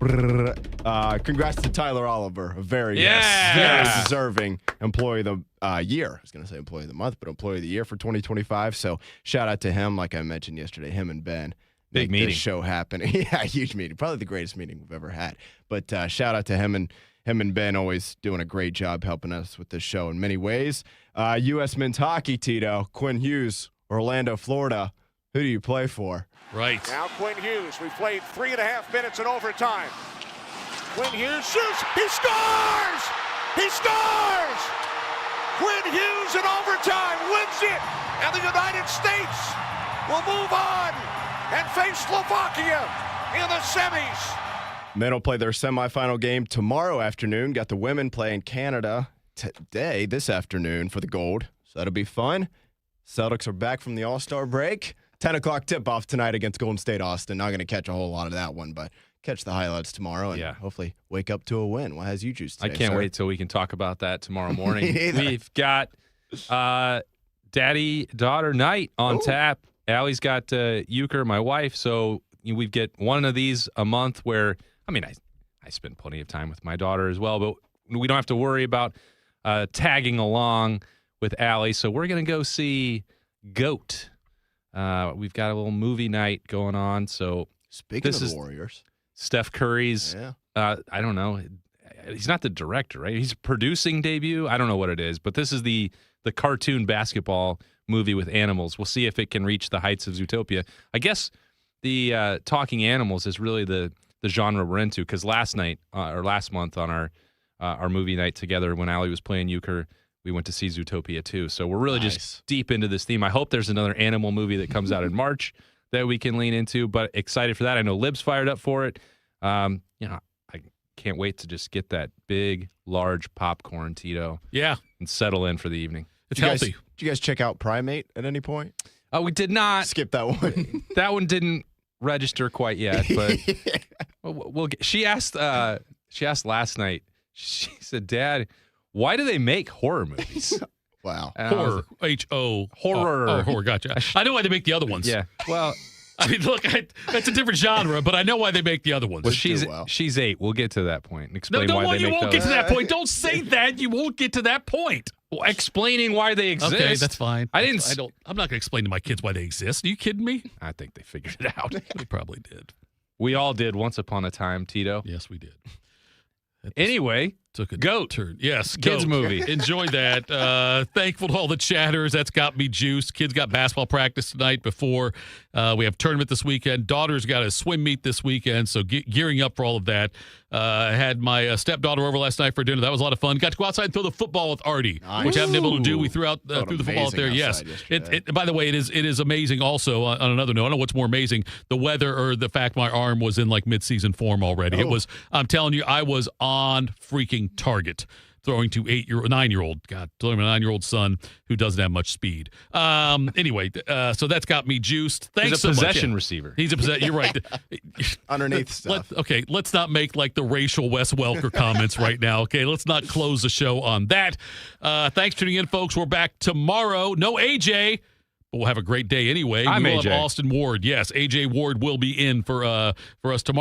Congrats to Tyler Oliver, a very deserving employee of the year. I was going to say employee of the month, but employee of the year for 2025. So shout out to him. Like I mentioned yesterday, him and Ben. Big meeting. This show happen. Yeah, huge meeting. Probably the greatest meeting we've ever had. But shout out to him and Ben always doing a great job helping us with this show in many ways. U.S. men's hockey, Tito, Quinn Hughes, Orlando, Florida. Who do you play for? Right. Now Quinn Hughes. We played 3.5 minutes in overtime. Quinn Hughes shoots. He scores! He scores! Quinn Hughes in overtime wins it, and the United States will move on and face Slovakia in the semis. Men will play their semifinal game tomorrow afternoon. Got the women playing Canada this afternoon for the gold. So that'll be fun. Celtics are back from the All-Star break. 10 o'clock tip-off tonight against Golden State Austin. Not going to catch a whole lot of that one, but catch the highlights tomorrow and hopefully wake up to a win. What has you juiced today, I can't wait till we can talk about that tomorrow morning. We've got daddy-daughter night on tap. Allie's got Euchre, my wife, so we get one of these a month where, I spend plenty of time with my daughter as well, but we don't have to worry about tagging along with Allie. So we're going to go see GOAT. We've got a little movie night going on. So speaking of the Warriors, Steph Curry's, I don't know. He's not the director, right? He's producing debut. I don't know what it is, but this is the cartoon basketball movie with animals. We'll see if it can reach the heights of Zootopia. I guess the talking animals is really the genre we're into, because last month on our movie night together when Allie was playing euchre, we went to see Zootopia 2. So we're really just deep into this theme. I hope there's another animal movie that comes out in March that we can lean into, but excited for that. I know Lib's fired up for it. I can't wait to just get that big, large popcorn, Tito. Yeah. And settle in for the evening. It's healthy. Did you guys check out Primate at any point? We did not. Skip that one. That one didn't register quite yet, but she asked last night. She said, "Dad, why do they make horror movies?" Wow. Horror. H-O. Horror. Horror. Gotcha. I know why they make the other ones. Yeah. Well, look, that's a different genre, but I know why they make the other ones. Well, she's 8. We'll get to that point and explain why they make those. You won't get to that point. Don't say that. You won't get to that point. Well, explaining why they exist. Okay, that's fine. I'm not going to explain to my kids why they exist. Are you kidding me? I think they figured it out. They probably did. We all did once upon a time, Tito. Yes, we did. Anyway, took a GOAT turn. Yes, kids GOAT. movie. Enjoy that. Thankful to all the chatters. That's got me juiced. Kids got basketball practice tonight before we have tournament this weekend. Daughter's got a swim meet this weekend, so gearing up for all of that. I had my stepdaughter over last night for dinner. That was a lot of fun. Got to go outside and throw the football with Artie, which I haven't been able to do. We threw the football out there. Yes. By the way, it is amazing also, on another note. I don't know what's more amazing, the weather or the fact my arm was in like mid-season form already. It was, I'm telling you, I was on freaking target throwing to 9-year-old. God, throwing my 9-year-old son who doesn't have much speed. Anyway, so that's got me juiced. Thanks so much. He's a possession receiver. He's a possession. You're right. Underneath stuff. Let's not make like the racial Wes Welker comments right now. Okay, let's not close the show on that. Thanks for tuning in, folks. We're back tomorrow. No AJ. But we'll have a great day anyway. I'm we will AJ. have Austin Ward. Yes, AJ Ward will be in for us tomorrow.